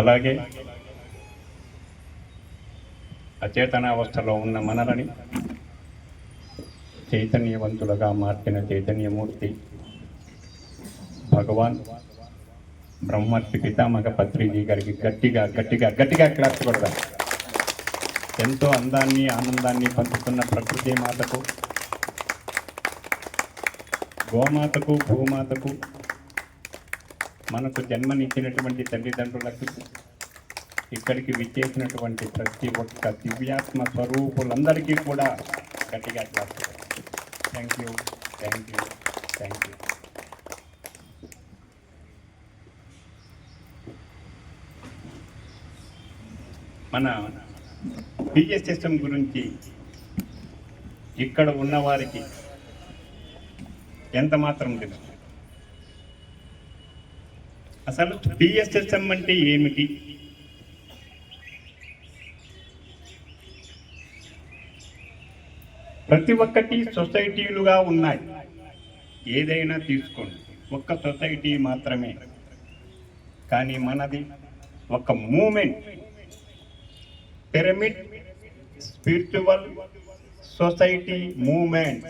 అలాగే అచేతనావస్థలో ఉన్న మనలని చైతన్యవంతులుగా మార్చిన చైతన్యమూర్తి భగవాన్ బ్రహ్మర్షి పితామహ పత్రిజీ గారికి గట్టిగా గట్టిగా గట్టిగా క్లాప్స్ కొడదాం. ఎంతో అందాన్ని ఆనందాన్ని పంచుతున్న ప్రకృతి మాతకు, గోమాతకు, భూమాతకు, మనకు జన్మనిచ్చినటువంటి తల్లిదండ్రులకు, ఇక్కడికి విచ్చేసినటువంటి ప్రతి ఒక్క దివ్యాత్మ స్వరూపులందరికీ కూడా గట్టిగా claps. Thank you, thank you, thank you. మన పిఎస్ సిస్టమ్ గురించి ఇక్కడ ఉన్నవారికి ఎంత మాత్రం తెలుసు? అసలు పిఎస్ సిస్టమ్ అంటే ఏమిటి? ప్రతి ఒక్కటి సొసైటీలుగా ఉన్నాయి. ఏదైనా తీసుకోండి, ఒక్క సొసైటీ మాత్రమే. కానీ మనది ఒక movement, pyramid spiritual society movement.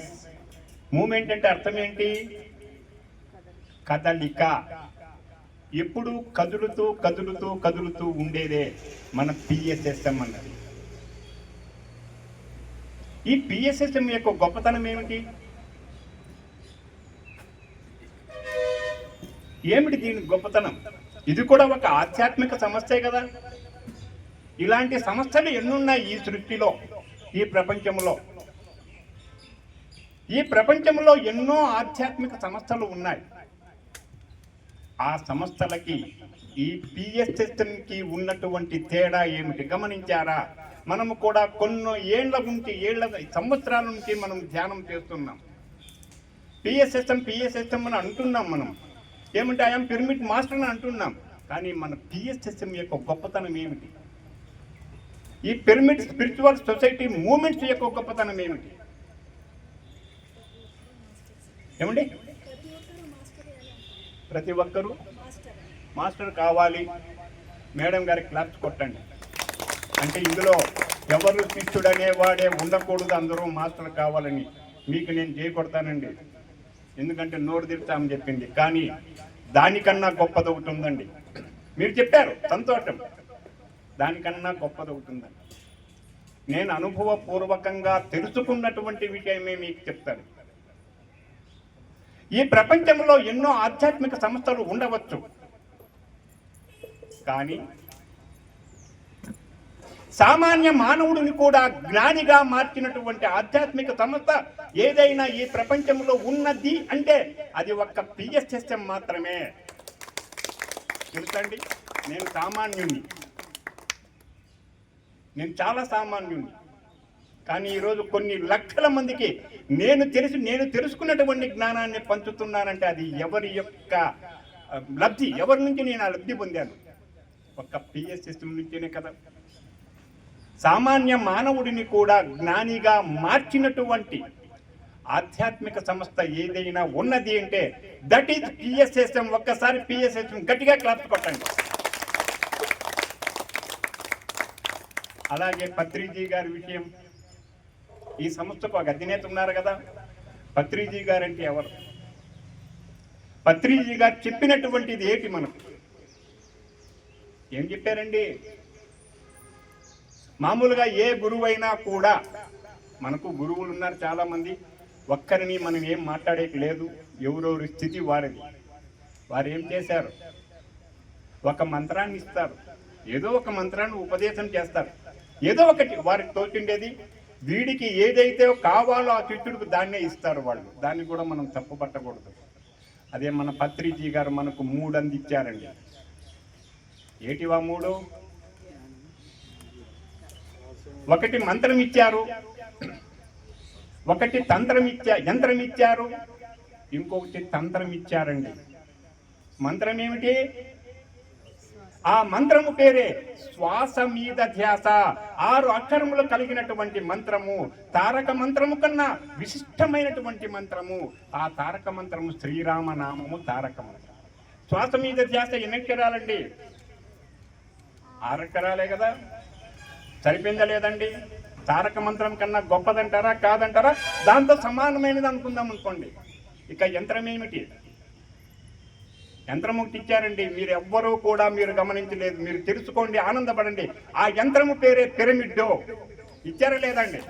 Movement అంటే అర్థం ఏంటి? కదలిక. ఎప్పుడు కదులుతూ కదులుతూ కదులుతూ ఉండేదే మన పిఎస్ఎస్ఎం అన్నది. ఈ పిఎస్ఎస్ఎం యొక్క గొప్పతనం ఏమిటి? ఏమిటి దీని గొప్పతనం? ఇది కూడా ఒక ఆధ్యాత్మిక సమస్యే కదా. ఇలాంటి సమస్యలు ఎన్నున్నాయి ఈ సృష్టిలో, ఈ ప్రపంచంలో. ఈ ప్రపంచంలో ఎన్నో ఆధ్యాత్మిక సమస్యలు ఉన్నాయి. ఆ సమస్యలకి ఈ పిఎస్ఎస్ఎంకి ఉన్నటువంటి తేడా ఏమిటి గమనించారా? మనము కూడా కొన్ని ఏళ్ల సంవత్సరాల నుంచి మనం ధ్యానం చేస్తున్నాం. పిఎస్ఎస్ఎం అని అంటున్నాం. మనం ఏమంటే ఐఎమ్ పిరమిడ్ మాస్టర్ అని అంటున్నాం. కానీ మన పిఎస్ఎస్ఎం యొక్క గొప్పతనం ఏమిటి? ఈ పిరమిడ్ స్పిరిచువల్ సొసైటీ మూమెంట్స్ యొక్క గొప్పతనం ఏమిటి? ఏమండి? ప్రతి ఒక్కరూ మాస్టర్ కావాలి. మేడం గారికి క్లాప్స్ కొట్టండి. అంటే ఇందులో ఎవరు శిష్యుడు అనేవాడే ఉండకూడదు, అందరూ మాస్టర్ కావాలని. మీకు నేను చేయకొడతానండి, ఎందుకంటే నోరు తిడతామని చెప్పింది. కానీ దానికన్నా గొప్పది ఒకటి ఉందండి. మీరు చెప్పారు, సంతోషం. దానికన్నా గొప్పది ఒకటి ఉందండి. నేను అనుభవపూర్వకంగా తెలుసుకున్నటువంటి విషయమే మీకు చెప్తాను. ఈ ప్రపంచంలో ఎన్నో ఆధ్యాత్మిక సంస్థలు ఉండవచ్చు, కానీ సామాన్య మానవుడిని కూడా జ్ఞానిగా మార్చినటువంటి ఆధ్యాత్మిక సంస్థ ఏదైనా ఈ ప్రపంచంలో ఉన్నది అంటే అది ఒక్క పిఎస్ఎస్ఎం మాత్రమే. తెలుసండి, నేను సామాన్యుణ్ణి, నేను చాలా సామాన్యుణ్ణి. కానీ ఈరోజు కొన్ని లక్షల మందికి నేను తెలుసుకున్నటువంటి జ్ఞానాన్ని పంచుతున్నానంటే అది ఎవరి యొక్క లబ్ధి, ఎవరి నుంచి నేను ఆ లబ్ధి పొందాను? ఒక్క పిఎస్ఎస్ఎం నుంచేనే కదా. సామాన్య మానవుడిని కూడా జ్ఞానిగా మార్చినటువంటి ఆధ్యాత్మిక సంస్థ ఏదైనా ఉన్నది అంటే దట్ ఈజ్ పిఎస్ఎస్ఎం. ఒక్కసారి పిఎస్ఎస్ఎం గట్టిగా క్లాప్స్ కొట్టండి. అలాగే పత్రిజీ గారి విషయం, ఈ సంస్థకు ఒక అధినేత ఉన్నారు కదా. పత్రిజీ గారు అంటే ఎవరు? పత్రిజీ గారు చెప్పినటువంటిది ఏంటి? మనకు ఏం చెప్పారండి? మామూలుగా ఏ గురువు అయినా కూడా, మనకు గురువులు ఉన్నారు చాలామంది, ఒక్కరిని మనం ఏం మాట్లాడేకి లేదు. ఎవరెవరి స్థితి వారిది. వారు ఏం చేశారు? ఒక మంత్రాన్ని ఇస్తారు, ఏదో ఒక మంత్రాన్ని ఉపదేశం చేస్తారు, ఏదో ఒకటి వారికి తోచిండేది. వీడికి ఏదైతే కావాలో ఆ శిష్యుడికి దాన్నే ఇస్తారు వాళ్ళు. దాన్ని కూడా మనం తప్పుపట్టకూడదు. అదే మన పత్రిజీ గారు మనకు 3 అందించారండి. ఏటివా 3? ఒకటి మంత్రం ఇచ్చారు, ఒకటి యంత్రం ఇచ్చారు, ఇంకొకటి తంత్రం ఇచ్చారండి. మంత్రం ఏమిటి? ఆ మంత్రము పేరే శ్వాస మీద ధ్యాస. 6 అక్షరములు కలిగినటువంటి మంత్రము. తారక మంత్రము కన్నా విశిష్టమైనటువంటి మంత్రము. ఆ తారక మంత్రము శ్రీరామనామము తారక మంత్రం. శ్వాస మీద ధ్యాస ఎన్ని అక్షరాలండి? ఆరకరాలే కదా, సరిపోయిందా లేదండి? తారక మంత్రం కన్నా గొప్పదంటారా కాదంటారా? దాంతో సమానమైనది అనుకుందాం అనుకోండి. ఇక యంత్రం ఏమిటి? యంత్రం ఒకటి ఇచ్చారండి, మీరు ఎవ్వరూ కూడా మీరు గమనించలేదు. మీరు తెలుసుకోండి, ఆనందపడండి. ఆ యంత్రము పేరే పిరమిడ్. ఇచ్చారా లేదండి?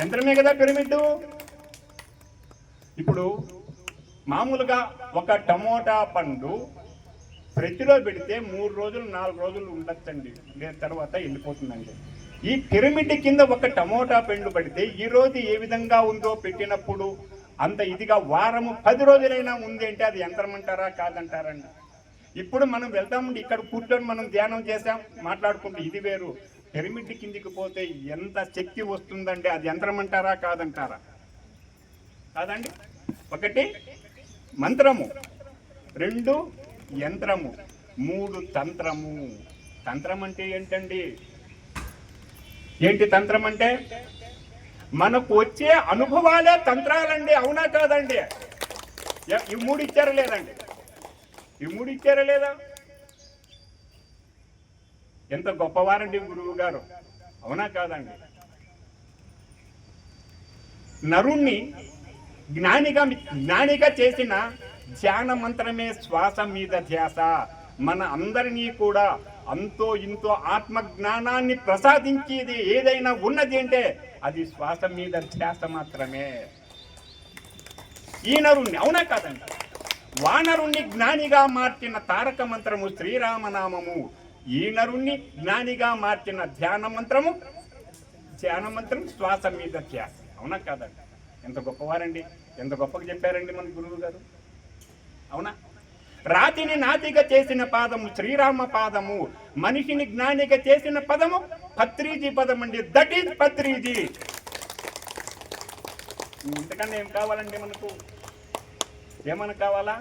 యంత్రమే కదా పిరమిడ్. ఇప్పుడు మామూలుగా ఒక టమోటా పండు ఫ్రిడ్జ్లో పెడితే 3 రోజులు 4 రోజులు ఉండొచ్చండి, లేని తర్వాత వెళ్ళిపోతుందండి. ఈ పిరమిడ్ కింద ఒక టమోటా పండు పడితే ఈ రోజు ఏ విధంగా ఉందో పెట్టినప్పుడు అంత ఇదిగా వారము 10 రోజులైనా ఉంది అంటే అది యంత్రం అంటారా కాదంటారండి? ఇప్పుడు మనం వెళ్తామండి, ఇక్కడ కూర్చొని మనం ధ్యానం చేసాం, మాట్లాడుకుంటే ఇది వేరు. పిరమిడ్ కిందికి పోతే ఎంత శక్తి వస్తుందంటే అది యంత్రం అంటారా కాదంటారా? కాదండి. ఒకటి మంత్రము, 2 యంత్రము, 3 తంత్రము. తంత్రం అంటే ఏంటండి? ఏంటి తంత్రం అంటే? మనకు వచ్చే అనుభవాలే తంత్రాలండి, అవునా కాదండి? ఈ 3 ఇచ్చారా లేదండి? ఈ 3 ఇచ్చారా లేదా? ఎంత గొప్పవారండి గురువు గారు, అవునా కాదండి? నరుణ్ణి జ్ఞానిగా చేసిన ధ్యాన మంత్రమే శ్వాస మీద ధ్యాస. మన అందరినీ కూడా అంతో ఇంతో ఆత్మ జ్ఞానాన్ని ప్రసాదించేది ఏదైనా ఉన్నది అంటే అది శ్వాస మీద ధ్యాస మాత్రమే. ఈ నరుణ్ణి, అవునా కాదండి? వానరుణ్ణి జ్ఞానిగా మార్చిన తారక మంత్రము శ్రీరామనామము. ఈ నరుణ్ణి జ్ఞానిగా మార్చిన ధ్యాన మంత్రం శ్వాస మీద ధ్యాస, అవునా కాదండి? ఎంత గొప్పవారండి, ఎంత గొప్పగా చెప్పారండి మన గురువు గారు, అవునా? రాతిని నాతిగా చేసిన పాదము శ్రీరామ పాదము, మనిషిని జ్ఞానిగా చేసిన పదము పత్రిజీ పదం అండి. That is Patriji. ఇంతకన్నా ఏం కావాలండి మనకు? ఏమన్నా కావాలా?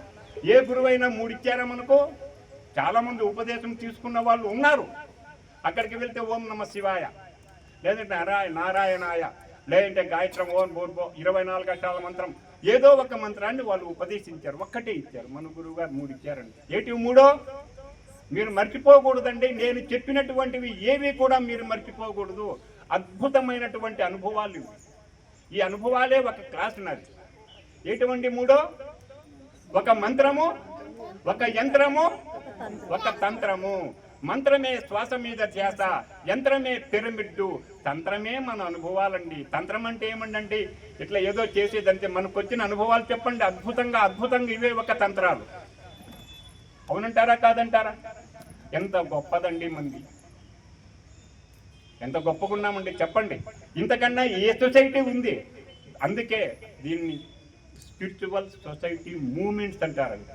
ఏ గురువైనా 3 ఇచ్చారా మనకు? చాలా మంది ఉపదేశం తీసుకున్న వాళ్ళు ఉన్నారు. అక్కడికి వెళ్తే ఓం నమ శివాయ, లేదంటే నారాయణాయ, లేదంటే గాయత్రం ఓం బోర్బో 24 అక్షరాల మంత్రం, ఏదో ఒక మంత్రాన్ని వాళ్ళు ఉపదేశించారు. ఒక్కటే ఇచ్చారు. మన గురువు గారు 3 ఇచ్చారండి. ఏటి 3? మీరు మర్చిపోకూడదండి. నేను చెప్పినటువంటివి ఏవి కూడా మీరు మర్చిపోకూడదు. అద్భుతమైనటువంటి అనుభవాలు. ఈ అనుభవాలే ఒక క్లాస్ నాది. ఎటువంటి 3? ఒక మంత్రము, ఒక యంత్రము, ఒక తంత్రము. మంత్రమే శ్వాస మీద ధ్యాస, యంత్రమే పిరమిడ్, తంత్రమే మన అనుభవాలండి. తంత్రం అంటే ఏమండి? ఇట్లా ఏదో చేసేదంటే మనకు వచ్చిన అనుభవాలు చెప్పండి. అద్భుతంగా ఇవే ఒక తంత్రాలు, అవునంటారా కాదంటారా? ఎంత గొప్పదండి మంది, ఎంత గొప్పగున్నామండి చెప్పండి. ఇంతకన్నా ఏ సొసైటీ ఉంది? అందుకే దీన్ని స్పిరిచువల్ సొసైటీ మూమెంట్స్ అంటారండి.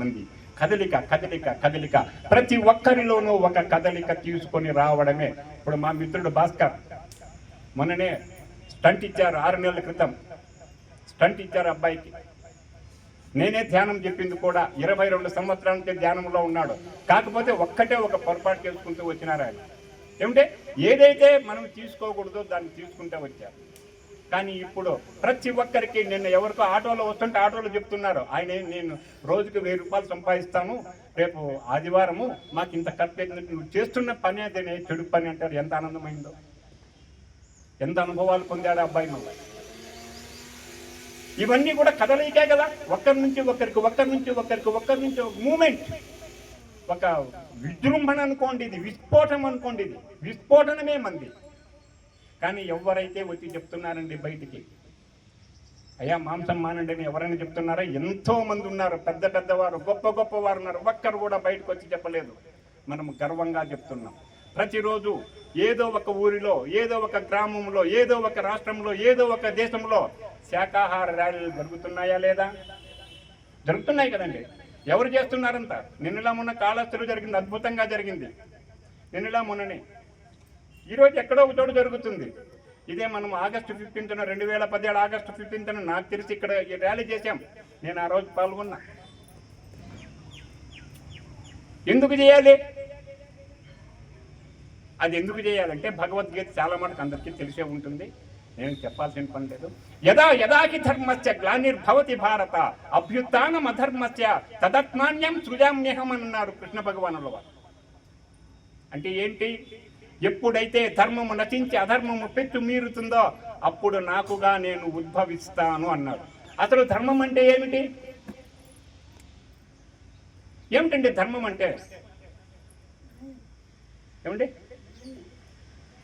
మంది కదలిక కదలిక కదలిక, ప్రతి ఒక్కరిలోనూ ఒక కదలిక తీసుకొని రావడమే. ఇప్పుడు మా మిత్రుడు భాస్కర్ మొన్ననే స్టంట్ ఇచ్చారు, 6 నెలల క్రితం స్టంట్ ఇచ్చారు అబ్బాయికి. నేనే ధ్యానం చెప్పింది కూడా. 22 సంవత్సరాల నుంచి ధ్యానంలో ఉన్నాడు. కాకపోతే ఒక్కటే ఒక పొరపాటు చేసుకుంటూ వచ్చినారు ఆయన. ఏమంటే ఏదైతే మనం తీసుకోకూడదో దాన్ని తీసుకుంటూ వచ్చారు. కానీ ఇప్పుడు ప్రతి ఒక్కరికి, నిన్న ఎవరికో ఆటోలో వస్తుంటే ఆటోలో చెప్తున్నారు, నేను రోజుకి 1000 రూపాయలు సంపాదిస్తాను, రేపు ఆదివారము మాకు ఇంత ఖర్చు అవుతుందంటే నువ్వు చేస్తున్న పని అదేనే చెడు పని అంటారు. ఎంత ఆనందమైందో, ఎంత అనుభవాలు పొందాడు అబ్బాయి మళ్ళీ. ఇవన్నీ కూడా కదలికే కదా, ఒక్కరి నుంచి ఒకరికి మూమెంట్, ఒక విజృంభణ అనుకోండి, ఇది విస్ఫోటం అనుకోండి, ఇది విస్ఫోటనమే మంది. కానీ ఎవరైతే వచ్చి చెప్తున్నారండి బయటికి, అయ్యా మాంసం మానండి అని ఎవరైనా చెప్తున్నారా? ఎంతో మంది ఉన్నారు, పెద్దవారు, గొప్పవారు ఉన్నారు. ఒక్కరు కూడా బయటకు వచ్చి చెప్పలేదు. మనం గర్వంగా చెప్తున్నాం. ప్రతిరోజు ఏదో ఒక ఊరిలో, ఏదో ఒక గ్రామంలో, ఏదో ఒక రాష్ట్రంలో, ఏదో ఒక దేశంలో శాకాహార ర్యాలీలు జరుగుతున్నాయా లేదా? జరుగుతున్నాయి కదండి. ఎవరు చేస్తున్నారంట? నిన్నలా మొన్న కాళహస్తిలో జరిగింది, అద్భుతంగా జరిగింది. నిన్నలా మొన్ననే. ఈరోజు ఎక్కడో ఒక చోటు జరుగుతుంది. ఇదే మనం ఆగస్టు 15న 2017 ఆగస్టు 15న నాకు తెలిసి ఇక్కడ ఈ ర్యాలీ చేశాం. నేను ఆ రోజు పాల్గొన్నా. ఎందుకు చేయాలి? అది ఎందుకు చేయాలంటే భగవద్గీత చాలా మటుకు అందరికీ తెలిసే ఉంటుంది, నేను చెప్పాల్సిన పని లేదు. యదా యదాకి ధర్మస్య గ్లానిర్భవతి భారత అభ్యుత్థానం అధర్మస్య తదత్మాన్యం సృజామ్యహం అన్నారు కృష్ణ భగవానుల వారు. అంటే ఏంటి? ఎప్పుడైతే ధర్మము నశించి అధర్మము పెచ్చు మీరుతుందో అప్పుడు నాకుగా నేను ఉద్భవిస్తాను అన్నాడు. అసలు ధర్మం అంటే ఏమిటి? ఏమిటండి ధర్మం అంటే? ఏమిటి?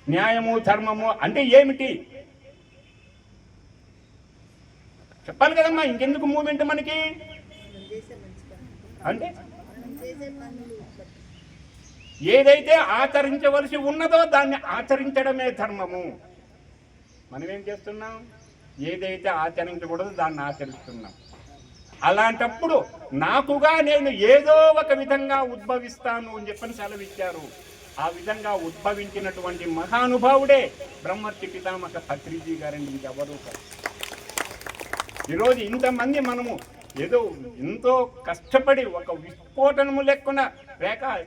న్యాయము ధర్మము అంటే ఏమిటి చెప్పాలి కదమ్మా. ఇంకెందుకు మూమెంట్ మనకి? అంటే ఏదైతే ఆచరించవలసి ఉన్నదో దాన్ని ఆచరించడమే ధర్మము. మనం ఏం చేస్తున్నాం? ఏదైతే ఆచరించకూడదో దాన్ని ఆచరిస్తున్నాం. అలాంటప్పుడు నాకుగా నేను ఏదో ఒక విధంగా ఉద్భవిస్తాను అని చెప్పని సెలవిచ్చారు. ఆ విధంగా ఉద్భవించినటువంటి మహానుభావుడే బ్రహ్మర్షి పితామహ పత్రిజీ గారండి, ఇంకెవరూ కాదు. ఈరోజు ఇంతమంది మనము ఏదో ఎంతో కష్టపడి ఒక విస్ఫోటనము లేకుండా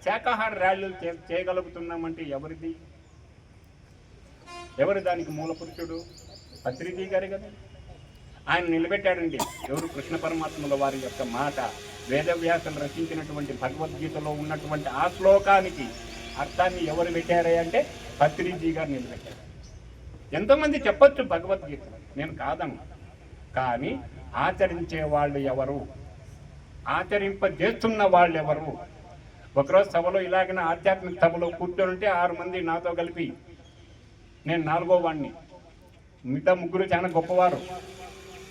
శాకాహార ర్యాలీలు చేయగలుగుతున్నామంటే ఎవరిది? ఎవరు దానికి మూల పురుషుడు? పత్రిజీ గారే కదా. ఆయన నిలబెట్టాడండి. ఎవరు? కృష్ణ పరమాత్ముల వారి యొక్క మాట. వేదవ్యాసులు రచించినటువంటి భగవద్గీతలో ఉన్నటువంటి ఆ శ్లోకానికి అర్థాన్ని ఎవరు పెట్టారే అంటే పత్రిజీ గారు నిలబెట్టారు. ఎంతోమంది చెప్పొచ్చు భగవద్గీత, నేను కాదను. కానీ ఆచరించే వాళ్ళు ఎవరు? ఆచరింపజేస్తున్న వాళ్ళు ఎవరు? ఒకరోజు సభలో ఇలాగనే ఆధ్యాత్మిక సభలో కూర్చొని ఉంటే 6 మంది నాతో కలిపి, నేను 4వ వాడిని, మిగతా 3 చాలా గొప్పవారు.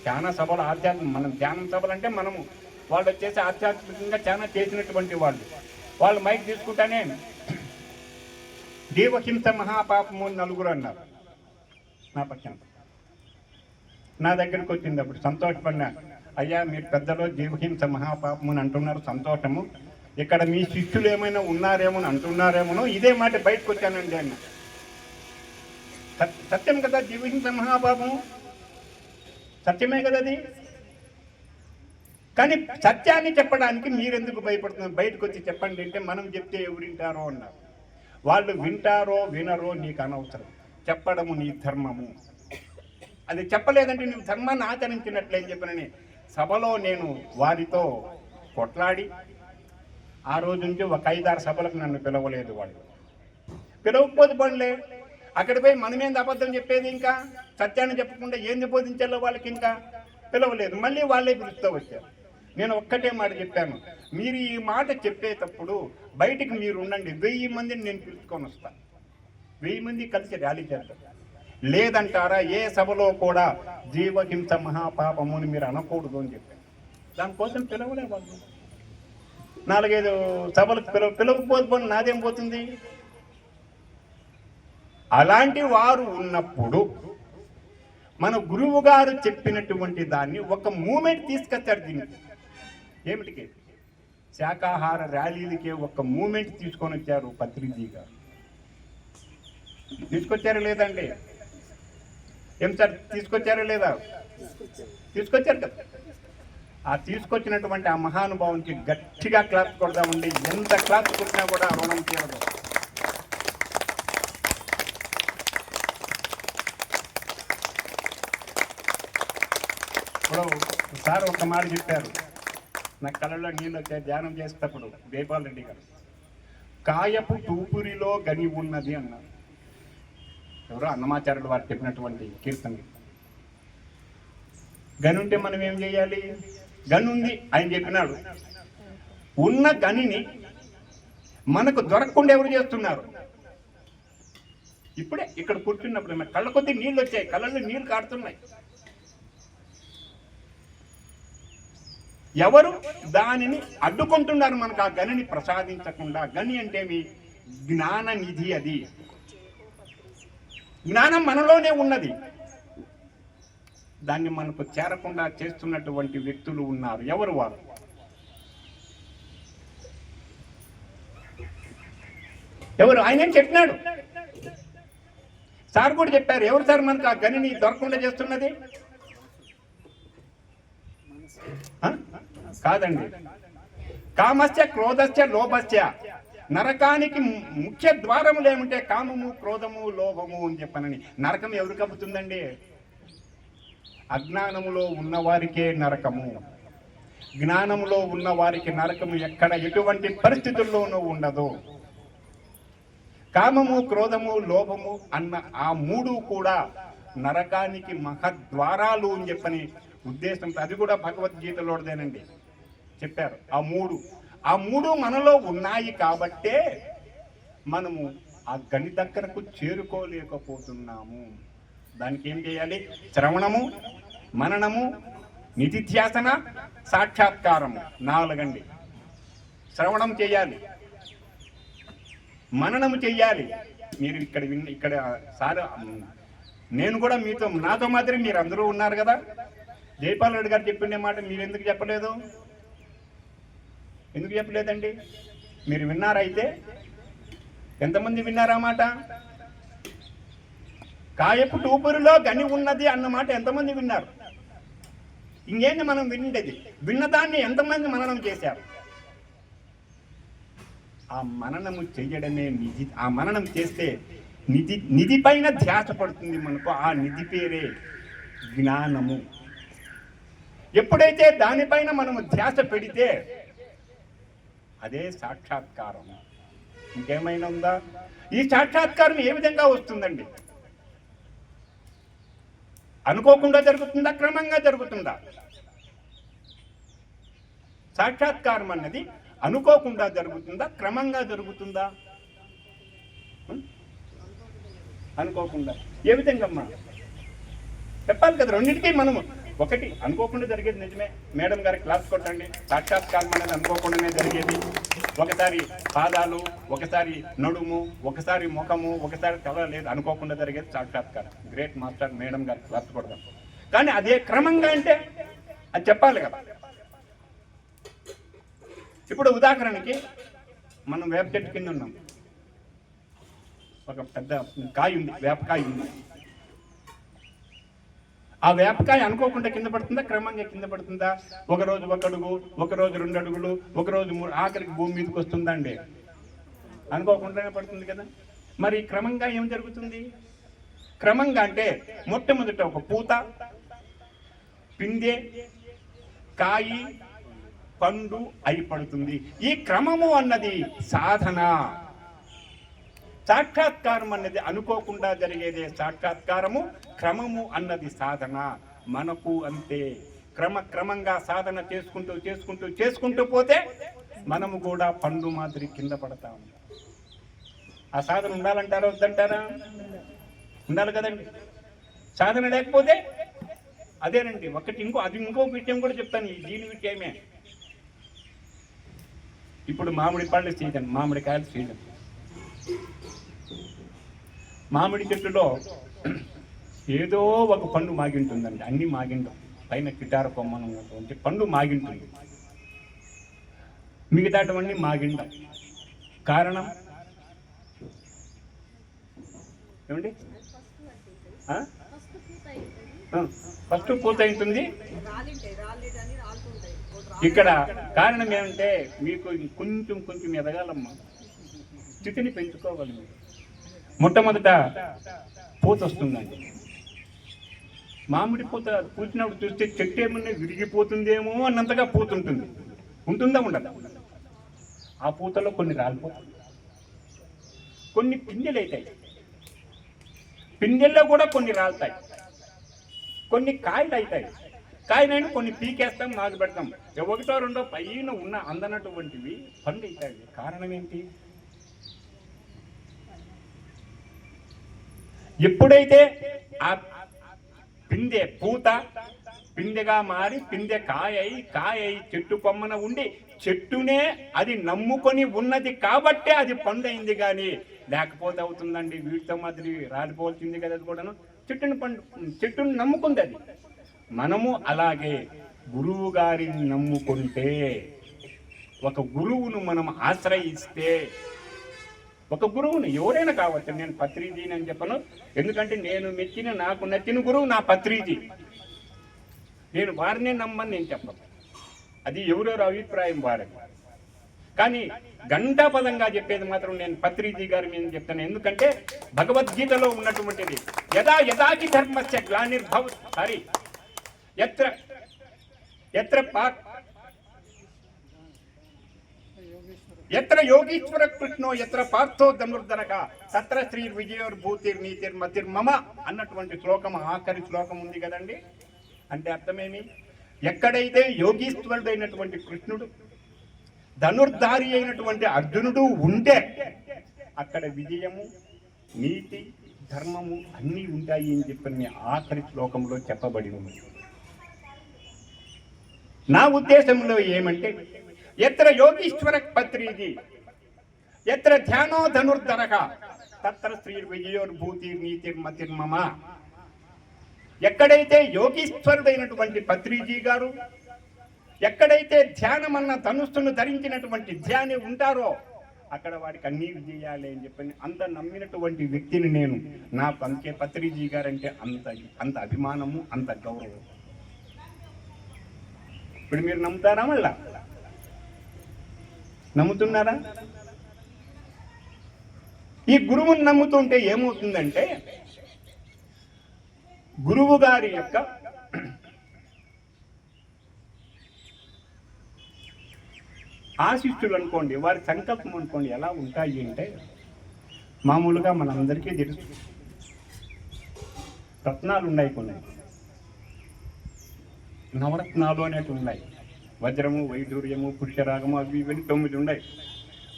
చాలా సభలు మన ధ్యానం సభలు అంటే మనము వాళ్ళు వచ్చేసి ఆధ్యాత్మికంగా చాలా చేసినటువంటి వాళ్ళు మైక్ తీసుకుంటానే జీవహింస మహాపాపము 4 అన్నారు. నా పక్షం నా దగ్గరికి వచ్చింది. అప్పుడు సంతోషపడినా, అయ్యా మీరు పెద్దలో జీవహింస మహాపాపము అని అంటున్నారు, సంతోషము. ఇక్కడ మీ శిష్యులు ఏమైనా ఉన్నారేమో అంటున్నారేమో, ఇదే మాట బయటకు వచ్చానండి అన్న. సత్యం కదా జీవహింస మహాపాపము, సత్యమే కదా అది. కానీ సత్యాన్ని చెప్పడానికి మీరెందుకు భయపడుతున్నారు? బయటకు వచ్చి చెప్పండి అంటే, మనం చెప్తే ఎవరు వింటారో అన్నారు. వాళ్ళు వింటారో వినరో నీకు అనవసరం, చెప్పడము నీ ధర్మము. అది చెప్పలేదంటే నువ్వు ధర్మాన్ని ఆచరించినట్లేని చెప్పినని సభలో నేను వారితో కొట్లాడి ఆ రోజు నుంచి ఒక 5-6 సభలకు నన్ను పిలవలేదు. వాళ్ళు పిలవకపోతే పనులే. అక్కడ పోయి మనమేంది అబద్ధం చెప్పేది? ఇంకా సత్యాన్ని చెప్పకుండా ఏంది బోధించాలో వాళ్ళకి ఇంకా పిలవలేదు. మళ్ళీ వాళ్ళే పిలుస్తూ వచ్చారు. నేను ఒక్కటే మాట చెప్పాను, మీరు ఈ మాట చెప్పేటప్పుడు బయటికి మీరు ఉండండి, 1000 మందిని నేను పిలుచుకొని వస్తాను, 1000 మంది కలిసి ర్యాలీ చేస్తాను. లేదంటారా? ఏ సభలో కూడా జీవహింస మహాపాపము అని మీరు అనకూడదు అని చెప్పాను. దానికోసం పిలవలే వాళ్ళు. 4-5 సభలకు పిలవకపోతే నాదేం పోతుంది? అలాంటి వారు ఉన్నప్పుడు మన గురువు గారు చెప్పినటువంటి దాన్ని ఒక మూమెంట్ తీసుకొచ్చారు. దీనికి ఏమిటికి? శాకాహార ర్యాలీలకే ఒక మూమెంట్ తీసుకొని వచ్చారు పత్రిజీ గారు. తీసుకొచ్చారా లేదండి? ఏం సార్ తీసుకొచ్చారా లేదా? తీసుకొచ్చారు కదా. ఆ తీసుకొచ్చినటువంటి ఆ మహానుభావునికి గట్టిగా క్లాస్ కొడదామండి. ఎంత క్లాస్ కొట్టినా కూడా రుణం తీరదు. ఇప్పుడు సార్ ఒక మాట చెప్పారు, నా కళ్ళలో నీళ్ళు వచ్చాయి ధ్యానం చేసేటప్పుడు. జైపాల్ రెడ్డి గారు, కాయపు తూపురిలో గని ఉన్నది అన్నారు. ఎవరో అన్నమాచార్యులు వారు చెప్పినటువంటి కీర్తన. గనుంటే మనం ఏం చేయాలి? గనుంది ఆయన చెప్పినాడు. ఉన్న గనిని మనకు దొరకకుండా ఎవరు చేస్తున్నారు? ఇప్పుడే ఇక్కడ కూర్చున్నప్పుడు కళ్ళ కొద్దీ నీళ్ళు వచ్చాయి, కళ్ళల్లో నీళ్ళు కారుతున్నాయి. ఎవరు దానిని అడ్డుకుంటున్నారు? మనకు ఆ గనిని ప్రసాదించకుండా. గని అంటే మీ జ్ఞాన నిధి. అది జ్ఞానం మనలోనే ఉన్నది. దాన్ని మనకు చేరకుండా చేస్తున్నటువంటి వ్యక్తులు ఉన్నారు. ఎవరు వారు? ఎవరు? ఆయన ఏం చెప్పినాడు? సార్ కూడా చెప్పారు. ఎవరు సార్ మనకు ఆ గనిని దొరకకుండా చేస్తున్నది? కాదండి, కామస్య క్రోధస్య లోభస్య. నరకానికి ముఖ్య ద్వారములు ఏమిటే? కామము, క్రోధము, లోభము అని చెప్పనని. నరకం ఎవరు కప్పుతుందండి? అజ్ఞానములో ఉన్నవారికే నరకము, జ్ఞానములో ఉన్న వారికి నరకము ఎక్కడ ఎటువంటి పరిస్థితుల్లోనూ ఉండదు. కామము, క్రోధము, లోభము అన్న ఆ మూడు కూడా నరకానికి మహద్వారాలు అని చెప్పని ఉద్దేశంతో, అది కూడా భగవద్గీతలోదేనండి చెప్పారు. ఆ మూడు మనలో ఉన్నాయి కాబట్టే మనము ఆ గని దగ్గరకు చేరుకోలేకపోతున్నాము. దానికి ఏం చేయాలి? శ్రవణము, మననము, నిధిధ్యాసన, సాక్షాత్కారము, 4 అండి. శ్రవణం చేయాలి, మననము చెయ్యాలి. మీరు ఇక్కడ సార్ నేను కూడా నాతో మాత్రం మీరు అందరూ ఉన్నారు కదా. జైపాల్ రెడ్డి గారు చెప్పిన మాట మీరు ఎందుకు చెప్పలేదు? ఎందుకు చెప్పలేదండి? మీరు విన్నారైతే ఎంతమంది విన్నారా మాట? కాయపు టూపురులో గని ఉన్నది అన్నమాట ఎంతమంది విన్నారు? ఇంకేంటి మనం విండేది? విన్నదాన్ని ఎంతమంది మననం చేశారు? ఆ మననము చెయ్యడమే నిధి. ఆ మననం చేస్తే నిధి పైన ధ్యాస పడుతుంది మనకు. ఆ నిధి పేరే జ్ఞానము. ఎప్పుడైతే దానిపైన మనము ధ్యాస పెడితే అదే సాక్షాత్కారం. ఇంకేమైనా ఉందా? ఈ సాక్షాత్కారం ఏ విధంగా వస్తుందండి? అనుకోకుండా జరుగుతుందా, క్రమంగా జరుగుతుందా? సాక్షాత్కారం అన్నది అనుకోకుండా జరుగుతుందా, క్రమంగా జరుగుతుందా? అనుకోకుండా. ఏ విధంగా అమ్మా చెప్పాలి కదా. రెండింటికి మనము ఒకటి అనుకోకుండా జరిగేది నిజమే. మేడం గారి క్లాస్ కొట్టండి. సాక్షాత్కారం అనేది అనుకోకుండానే జరిగేది. ఒకసారి పాదాలు, ఒకసారి నడుము, ఒకసారి ముఖము, ఒకసారి తల లేదు, అనుకోకుండా జరిగేది సాక్షాత్కారం. గ్రేట్ మాస్టర్ మేడం గారి క్లాస్ కొడదాం. కానీ అదే క్రమంగా అంటే అది చెప్పాలి కదా. ఇప్పుడు ఉదాహరణకి మనం వేప చెట్టు కింద ఉన్నాం. ఒక పెద్ద కాయ ఉంది, వేపకాయ ఉంది. ఆ వేపకాయ అనుకోకుండా కింద పడుతుందా, క్రమంగా కింద పడుతుందా? ఒకరోజు 1 అడుగు, ఒకరోజు 2 అడుగులు, ఒకరోజు 3, ఆఖరికి భూమి మీదకి వస్తుందా అండి? అనుకోకుండానే పడుతుంది కదా. మరి క్రమంగా ఏం జరుగుతుంది? క్రమంగా అంటే మొట్టమొదట ఒక పూత, పిందె, కాయి, పండు అయి పడుతుంది. ఈ క్రమము అన్నది సాధన. సాక్షాత్కారం అన్నది అనుకోకుండా జరిగేదే సాక్షాత్కారము. క్రమము అన్నది సాధన. మనకు అంతే. క్రమంగా సాధన చేసుకుంటూ పోతే మనము కూడా పండు మాదిరి కింద పడతాము. ఆ సాధన ఉండాలంటారా, వద్దంటారా? ఉండాలి కదండి. సాధన లేకపోతే అదేనండి. ఇంకో విషయం కూడా చెప్తాను. దీని విషయమే. ఇప్పుడు మామిడి పళ్ళు సీజన్, మామిడికాయలు సీజన్. మామిడి చెట్టులో ఏదో ఒక పండు మాగింటుందండి. అన్ని మాగింటాం. పైన కిటార కొమ్మను ఉన్నటువంటి పండు మాగింటుంది. మిగతాటవన్నీ మాగింటాం. కారణం ఏమండి? ఫస్ట్ పూత అవుతుంది. ఇక్కడ కారణం ఏమంటే మీకు కొంచెం ఎదగాలమ్మా, స్థితిని పెంచుకోవాలి. మీరు మొట్టమొదట పూత వస్తుందండి. మామిడి పూత పూసినప్పుడు చూస్తే చెట్టు ఏమన్నా విరిగిపోతుందేమో అన్నంతగా పూత ఉంటుంది. ఉంటుందా, ఉండదా? ఆ పూతలో కొన్ని రాలిపోతాయి, కొన్ని పిందెలు అవుతాయి. పిందెల్లో కూడా కొన్ని రాలుతాయి, కొన్ని కాయలు అవుతాయి. కాయలైనా కొన్ని పీకేస్తాం, నాగు పెడతాం. 1, 2 పైన ఉన్న అందనటువంటివి పండు అవుతాయి. కారణం ఏంటి? ఎప్పుడైతే ఆ పిందె పూత పిందెగా మారి పిందె కాయ అయి చెట్టు కొమ్మన ఉండి చెట్టునే అది నమ్ముకొని ఉన్నది కాబట్టే అది పండు అయింది. కానీ లేకపోతే అవుతుందండి, వీటితో మాదిరి రాలిపోవాల్సింది కదా. అది కూడాను చెట్టును నమ్ముకుంది అది. మనము అలాగే గురువు గారిని నమ్ముకుంటే, ఒక గురువును మనం ఆశ్రయిస్తే, ఒక గురువుని ఎవరైనా కావచ్చు. నేను పత్రిజీని అని చెప్పను. ఎందుకంటే నాకు నచ్చిన గురువు నా పత్రిజీ. నేను వారినే నమ్మని నేను చెప్పను. అది ఎవరెవరు అభిప్రాయం వారికి. కానీ గంటాపదంగా చెప్పేది మాత్రం నేను పత్రిజీ గారి మీద చెప్తాను. ఎందుకంటే భగవద్గీతలో ఉన్నటువంటిది యదా యదాకి ధర్మస్య గ్లానిర్భవ ఎత్ర ఎత్ర ఎత్ర యోగీశ్వర కృష్ణో ఎత్ర పార్థో ధనుర్ధరక తత్ర శ్రీ విజయోర్భూతిర్ నీతిర్ మతిర్మమ అన్నటువంటి శ్లోకం ఆఖరి శ్లోకం ఉంది కదండి. అంటే అర్థమేమి? ఎక్కడైతే యోగీశ్వరుడైనటువంటి కృష్ణుడు, ధనుర్ధారి అయినటువంటి అర్జునుడు ఉంటే అక్కడ విజయము, నీతి, ధర్మము అన్నీ ఉంటాయి అని చెప్పిన ఆఖరి శ్లోకంలో చెప్పబడి ఉంది. నా ఉద్దేశంలో ఏమంటే, ఎత్ర యోగీశ్వర పత్రిజీ ఎత్ర ధ్యానో ధనుర్ధరక తత్ర శ్రీ విజయోర్భూతి నీతిర్మతిర్మమ. ఎక్కడైతే యోగీశ్వరుడైనటువంటి పత్రిజీ గారు, ఎక్కడైతే ధ్యానమన్న ధనుస్సును ధరించినటువంటి ధ్యాని ఉంటారో అక్కడ వాడికి అన్నీ విజయాలి అని చెప్పని అంత నమ్మినటువంటి వ్యక్తిని నేను. నాకు అందుకే పత్రిజీ గారంటే అంత అభిమానము, అంత గౌరవం. ఇప్పుడు మీరు నమ్ముతారా? మళ్ళా నమ్ముతున్నారా? ఈ గురువుని నమ్ముతుంటే ఏమవుతుందంటే, గురువు గారి యొక్క ఆశిష్టులు అనుకోండి, వారి సంకల్పం అనుకోండి ఎలా ఉంటాయి అంటే, మామూలుగా మనందరికీ తెలుసు రత్నాలు ఉన్నాయి, కొన్ని నవరత్నాలు అనేవి ఉన్నాయి. వజ్రము, వైఢూర్యము, పుష్యరాగము, అవి ఇవన్నీ 9 ఉన్నాయి.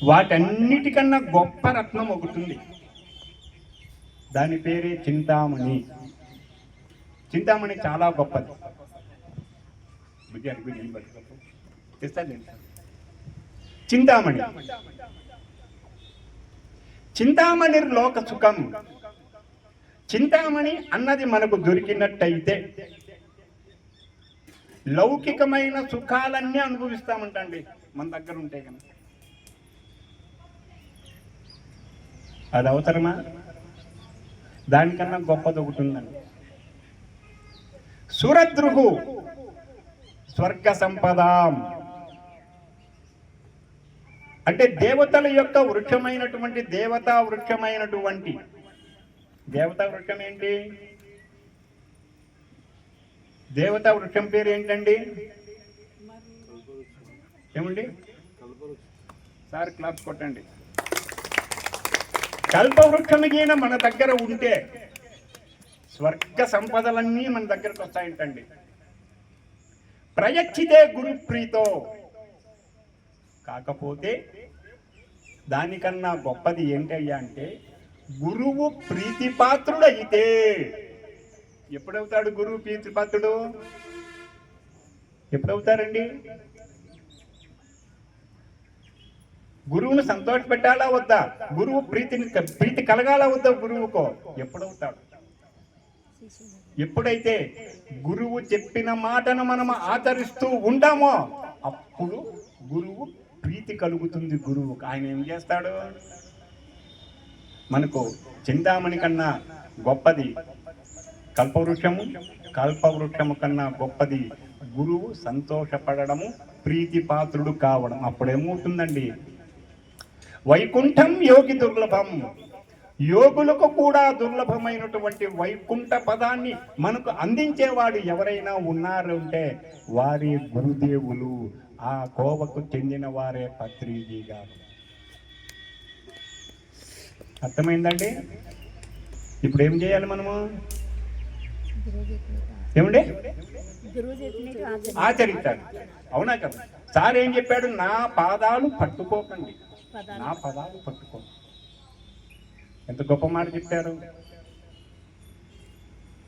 వాటన్నిటికన్నా గొప్ప రత్నం ఒకటి ఉంది. దాని పేరే చింతామణి. చింతామణి చాలా గొప్పది. చింతామణి చింతామణి లోక సుఖం. చింతామణి అన్నది మనకు దొరికినట్టయితే లౌకికమైన సుఖాలన్నీ అనుభవిస్తామంటండి మన దగ్గర ఉంటే కనుక. అది అవసరమా? దానికన్నా గొప్పది ఒకటి ఉందండి. సురద్రుహు స్వర్గ సంపదాం అంటే దేవతల యొక్క వృక్షమైనటువంటి దేవతా వృక్షం ఏంటి? దేవతా వృక్షం పేరు ఏంటండి? ఏమండి? సార్ క్లాప్స్ కొట్టండి. కల్పవృక్షమిగిన మన దగ్గర ఉంటే స్వర్గ సంపదలన్నీ మన దగ్గరకు వస్తాయంటండి. ప్రయచ్చితే గురుప్రీతో. కాకపోతే దానికన్నా గొప్పది ఏంటయ్యా అంటే, గురువు ప్రీతిపాత్రుడు అయితే. ఎప్పుడవుతాడు గురువు ప్రీతిపాత్రుడు? ఎప్పుడవుతారండి? గురువును సంతోష పెట్టాలా వద్దా? గురువు ప్రీతి కలగాలా వద్దా గురువుకో? ఎప్పుడవుతాడు? ఎప్పుడైతే గురువు చెప్పిన మాటను మనం ఆచరిస్తూ ఉంటామో అప్పుడు గురువు ప్రీతి కలుగుతుంది గురువుకు. ఆయన ఏం చేస్తాడు? మనకు చింతామణి కన్నా గొప్పది కల్పవృక్షము కన్నా గొప్పది గురువు సంతోషపడము, ప్రీతిపాత్రుడు కావడం. అప్పుడేమవుతుందండి? వైకుంఠం యోగి దుర్లభం. యోగులకు కూడా దుర్లభమైనటువంటి వైకుంఠ పదాన్ని మనకు అందించేవాడు ఎవరైనా ఉన్నారంటే వారి గురుదేవులు, ఆ కోవకు చెందిన వారే పత్రిజీ గారు. అర్థమైందండి? ఇప్పుడు ఏం చేయాలి మనము? ఏమండి? ఆచరించాలి. అవునా కదా? సార్ ఏం చెప్పాడు? నా పాదాలు పట్టుకోకండి, నా పదాలు పట్టుకోండి. ఎంత గొప్ప మాట చెప్పారు!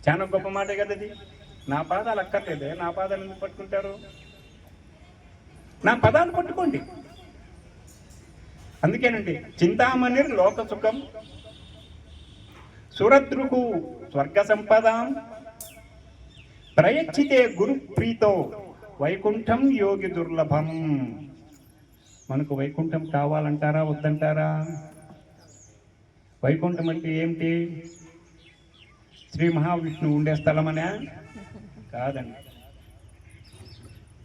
చాలా గొప్ప మాటే కదా అది. నా పాదాలు అక్కర్లేదే, నా పాదాలు ఎందుకు పట్టుకుంటారు? నా పదాలు పట్టుకోండి. అందుకేనండి చింతామణి లోక సుఖం, సురద్రుకు స్వర్గ సంపదాం, ప్రయచ్చితే గురు ప్రీతో వైకుంఠం యోగి దుర్లభం. మనకు వైకుంఠం కావాలంటారా వద్దంటారా? వైకుంఠం అంటే ఏమిటి? శ్రీ మహావిష్ణువు ఉండే స్థలమనే కాదండి.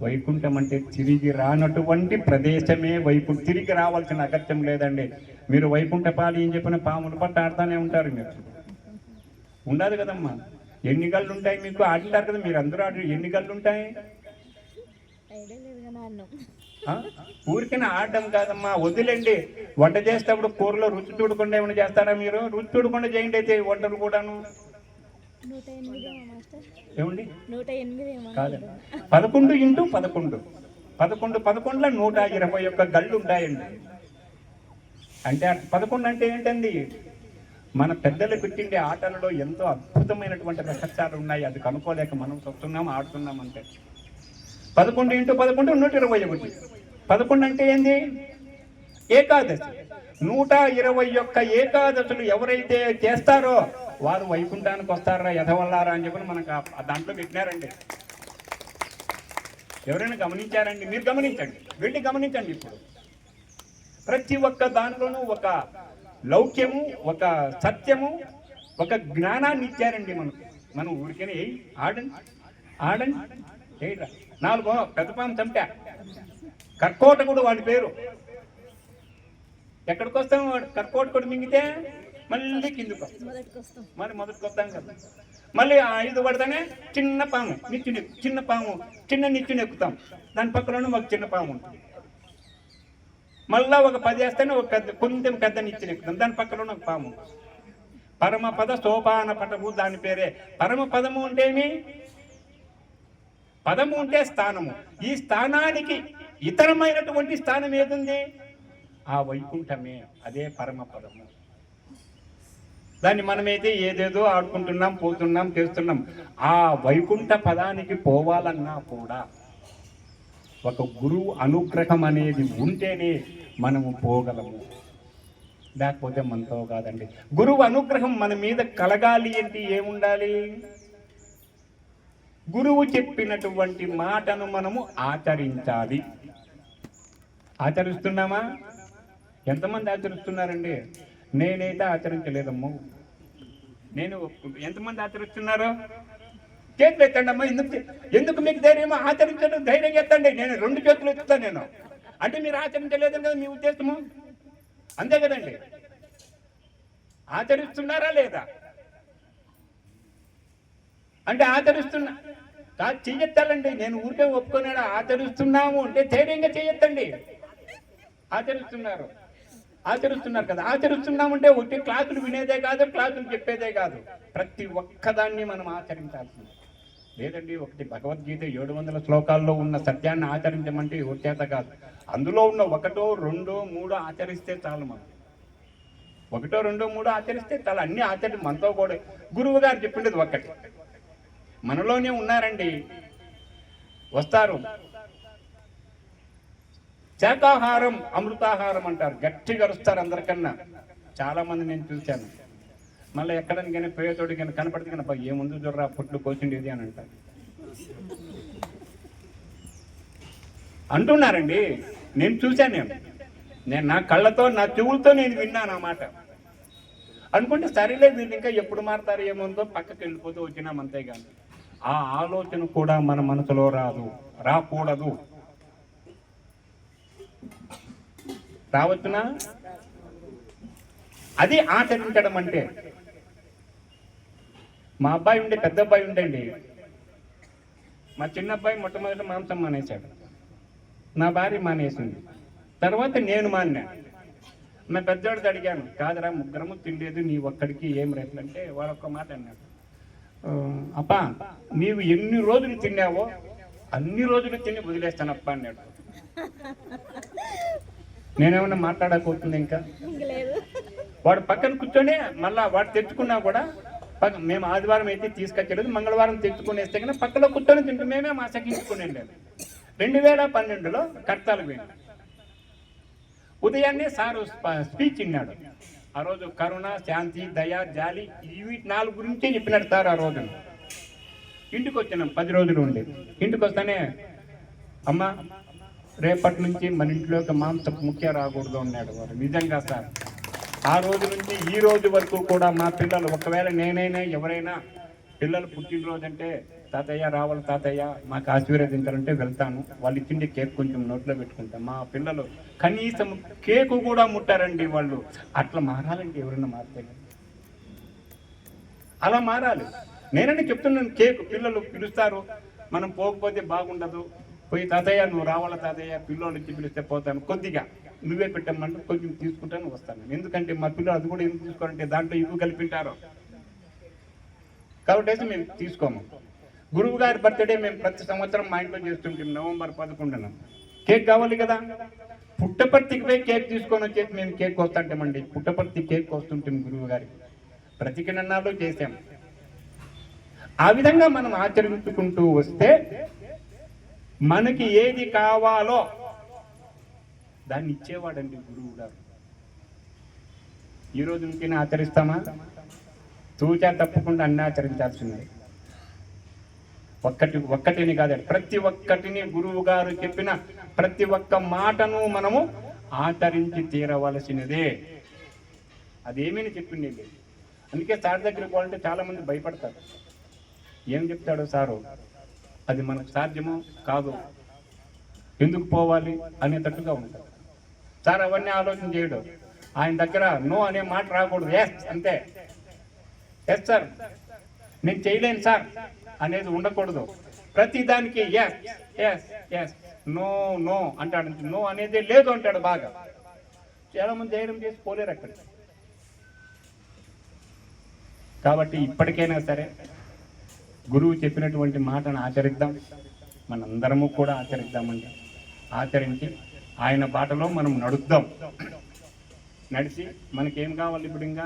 వైకుంఠం అంటే తిరిగి రానటువంటి ప్రదేశమే వైకుంఠం. తిరిగి రావాల్సిన అగత్యం లేదండి. మీరు వైకుంఠ పాలి ఏం చెప్పిన పాములు పట్ట ఆడుతూనే ఉంటారు. మీరు ఉండదు కదమ్మా. ఎన్ని గళ్ళు ఉంటాయి మీకు? ఆడుంటారు కదా మీరు అందరూ, ఆడు ఎన్ని గళ్ళు ఉంటాయి? ఊరికైనా ఆడడం కాదమ్మా, వదిలేండి. వంట చేసేటప్పుడు కూరలో రుచి చూడకుండా ఏమైనా చేస్తారా మీరు? రుచి చూడకుండా చేయండి అయితే వంటలు కూడాను. ఏమండి? కాదు, 11 × 11 11 121 గళ్ళు ఉంటాయండి. అంటే 11 అంటే ఏంటండి? మన పెద్దలు పెట్టిండే ఆటలలో ఎంతో అద్భుతమైనటువంటి రహస్యాలు ఉన్నాయి. అది కనుక్కోలేక మనం చూస్తున్నాం, ఆడుతున్నాం. అంటే 11 × 11 121. 11 అంటే ఏంది? ఏకాదశి. 121 ఏకాదశులు ఎవరైతే చేస్తారో వారు వైకుంఠానికి వస్తారా ఎదవల్లారా అని చెప్పి మనకు దాంట్లో పెట్టినారండి. ఎవరైనా గమనించారండి? మీరు గమనించండి, వెళ్ళి గమనించండి. ఇప్పుడు ప్రతి ఒక్క దాంట్లోనూ ఒక లౌక్యము, ఒక సత్యము, ఒక జ్ఞానాన్ని ఇచ్చారండి మనకు. మనం ఊరికనే ఆడండి చేయరా. 4 పెద్ద పాము చంపా, కర్కోటకుడు వాడి పేరు. ఎక్కడికి వస్తాం? వాడు కర్కోటకుడు మింగితే మళ్ళీ కిందకు మరి మొదటికి వస్తాం కదా. మళ్ళీ 5 పడితేనే చిన్న పాము, నిచ్చుని చిన్న పాము, చిన్న నిచ్చుని ఎక్కుతాం. దాని పక్కన ఒక చిన్న పాము ఉంటుంది. మళ్ళా ఒక 10 వేస్తేనే ఒక కొంచెం పెద్ద నిచ్చుని ఎక్కుతాం. దాని పక్కన ఒక పాము. పరమపద సోపాన పటము, దాని పేరే పరమపదము. ఉంటేమి పదము ఉంటే స్థానము. ఈ స్థానానికి ఇతరమైనటువంటి స్థానం ఏదుంది? ఆ వైకుంఠమే, అదే పరమపదము. దాన్ని మనమైతే ఏదేదో ఆడుకుంటున్నాం, పోతున్నాం, చేస్తున్నాం. ఆ వైకుంఠ పదానికి పోవాలన్నా కూడా ఒక గురువు అనుగ్రహం అనేది ఉంటేనే మనము పోగలము, లేకపోతే మనతో కాదండి. గురువు అనుగ్రహం మన మీద కలగాలి అంటే ఏముండాలి? గురువు చెప్పినటువంటి మాటను మనము ఆచరించాలి. ఆచరిస్తున్నామా? ఎంతమంది ఆచరిస్తున్నారండి? నేనైతే ఆచరించలేదమ్మా. ఎంతమంది ఆచరిస్తున్నారు? చేతులు ఎత్తండి అమ్మా. ఎందుకు మీకు ధైర్యమో? ఆచరించడం ధైర్యం ఎత్తండి. నేను 2 చేతులు ఎత్తుతాను. నేను అంటే మీరు ఆచరించలేదని కదా మీ ఉద్దేశము, అంతే కదండి? ఆచరిస్తున్నారా లేదా? అంటే ఆచరిస్తున్నా చెయ్యొత్తాలండి. నేను ఊరికే ఒప్పుకున్నాడు. ఆచరిస్తున్నాము అంటే ధైర్యంగా చెయ్యొత్తండి. ఆచరిస్తున్నారు కదా. ఆచరిస్తున్నామంటే ఒకటి క్లాసులు వినేదే కాదు, క్లాసులు చెప్పేదే కాదు, ప్రతి ఒక్కదాన్ని మనం ఆచరించాల్సింది. లేదండి, ఒకటి భగవద్గీత 700 శ్లోకాల్లో ఉన్న సత్యాన్ని ఆచరించమంటే ఎవరి చేత కాదు. అందులో ఉన్న 1, 2, 3 ఆచరిస్తే చాలు. మనం 1, 2, 3 ఆచరిస్తే చాలు. అన్ని ఆచరించి మనతో కూడా గురువు గారు చెప్పిండేది ఒక్కటి. మనలోనే ఉన్నారండి, వస్తారు. శాకాహారం అమృతాహారం అంటారు, గట్టిగా అరుస్తారు అందరికన్నా. చాలా మంది నేను చూశాను. మళ్ళీ ఎక్కడానికి కానీ పోయేతోటి కానీ కనపడితే కానీ ఏముందు చూడరా పుట్లు కోసిండేది అని అంటారు, అంటున్నారండి. నేను చూశాను. నేను నా కళ్ళతో, నా చెవులతో నేను విన్నాను ఆ మాట. అనుకుంటే సరేలే, వీళ్ళు ఇంకా ఎప్పుడు మారుతారు ఏముందో పక్కకి వెళ్ళిపోతూ వచ్చినాం, అంతేగాని ఆ ఆలోచన కూడా మన మనసులో రాకూడదు. రావచ్చునా? అది ఆచరించడం అంటే. మా అబ్బాయి ఉండే, పెద్ద అబ్బాయి ఉండండి. మా చిన్న అబ్బాయి మొట్టమొదటి మాంసం మానేశాడు, నా భార్య మానేసింది, తర్వాత నేను మాన్నా. నా పెద్దవాడికి అడిగాను, కాదురా ముగ్గురము తినలేదు, నీ ఒక్కడికి ఏం రేట్లంటే వాడు ఒక్క మాట అన్నాడు, అప్పా నీవు ఎన్ని రోజులు తిన్నావో అన్ని రోజులు తిని వదిలేస్తానప్ప అన్నాడు. నేనేమన్నా మాట్లాడకపోతుంది ఇంకా? వాడు పక్కన కూర్చొని మళ్ళా వాడు తెచ్చుకున్నా కూడా, మేము ఆదివారం అయితే తీసుకొచ్చలేదు, మంగళవారం తెచ్చుకునేస్తే కానీ పక్కలో కూర్చొని తింటూ మేమే మాసకించుకునేది. 2012లో కర్తాలు పోయినా. ఉదయాన్నే సారు స్పీచ్ ఇన్నాడు. ఆ రోజు కరుణ, శాంతి, దయ, జాలి, ఇవి 4 గురించే చెప్పినాడు సార్. ఆ రోజు ఇంటికి వచ్చినాం, 10 రోజులు ఉండి. ఇంటికి వస్తానే, అమ్మ రేపటి నుంచి మన ఇంట్లోకి మాంసం ముఖ్య రాకూడదు అన్నాడు వారు. నిజంగా సార్, ఆ రోజు నుంచి ఈ రోజు వరకు కూడా మా పిల్లలు, ఒకవేళ నేనైనా ఎవరైనా పిల్లలు పుట్టినరోజు అంటే, తాతయ్య రావాలి తాతయ్య మాకు ఆశీర్వదించాలంటే వెళ్తాను, వాళ్ళు ఇచ్చిండే కేక్ కొంచెం నోట్లో పెట్టుకుంటాం. మా పిల్లలు కనీసం కేకు కూడా ముట్టారండి వాళ్ళు. అట్లా మారాలండి, ఎవరైనా మారితే అలా మారాలి. నేనని చెప్తున్నాను. కేక్ పిల్లలు పిలుస్తారు, మనం పోకపోతే బాగుండదు, పోయి తాతయ్య నువ్వు రావాల తాతయ్య, పిల్లలు ఇచ్చి పిలిస్తే పోతాను, కొద్దిగా నువ్వే పెట్టమంటే కొంచెం తీసుకుంటాను వస్తాను. ఎందుకంటే మా పిల్లలు అది కూడా ఎందుకు తీసుకోవాలంటే దాంట్లో ఇవి కలిపింటారు కాబట్టి మేము తీసుకోము. గురువు గారి బర్త్డే మేము ప్రతి సంవత్సరం మా ఇంట్లో చేస్తుంటాం. నవంబర్ 11న కేక్ కావాలి కదా, పుట్టపర్తికి పోయి కేక్ తీసుకొని వచ్చేసి మేము కేక్ కోస్తుంటామండి. పుట్టపర్తి కేక్ కోస్తుంటాం గురువు గారికి. ప్రతి కిరణాలు చేసాం. ఆ విధంగా మనం ఆచరించుకుంటూ వస్తే మనకి ఏది కావాలో దాన్ని ఇచ్చేవాడండి గురువు గారు. ఈరోజు ఇంకేనా ఆచరిస్తామా? తూచా తప్పకుండా అన్నీ ఆచరించాల్సిందే. ఒక్కటిని కాదండి, ప్రతి ఒక్కటిని గురువు గారు చెప్పిన ప్రతి ఒక్క మాటను మనము ఆచరించి తీరవలసినదే. అదేమని చెప్పింది. అందుకే సార్ దగ్గరికి పోవాలంటే చాలా మంది భయపడతారు. ఏం చెప్తాడు సారు, అది మనకు సాధ్యమో కాదు, ఎందుకు పోవాలి అనేటట్టుగా ఉంటాడు. సార్ అవన్నీ ఆలోచన చేయడు. ఆయన దగ్గర నో అనే మాట రాకూడదు. ఎస్ అంతే, ఎస్ సార్ నేను చేయలేను సార్ అనేది ఉండకూడదు. ప్రతి దానికి yes yes yes, no no అంటాడు. నో అనేది లేదు అంటాడు బాగా. చాలా మంది ధైర్యం చేసి పోలేరు అక్కడ. కాబట్టి ఇప్పటికైనా సరే గురువు చెప్పినటువంటి మాటను ఆచరిద్దాం. మనందరము కూడా ఆచరిద్దామండి. ఆచరించి ఆయన బాటలో మనం నడుద్దాం. నడిచి మనకేం కావాలి? ఇప్పుడు ఇంకా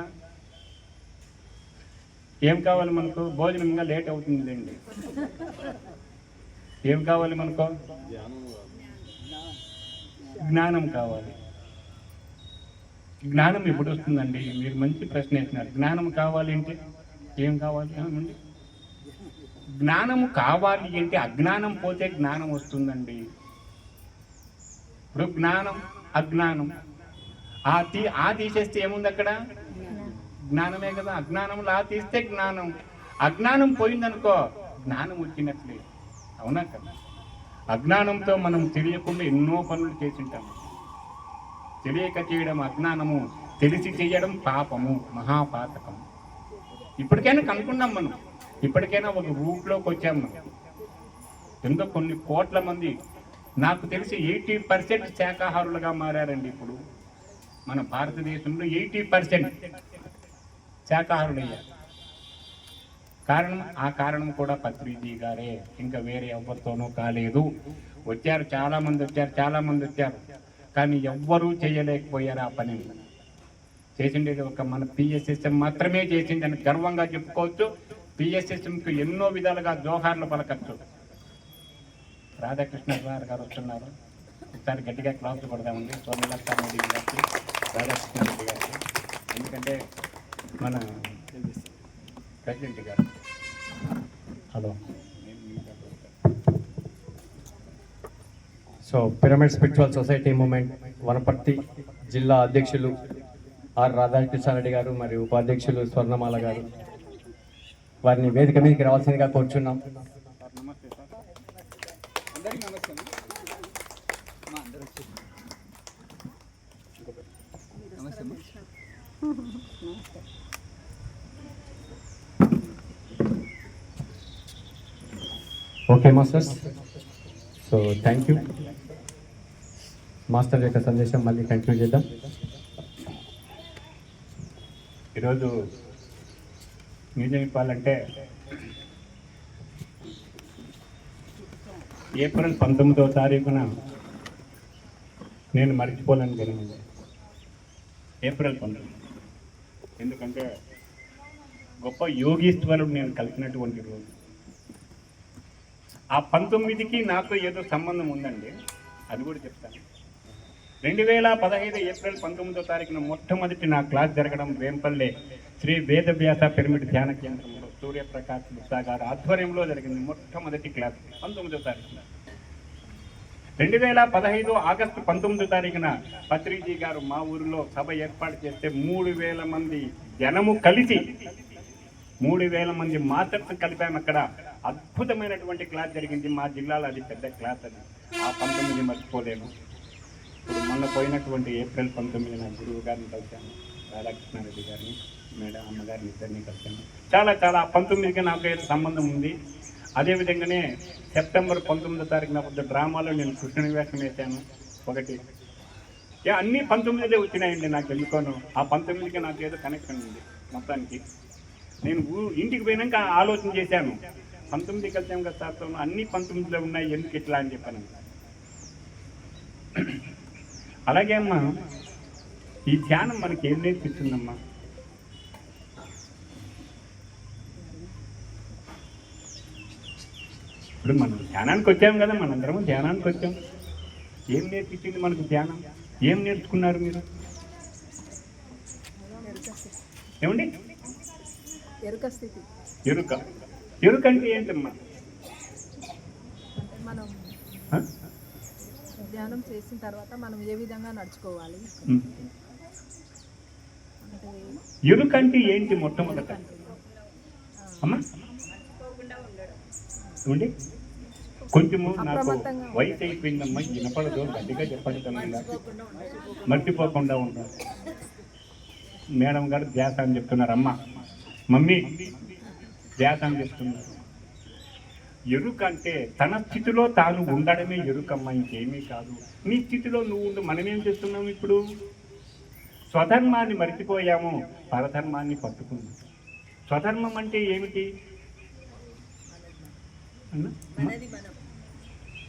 ఏం కావాలి మనకు? భోజనం ఇంకా లేట్ అవుతుందిలేండి. ఏం కావాలి మనకు? జ్ఞానం కావాలి. జ్ఞానం ఎప్పుడు వస్తుందండి? మీరు మంచి ప్రశ్న వేసినారు. జ్ఞానం కావాలి అంటే ఏం కావాలి? జ్ఞానము కావాలి అంటే అజ్ఞానం పోతే జ్ఞానం వస్తుందండి. ఇప్పుడు జ్ఞానం అజ్ఞానం ఆ తీసేస్తే ఏముంది అక్కడ? జ్ఞానమే కదా. అజ్ఞానంలో ఆ తీస్తే జ్ఞానం. అజ్ఞానం పోయిందనుకో జ్ఞానం వచ్చినట్లే. అవునా కదా? అజ్ఞానంతో మనం తెలియకుండా ఎన్నో పనులు చేసింటాము. తెలియక చేయడం అజ్ఞానము, తెలిసి చేయడం పాపము, మహాపాతకము. ఇప్పటికైనా కనుక్కున్నాం మనం. ఇప్పటికైనా ఒక రూట్లోకి వచ్చాం మనం. ఎంతో కొన్ని కోట్ల మంది, నాకు తెలిసి 80% శాకాహారులుగా మారారండి. ఇప్పుడు మన భారతదేశంలో 80% శాకాహారులయ్యారు. కారణం కూడా పత్రిజీ గారే, ఇంకా వేరే ఎవరితోనూ కాలేదు. వచ్చారు చాలా మంది వచ్చారు, కానీ ఎవ్వరూ చేయలేకపోయారు ఆ పని. చేసిండేది ఒక మన పిఎస్ఎస్ఎం మాత్రమే చేసిందని గర్వంగా చెప్పుకోవచ్చు. పిఎస్ఎస్ఎంకు ఎన్నో విధాలుగా జోహార్లు పలకచ్చు. రాధాకృష్ణ గారు వస్తున్నారు, ఒకసారి గట్టిగా క్లాస్ కొడదామండి. సోమలతా మోడీ గారికి, రాధాకృష్ణ రెడ్డి గారికి, ఎందుకంటే మన ప్రెసిడెంట్ గారు. Hello. So pyramid spiritual society moment Wanaparthy జిల్లా అధ్యక్షులు ఆర్ రాధాకృష్ణారెడ్డి గారు మరియు ఉపాధ్యక్షులు స్వర్ణమాల గారు, వారిని వేదిక మీదకి రావాల్సిందిగా కోరుచున్నాం. నమస్తే సార్, అందరికీ నమస్తే. Okay masters, so thank you. Master యొక్క సందేశం మళ్ళీ కంటిన్యూ చేద్దాం. ఈరోజు నిజం చెప్పాలంటే ఏప్రిల్ 19వ తారీఖున నేను మర్చిపోలేను జరిగింది. ఏప్రిల్ 19, ఎందుకంటే గొప్ప యోగీశ్వరుడు నేను కలిసినటువంటి రోజు. ఆ 19కి నాకు ఏదో సంబంధం ఉందండి, అది కూడా చెప్తాను. 2015 ఏప్రిల్ 19వ తారీఖున మొట్టమొదటి నా క్లాస్ జరగడం వేంపల్లె శ్రీ వేదవ్యాస పిరమిడ్ ధ్యాన కేంద్రంలో సూర్యప్రకాష్ గుప్తా గారు ఆధ్వర్యంలో జరిగింది. మొట్టమొదటి క్లాస్ 19వ తారీఖున. 2015 ఆగస్టు 19వ తారీఖున పత్రిజీ గారు మా ఊరిలో సభ ఏర్పాటు చేస్తే 3000 మంది జనము కలిసి 3000 మంది మాస్టర్స్ కలిపాము అక్కడ. అద్భుతమైనటువంటి క్లాస్ జరిగింది. మా జిల్లాలో అది పెద్ద క్లాస్. అది ఆ 19 మర్చిపోలేము. ఇప్పుడు మొన్న పోయినటువంటి ఏప్రిల్ 19 గురువు గారిని కలిశాను, రాధాకృష్ణారెడ్డి గారిని మేడం అమ్మగారిని ఇద్దరిని కలిసాను. చాలా చాలా 19కి నాకు అయితే సంబంధం ఉంది. అదేవిధంగానే సెప్టెంబర్ 19వ తారీఖున వద్ద డ్రామాలో నేను కృష్ణుని వేషం వేశాను ఒకటి. అన్నీ 19 వచ్చినాయండి. నాకు ఎందుకోను ఆ 19కి నాకు ఏదో కనెక్షన్ ఉంది. మొత్తానికి నేను ఇంటికి పోయినాక ఆలోచన చేశాను, 19 కలిసాం కదా సార్తో, అన్నీ 19లో ఉన్నాయి, ఎందుకు ఇట్లా అని చెప్పాను. అలాగే అమ్మా, ఈ ధ్యానం మనకి ఏం నేర్పిస్తుందమ్మా? ఇప్పుడు మనం ధ్యానానికి వచ్చాం కదా, మనందరం ధ్యానానికి వచ్చాం. ఏం నేర్పించింది మనకు ధ్యానం? ఏం నేర్చుకున్నారు మీరు? ఏమండి? ఎరుక స్థితి. ఎరుక. ఎరుక అంటే ఏంటమ్మా? మనం ధ్యానం చేసిన తర్వాత మనం ఏ విధంగా నడుచుకోవాలి అంటే ఎరుక అంటే ఏంటి మొట్టమొదట అమ్మా? ఏమండి? కొంచెము నాకు వయసు అయిపోయిందమ్మా, వినపడదు, గట్టిగా చెప్పండి, మర్చిపోకుండా ఉంటారు. మేడం గారు ధ్యాస అని చెప్తున్నారు, అమ్మ మమ్మీ ధ్యాస అని చెప్తున్నారు. ఎరుక అంటే తన స్థితిలో తాను ఉండడమే ఎరుకమ్మ, ఇంకేమీ కాదు. నీ స్థితిలో నువ్వు ఉండు. మనమేం చేస్తున్నాము ఇప్పుడు? స్వధర్మాన్ని మర్చిపోయాము, పరధర్మాన్ని పట్టుకున్నాం. స్వధర్మం అంటే ఏమిటి?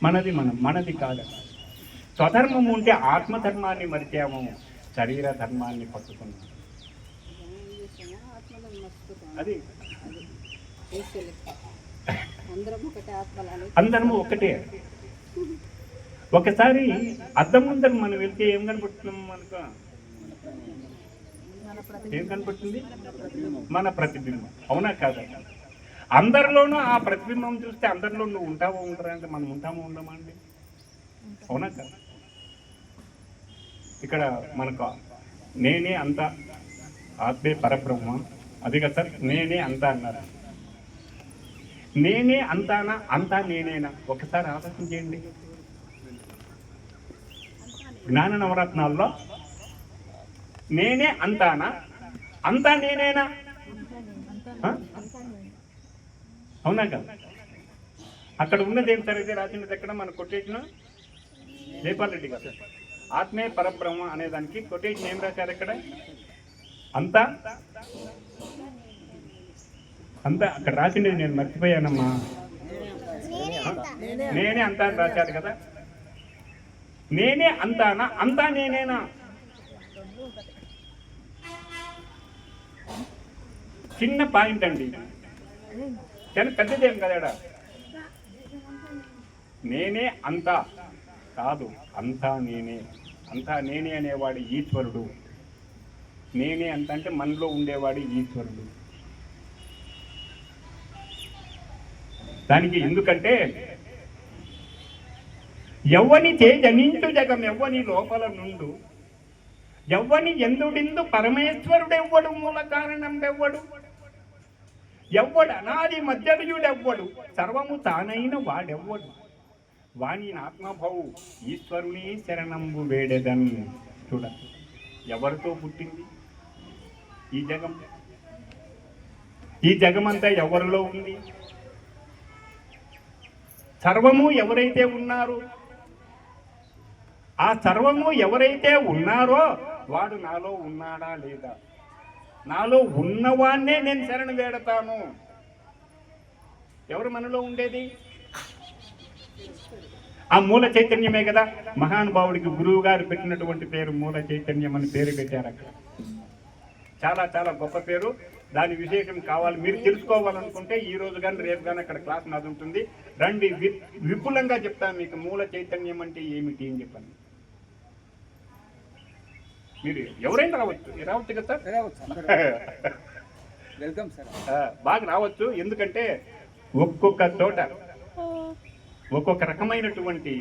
మనది మనం, మనది కాదు. స్వధర్మం ఉంటే ఆత్మధర్మాన్ని మరిచాము, శరీర ధర్మాన్ని పట్టుకున్నాం. అది అందరము ఒకటే. ఒకసారి అద్దం ముందర మనం వెళ్తే ఏం కనపడుతున్నాం మనకు? ఏం కనపడుతుంది? మన ప్రతిబింబం. అవునా కాదా? అందరిలోనూ ఆ ప్రతిబింబం చూస్తే అందరిలో నువ్వు ఉంటావో ఉంటారా అంటే మనం ఉంటామో ఉండమా అండి? అవునా కాదు? ఇక్కడ మనకు నేనే అంత, ఆత్మే పరబ్రహ్మ, అది కదా సార్, నేనే అంతా అన్నారు. నేనే అంతానా, అంతా నేనేనా? ఒకసారి ఆలోచన చేయండి. జ్ఞాన నవరత్నాల్లో నేనే అంతానా, అంతా నేనేనా? అవునా కదా? అక్కడ ఉన్నది ఏం సార్? ఇది రాసినది ఎక్కడ? మన కొటేషన్ జైపాల్ రెడ్డి గారు ఆత్మే పరబ్రహ్మ అనే దానికి కొటేషన్ ఏం రాశారు ఇక్కడ? అంతా అంతా అక్కడ రాసిండేది నేను మర్చిపోయానమ్మా. నేనే అంతా అని రాశారు కదా. నేనే అంతానా, అంతా నేనేనా? చిన్న పాయింట్ అండి, కానీ పెద్దదేం కదా. నేనే అంతా కాదు, అంతా నేనే. అంతా నేనే అనేవాడు ఈశ్వరుడు. నేనే అంత అంటే మనలో ఉండేవాడు ఈశ్వరుడు. దానికి ఎందుకంటే ఎవ్వని తేజనించు జగం ఎవ్వని లోపల నుండు, ఎవ్వని ఎందుడిందు పరమేశ్వరుడెవ్వడు, మూల కారణం ఎవ్వడు, ఎవ్వడు అనాది మధ్యయుడెవ్వడు, సర్వము తానైన వాడెవ్వడు, వాణి ఆత్మభవు ఈశ్వరుని శరణంబు వేడెదన్. చూడ, ఎవరితో పుట్టింది ఈ జగం? ఈ జగమంతా ఎవరిలో ఉంది? సర్వము ఎవరైతే ఉన్నారు, ఆ సర్వము ఎవరైతే ఉన్నారో వాడు నాలో ఉన్నాడా లేదా? నాలో ఉన్నవాన్నే నేను శరణు వేడతాను. ఎవరు మనలో ఉండేది? ఆ మూల చైతన్యమే కదా. మహానుభావుడికి గురువు గారు పెట్టినటువంటి పేరు మూల చైతన్యం అని పేరు పెట్టారు. అక్కడ చాలా చాలా గొప్ప పేరు. దాని విశేషం కావాలి, మీరు తెలుసుకోవాలనుకుంటే ఈ రోజు కానీ రేపు కానీ అక్కడ క్లాస్ నాది ఉంటుంది. రండి, విపులంగా చెప్తాను మీకు మూల చైతన్యం అంటే ఏమిటి అని చెప్పండి. మీరు ఎవరైనా రావచ్చు కదా సార్. Welcome sir. బాగా రావచ్చు, ఎందుకంటే ఒక్కొక్క చోట ఒక్కొక్క రకమైనటువంటి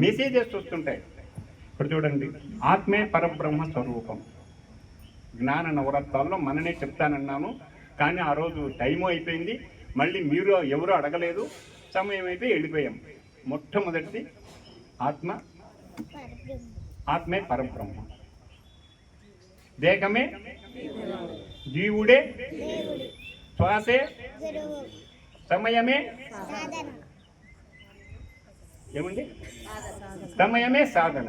మెసేజెస్ వస్తుంటాయి. ఇప్పుడు చూడండి, ఆత్మే పరబ్రహ్మ స్వరూపం. జ్ఞాన నవరత్నాల్లో మననే చెప్తానన్నాను, కానీ ఆ రోజు టైము అయిపోయింది. మళ్ళీ మీరు ఎవరు అడగలేదు, సమయం అయిపోయి వెళ్ళిపోయాం. మొట్టమొదటిది ఆత్మే పరబ్రహ్మ. దేహమే జీవుడే, శ్వాసే సమయమే, ఏముంది సమయమే సాధన.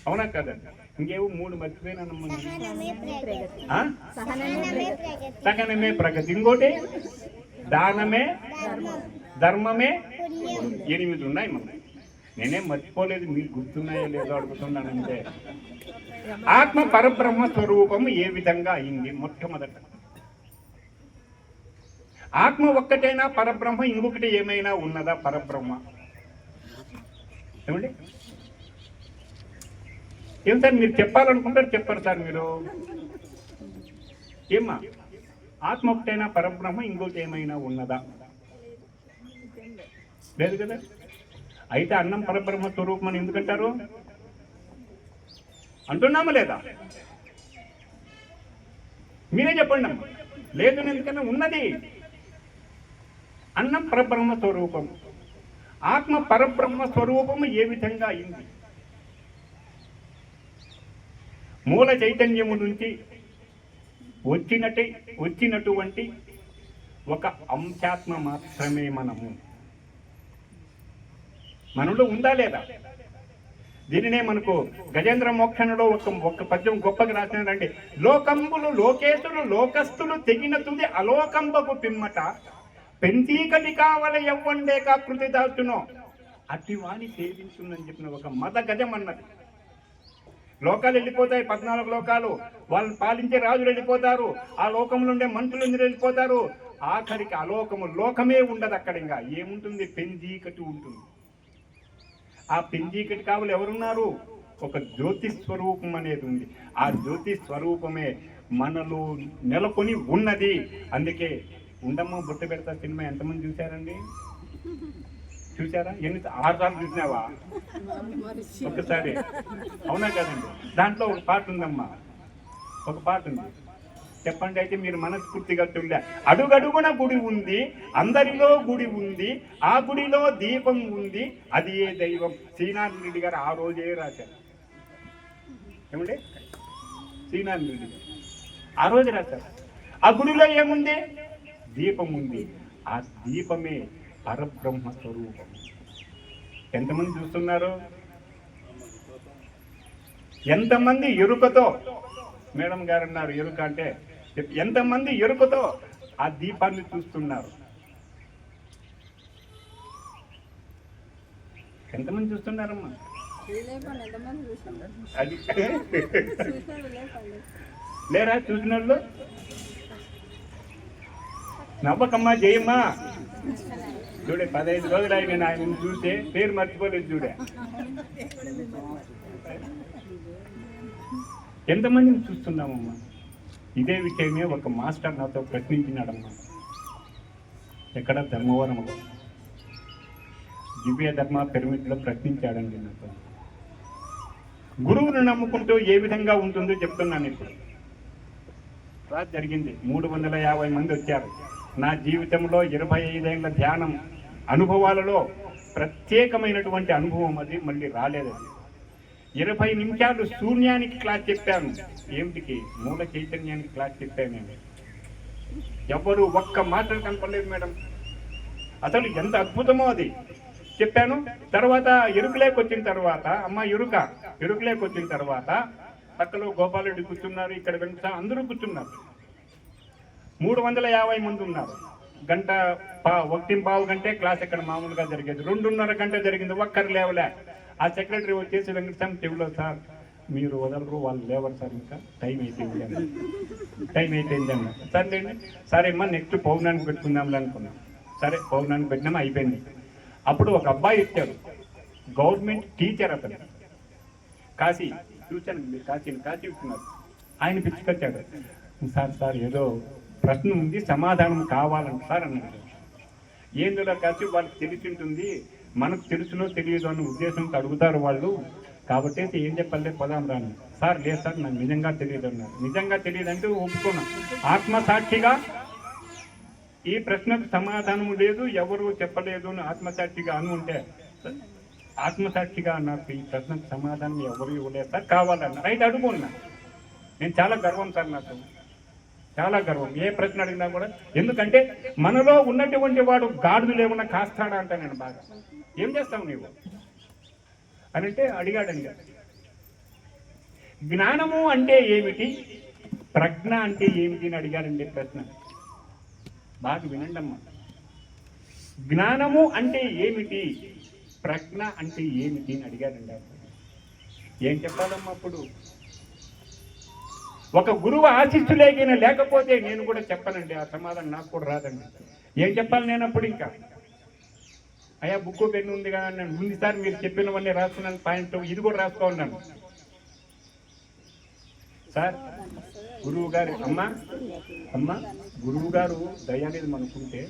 అవునా కదా? ఇంకేమో 3 మర్చిపోయినానమ్మా. సహనమే ప్రగతి, ఇంకోటి దానమే ధర్మమే, 8 ఉన్నాయి మనం. నేనేం మర్చిపోలేదు, మీకు గుర్తున్నాయో లేదో అడుగుతున్నానంటే. ఆత్మ పరబ్రహ్మ స్వరూపము ఏ విధంగా అయింది? మొట్టమొదట ఆత్మ ఒక్కటైనా పరబ్రహ్మ, ఇంకొకటి ఏమైనా ఉన్నదా పరబ్రహ్మ? ఏమండి ఏం సార్ మీరు చెప్పాలనుకుంటారు, చెప్పారు సార్ మీరు. ఏమ్మా, ఆత్మ ఒకటైనా పరబ్రహ్మ, ఇంకొకటి ఏమైనా ఉన్నదా? లేదు కదా. అయితే అన్నం పరబ్రహ్మ స్వరూపం అని ఎందుకంటారు? అంటున్నామా లేదా? మీరే చెప్పండి అమ్మా. లేదు ఎందుకన్నా ఉన్నది. అన్నం పరబ్రహ్మ స్వరూపం, ఆత్మ పరబ్రహ్మ స్వరూపము ఏ విధంగా అయింది? మూల చైతన్యము నుంచి వచ్చినటువంటి ఒక అంశాత్మ మాత్రమే మనలో ఉందా లేదా? దీనినే మనకు గజేంద్ర మోక్షణలో ఒక పద్యం గొప్పగా రాసినారండి. లోకంబులు లోకేశులు లోకస్తులు తెగిన తుది అలోకంబకు పిమ్మట పెంచీకటి కావల ఎవ్వండే కాకృతి దాచునో అట్టి వాణి సేవించుందని చెప్పిన ఒక మత గజం అన్నది. లోకాలు వెళ్ళిపోతాయి, 14 లోకాలు. వాళ్ళు పాలించే రాజులు వెళ్ళిపోతారు, ఆ లోకంలో ఉండే మనుషులు వెళ్ళిపోతారు. ఆఖరికి అలోకము లోకమే ఉండదు. అక్కడ ఇంకా ఏముంటుంది? పెంచీకటి ఉంటుంది. ఆ పెంచీకటి కావలు ఎవరున్నారు? ఒక జ్యోతి స్వరూపం అనేది ఉంది. ఆ జ్యోతి స్వరూపమే మనలో నెలకొని ఉన్నది. అందుకే ఉండమ్మ బుట్ట పెడతా సినిమా ఎంతమంది చూశారండి? చూసారా? 6 సార్లు చూసినావా? ఒకసారి. అవునా కదండి? దాంట్లో ఒక పాట ఉందమ్మా, ఒక పాట ఉంది. చెప్పండి. అయితే మీరు మనస్ఫూర్తిగా చూడ. అడుగడుగున గుడి ఉంది, అందరిలో గుడి ఉంది, ఆ గుడిలో దీపం ఉంది, అది ఏ దైవం. శ్రీనారాయణ రెడ్డి గారు ఆ రోజే రాశారు. ఏమండి? శ్రీనారాయణ రెడ్డి గారు ఆ రోజు రాశారు. ఆ గుడిలో ఏముంది? దీపం ఉంది. ఆ దీపమే పరబ్రహ్మ స్వరూపం. ఎంతమంది చూస్తున్నారు? ఎంతమంది ఎరుకతో, మేడం గారు అన్నారు ఎరుక అంటే, ఎంతమంది ఎరుకతో ఆ దీపాన్ని చూస్తున్నారు? ఎంతమంది చూస్తున్నారమ్మా? అది లేరా చూసిన వాళ్ళు? నవ్వకమ్మా, జయమ్మా. చూడే 15 రోజులు ఆయన ఆయన చూస్తే పేరు మర్చిపోలేదు. చూడే ఎంతమందిని చూస్తున్నామమ్మా? ఇదే విషయమే ఒక మాస్టర్ నాతో ప్రశ్నించినాడమ్మా. ఎక్కడ? ధర్మవరంలో దివ్య ధర్మ పిరమిడ్లో ప్రశ్నించాడండి నాతో. గురువును నమ్ముకుంటూ ఏ విధంగా ఉంటుందో చెప్తున్నాను. ఇప్పుడు రాత్రి జరిగింది, 350 మంది వచ్చారు. నా జీవితంలో 25 ఏళ్ల ధ్యానం అనుభవాలలో ప్రత్యేకమైనటువంటి అనుభవం అది మళ్ళీ రాలేదు. 20 నిమిషాలు శూన్యానికి క్లాస్ చెప్పాను. ఏమిటికి? మూల చైతన్యానికి క్లాస్ చెప్పాను నేను. ఎవరు ఒక్క మాట కనపడలేదు మేడం. అసలు ఎంత అద్భుతమో అది చెప్పాను. తర్వాత ఎరుకులేకి వచ్చిన తర్వాత, అమ్మ ఎరుకులేకి వచ్చిన తర్వాత పక్కలో గోపాలరెడ్డి కూర్చున్నారు, ఇక్కడ వెంకట అందరూ కూర్చున్నారు. 350 మంది ఉన్నారు. గంట 1:15 గంటే క్లాస్ ఎక్కడ మామూలుగా జరిగేది. 2:30 గంట జరిగింది. ఒక్కరు లేవలే. ఆ సెక్రటరీ వచ్చేసి వెంకటస్వామి చెవిలో, సార్ మీరు వదలరు, వాళ్ళు లేవరు సార్, ఇంకా టైం అయిపోయింది అన్న. సరేలేండి, సరే అమ్మా నెక్స్ట్ పౌర్ణానికి పెట్టుకుందాంలే అనుకున్నాం. సరే పౌర్ణానికి పెట్టినామా, అయిపోయింది. అప్పుడు ఒక అబ్బాయి ఇచ్చారు, గవర్నమెంట్ టీచర్ అతను, కాశీ. చూశాను, మీరు కాశీ ఇస్తున్నారు. ఆయన పిచ్చుకొచ్చాడు. సార్ ఏదో ప్రశ్న ఉంది, సమాధానం కావాలంట సార్ అన్నాడు. ఏందులో కాశీ, వాళ్ళకి తెలిసి ఉంటుంది, మనకు తెలుసునో తెలియదు అన్న ఉద్దేశంతో అడుగుతారు వాళ్ళు, కాబట్టి ఏం చెప్పాలి, పదాం రాను. సార్ లేదు సార్, నాకు నిజంగా తెలియదు అన్నారు. నిజంగా తెలియదు అంటే ఒప్పుకున్నా. ఆత్మసాక్షిగా ఈ ప్రశ్నకు సమాధానం లేదు, ఎవరు చెప్పలేదు అని ఆత్మసాక్షిగా అనుకుంటే, ఆత్మసాక్షిగా నాకు ఈ ప్రశ్నకు సమాధానం ఎవరు ఇవ్వలేదు సార్, కావాలన్నారు. అయితే అడుగున్నా. నేను చాలా గర్వం సార్, నాకు చాలా గర్వం. ఏ ప్రశ్న అడిగినా కూడా, ఎందుకంటే మనలో ఉన్నటువంటి వాడు గాడులు ఏమన్నా కాస్తాడా అంట. నేను బాగా ఏం చేస్తావు నీవు అని అంటే అడిగాడండి. జ్ఞానము అంటే ఏమిటి, ప్రజ్ఞ అంటే ఏమిటి అని అడిగారండి ప్రశ్న. బాగా వినండి అమ్మా. జ్ఞానము అంటే ఏమిటి, ప్రజ్ఞ అంటే ఏమిటి అని అడిగారండి. ఏం చెప్పాలమ్మా అప్పుడు? ఒక గురువు ఆశిస్సులేగిన లేకపోతే నేను కూడా చెప్పనండి, ఆ సమాధానం నాకు కూడా రాదండి. ఏం చెప్పాలి నేను అప్పుడు? ఇంకా అయ్యా బుక్కు పెన్ను ఉంది కదా నేను ఉంది సార్, మీరు చెప్పినవన్నీ రాసుకున్నాను, పాయింట్ ఇది కూడా రాసుకోన్నాను సార్. గురువు గారు అమ్మ గురువు గారు దయనేది మనకుంటే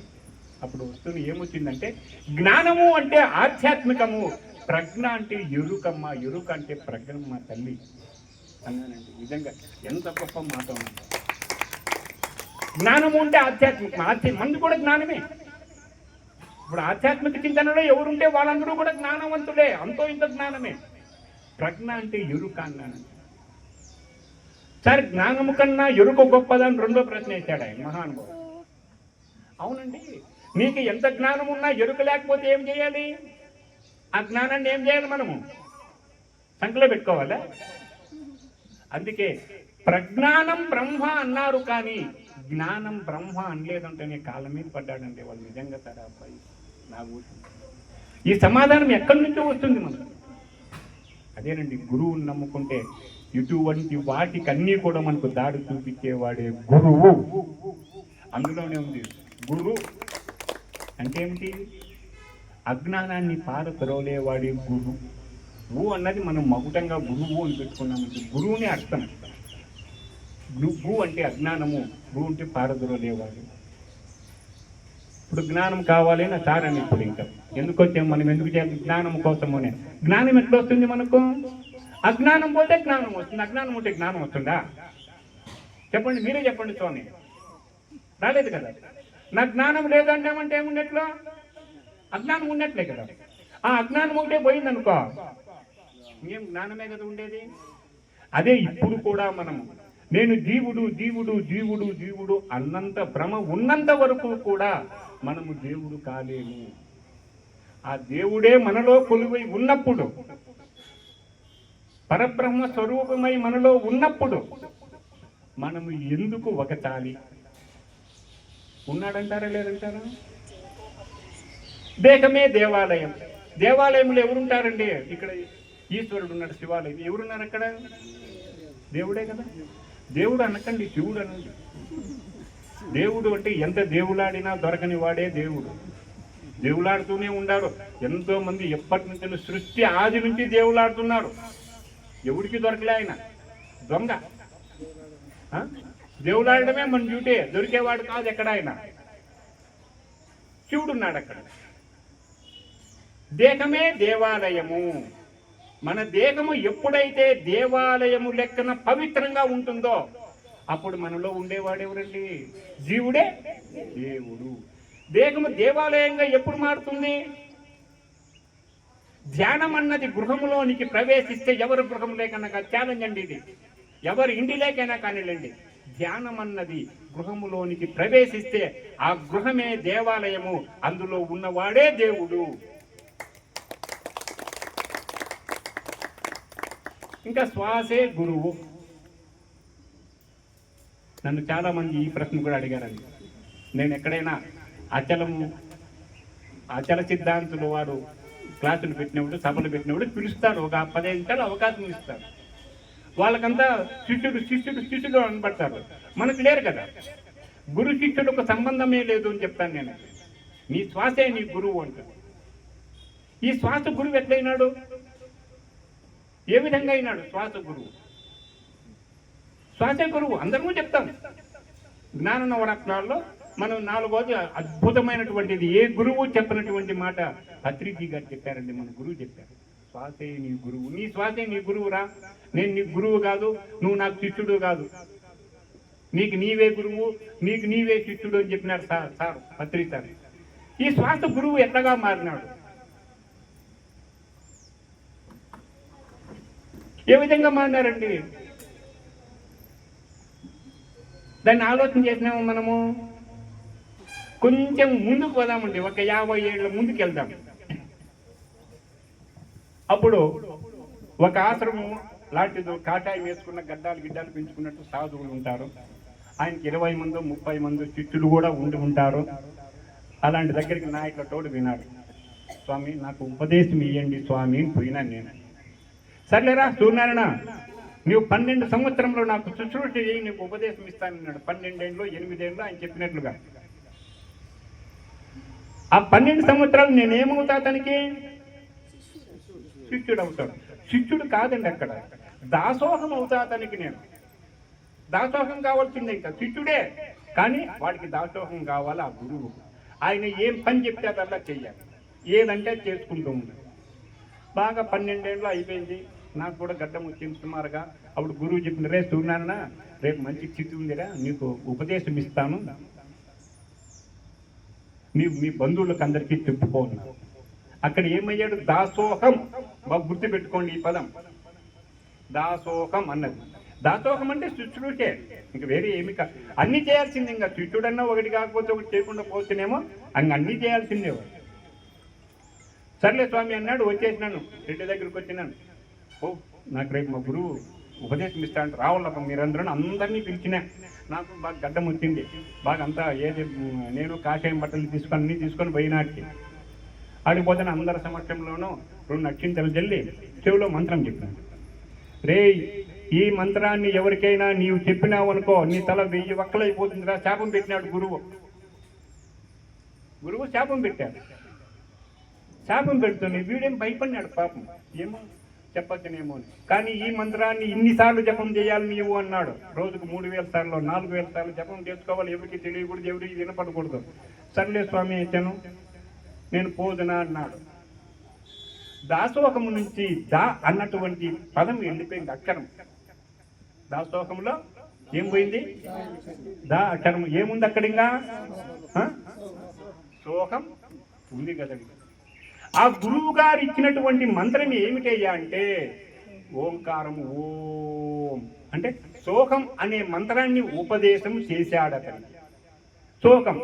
అప్పుడు వస్తున్న ఏమొచ్చిందంటే, జ్ఞానము అంటే ఆధ్యాత్మికము, ప్రజ్ఞ అంటే ఎరుకమ్మ, ఎరుక అంటే ప్రజ్ఞమ్మ తల్లి అన్నానండి. నిజంగా ఎంత గొప్ప మాట ఉంది. జ్ఞానము అంటే ఆధ్యాత్మికం, మంది కూడా జ్ఞానమే. ఇప్పుడు ఆధ్యాత్మిక చింతనలో ఎవరుంటే వాళ్ళందరూ కూడా జ్ఞానవంతులే, అంతో ఇంత జ్ఞానమే. ప్రజ్ఞ అంటే ఎరుక అన్నాను సార్. జ్ఞానము కన్నా ఎరుక గొప్పదని రెండో ప్రశ్న వేశాడు ఆయన మహానుభావుడు. అవునండి, నీకు ఎంత జ్ఞానం ఉన్నా ఎరుక లేకపోతే ఏం చేయాలి? ఆ జ్ఞానాన్ని ఏం చేయాలి? మనము సంకలో పెట్టుకోవాలా? అందుకే ప్రజ్ఞానం బ్రహ్మ అన్నారు, కానీ జ్ఞానం బ్రహ్మ అనలేదంటేనే కాళ్ళ మీద పడ్డాడండి వాళ్ళు. నిజంగా సార్ అబ్బాయి నాకు ఈ సమాధానం ఎక్కడి నుంచో వస్తుంది మనకు. అదేనండి, గురువుని నమ్ముకుంటే ఇటువంటి వాటికన్నీ కూడా మనకు దారి చూపించేవాడే గురువు. అందులోనే ఉంది గురు అంటే ఏమిటి? అజ్ఞానాన్ని పారద్రోలేవాడే గురువు అన్నది మనం మగుటంగా గురువు అని పెట్టుకున్నామంటే గురువుని అర్థం. గు అంటే అజ్ఞానము, గు అంటే పారద్రోలేవాడు. ఇప్పుడు జ్ఞానం కావాలి అని సార్ అని ఇప్పుడు ఇంకా ఎందుకు వచ్చాం మనం, ఎందుకు చేయాలి? జ్ఞానం కోసమనే. జ్ఞానం ఎట్లా వస్తుంది మనకు? అజ్ఞానం పోతే జ్ఞానం వస్తుంది, అజ్ఞానం ఉంటే జ్ఞానం వస్తుందా? చెప్పండి, మీరే చెప్పండి స్వామి. రాలేదు కదా. నా జ్ఞానం లేదంటామంటే ఏమున్నట్లు? అజ్ఞానం ఉన్నట్లే కదా. ఆ అజ్ఞానం ఒకటే పోయిందనుకో, ఇంకేం జ్ఞానమే కదా ఉండేది. అదే ఇప్పుడు కూడా మనము నేను జీవుడు జీవుడు జీవుడు జీవుడు అన్నంత భ్రమ ఉన్నంత వరకు కూడా మనము దేవుడు కాలేము. ఆ దేవుడే మనలో కొలువై ఉన్నప్పుడు, పరబ్రహ్మ స్వరూపమై మనలో ఉన్నప్పుడు మనము ఎందుకు ఒకటాలి? ఉన్నాడంటారా లేదంటారా? దేహమే దేవాలయం. దేవాలయంలో ఎవరుంటారండి? ఇక్కడ ఈశ్వరుడు ఉన్నాడు, శివాలయం. ఎవరున్నారు అక్కడ? దేవుడే కదా. దేవుడు అనకండి, శివుడు అనండి. దేవుడు అంటే ఎంత దేవులాడినా దొరకని వాడే దేవుడు. దేవులాడుతూనే ఉండారు. ఎంతో మంది ఎప్పటి నుంచి, సృష్టి ఆది నుంచి దేవులాడుతున్నారు. ఎవడికి దొరకలే ఆయన, దొంగ. దేవులాడమే మన డ్యూటీ, దొరికేవాడు కాదు ఎక్కడ ఆయన. శివుడు ఉన్నాడు అక్కడ. దేహమే దేవాలయము. మన దేహము ఎప్పుడైతే దేవాలయము లెక్కన పవిత్రంగా ఉంటుందో అప్పుడు మనలో ఉండేవాడు ఎవరండి? జీవుడే దేవుడు. దేహము దేవాలయంగా ఎప్పుడు మారుతుంది? ధ్యానం అన్నది గృహములోనికి ప్రవేశిస్తే, ఎవరు గృహంలో కనుక ఛాలెంజ్ అండి ఇది, ఎవరి ఇంటిలేకైనా కానివ్వండి, ధ్యానం అన్నది గృహములోనికి ప్రవేశిస్తే ఆ గృహమే దేవాలయము, అందులో ఉన్నవాడే దేవుడు. ఇంకా శ్వాసే గురువు. నన్ను చాలా మంది ఈ ప్రశ్న కూడా అడిగారండి. నేను ఎక్కడైనా అచల సిద్ధాంతులు వారు క్లాసులు పెట్టినప్పుడు, సభలు పెట్టినప్పుడు పిలుస్తారు, ఒక 15 నిమిషాలు అవకాశం ఇస్తారు. వాళ్ళకంతా శిష్యుడు శిష్యుడు శిష్యుడు అనబడతారు. మనకు లేరు కదా. గురు శిష్యులకు సంబంధమే లేదు అని చెప్తాను నేను. నీ శ్వాసే నీ గురువు అంటారు. ఈ శ్వాస గురువు ఎట్లయినాడు? ఏ విధంగా అయినాడు శ్వాస గురువు? శ్వాసే గురువు అందరూ చెప్తాం. జ్ఞాన నవరత్నాల్లో మనం 4వది అద్భుతమైనటువంటిది, ఏ గురువు చెప్పినటువంటి మాట పత్రిజీ గారు చెప్పారండి. మన గురువు చెప్పారు, శ్వాసే నీ గురువు. నీ శ్వాసే నీ గురువురా. నేను నీకు గురువు కాదు, నువ్వు నాకు శిష్యుడు కాదు. నీకు నీవే గురువు, నీకు నీవే శిష్యుడు అని చెప్పినారు సార్ పత్రి సార్. ఈ శ్వాస గురువు ఎట్లాగా మారినాడు? ఏ విధంగా మారినారండి? దాన్ని ఆలోచన చేసినాము మనము. కొంచెం ముందుకు పోదామండి, ఒక 50 ఏళ్ళ ముందుకు వెళ్దాం. అప్పుడు ఒక ఆశ్రమం లాంటిది, కాటాయి వేసుకున్న గిడ్డాలు పెంచుకున్నట్టు సాధువులు ఉంటారు. ఆయనకి 20 మందో 30 మంది శిష్యులు కూడా ఉంటారు. అలాంటి దగ్గరికి నా ఇట్లా తోడు వినాడు. స్వామి నాకు ఉపదేశం ఇవ్వండి స్వామి అని పోయినాను నేను. సర్లేరా సూర్యనారాయణ, నువ్వు 12 సంవత్సరంలో నాకు శుశ్రూష చేయి, నీకు ఉపదేశం ఇస్తానన్నాడు. 12 ఏళ్ళు 8 ఏళ్ళు ఆయన చెప్పినట్లుగా. ఆ 12 సంవత్సరాలు నేనేమవుతా అతనికి? శిష్యుడు అవుతాడు. శిష్యుడు కాదండి, అక్కడ దాసోహం అవుతా అతనికి. నేను దాసోహం కావాల్సిందే, ఇంకా శిష్యుడే కానీ వాడికి దాసోహం కావాలి. ఆ గురువు ఆయన ఏం పని చెప్తే అదల్లా చెయ్యాలి, ఏదంటే చేసుకుంటూ ఉన్నాడు. బాగా 12 ఏళ్ళు అయిపోయింది, నాకు కూడా గడ్డం వచ్చింది సుమారుగా. అప్పుడు గురువు చెప్పిన, రే సూర్యనారాయణ, రేపు మంచి స్థితి ఉందిరా, నీకు ఉపదేశం ఇస్తాను, నీవు మీ బంధువులకు అందరికీ చెప్పుకోను. అక్కడ ఏమయ్యాడు? దాసోహం. బాగా గుర్తుపెట్టుకోండి ఈ పదం, దాసోహం అన్నది. దాసోహం అంటే శుశ్రూషే, ఇంక వేరే ఏమి కాదు. అన్ని చేయాల్సింది. ఇంకా శిష్యుడన్నా ఒకటి కాకపోతే ఒకటి చేయకుండా పోతేనేమో అన్నీ చేయాల్సిందే. సర్లే స్వామి అన్నాడు. వచ్చేసినాను, రెడ్డి దగ్గరికి వచ్చినాను. ఓ నాకు రేపు మా గురువు ఉపదేశం ఇస్తానంటే రావాలప్ప మీరందరూ అందరినీ పిలిచినా. నాకు బాగా గడ్డం వచ్చింది, బాగా అంతా ఏది నేను కాషాయం బట్టలు తీసుకొని పోయినాటికి ఆడిపోతాను. అందరి సమక్షంలోనూ 2 అక్షింతలు జల్లి చెవిలో మంత్రం చెప్పాను. రే, ఈ మంత్రాన్ని ఎవరికైనా నీవు చెప్పినావు అనుకో, నీ తల 1000 వక్కలైపోతుందిరా. శాపం పెట్టినాడు గురువు శాపం పెట్టాడు. శాపం పెడుతుంది. వీడేం భయపడినాడు పాపం, ఏమో చెప్పచ్చునేమో అని. కానీ ఈ మంత్రాన్ని ఇన్నిసార్లు జపం చేయాలి నీవు అన్నాడు. రోజుకు 3000 సార్లు 4000 సార్లు జపం చేసుకోవాలి, ఎవరికి తెలియకూడదు, ఎవరికి వినపడకూడదు. సర్లే స్వామి ఇచ్చాను, నేను పోదునా అన్నాడు. దాసోహము నుంచి దా అన్నటువంటి పదం వెళ్ళిపోయింది, అక్షరం. దాసోహంలో ఏం పోయింది? దా అక్షరం. ఏముంది అక్కడ? ఇంకా సోహం ఉంది కదండి. ఆ గురువు గారు ఇచ్చినటువంటి మంత్రం ఏమిటయ్యా అంటే ఓంకారం. ఓం అంటే సోహం అనే మంత్రాన్ని ఉపదేశం చేశాడు అతను. సోహం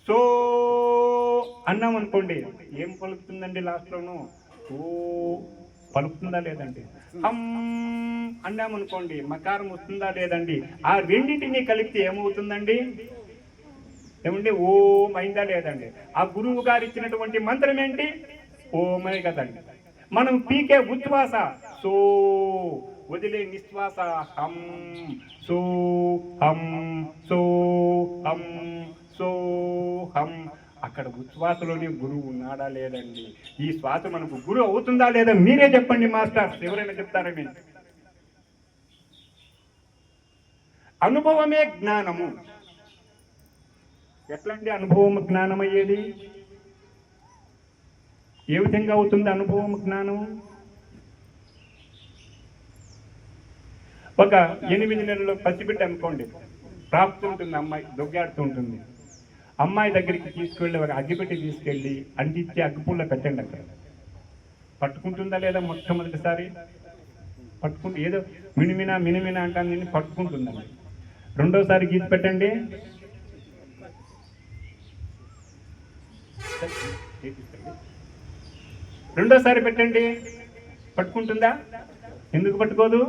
సో అన్నాం అనుకోండి, ఏం పలుకుతుందండి లాస్ట్లోనూ? ఓ పలుకుతుందా లేదండి? హమ్ అన్నామనుకోండి, మకారం వస్తుందా లేదండి? ఆ రెండింటినీ కలిపితే ఏమవుతుందండి? ఏమండి? ఓం అయిందా లేదండి? ఆ గురువు గారు ఇచ్చినటువంటి మంత్రం ఏంటి? ఓమే కదండి. మనం పీకే ఉచ్ఛ్వాస సో, వదిలే నిశ్వాస హం. సో హం, సో హం, సో హం. అక్కడ ఉచ్ఛ్వాసలోనే గురువు ఉన్నాడా లేదండి? ఈ శ్వాస మనకు గురువు అవుతుందా లేదా? మీరే చెప్పండి మాస్టర్స్, ఎవరైనా చెప్తారని. అనుభవమే జ్ఞానము. ఎట్లండి అనుభవం జ్ఞానం అయ్యేది? ఏ విధంగా అవుతుంది అనుభవం జ్ఞానం? ఒక 8 నెలల పసిబిడ్డ అనుకోండి, ప్రాప్తి ఉంటుంది, అమ్మాయి దొగ్గాడుతూ ఉంటుంది. అమ్మాయి దగ్గరికి తీసుకెళ్ళి ఒక అగ్గిపెట్టి తీసుకెళ్ళి అంటించి అగ్గిపుల్ల పెట్టండి. అక్కడ పట్టుకుంటుందా లేదా? మొట్టమొదటిసారి పట్టుకుంటూ ఏదో మినిమినా అంటాను, దీన్ని పట్టుకుంటుందండి. రెండోసారి గీసి పెట్టండి, రెండోసారి పెట్టండి, పట్టుకుంటుందా? ఎందుకు పట్టుకోదు?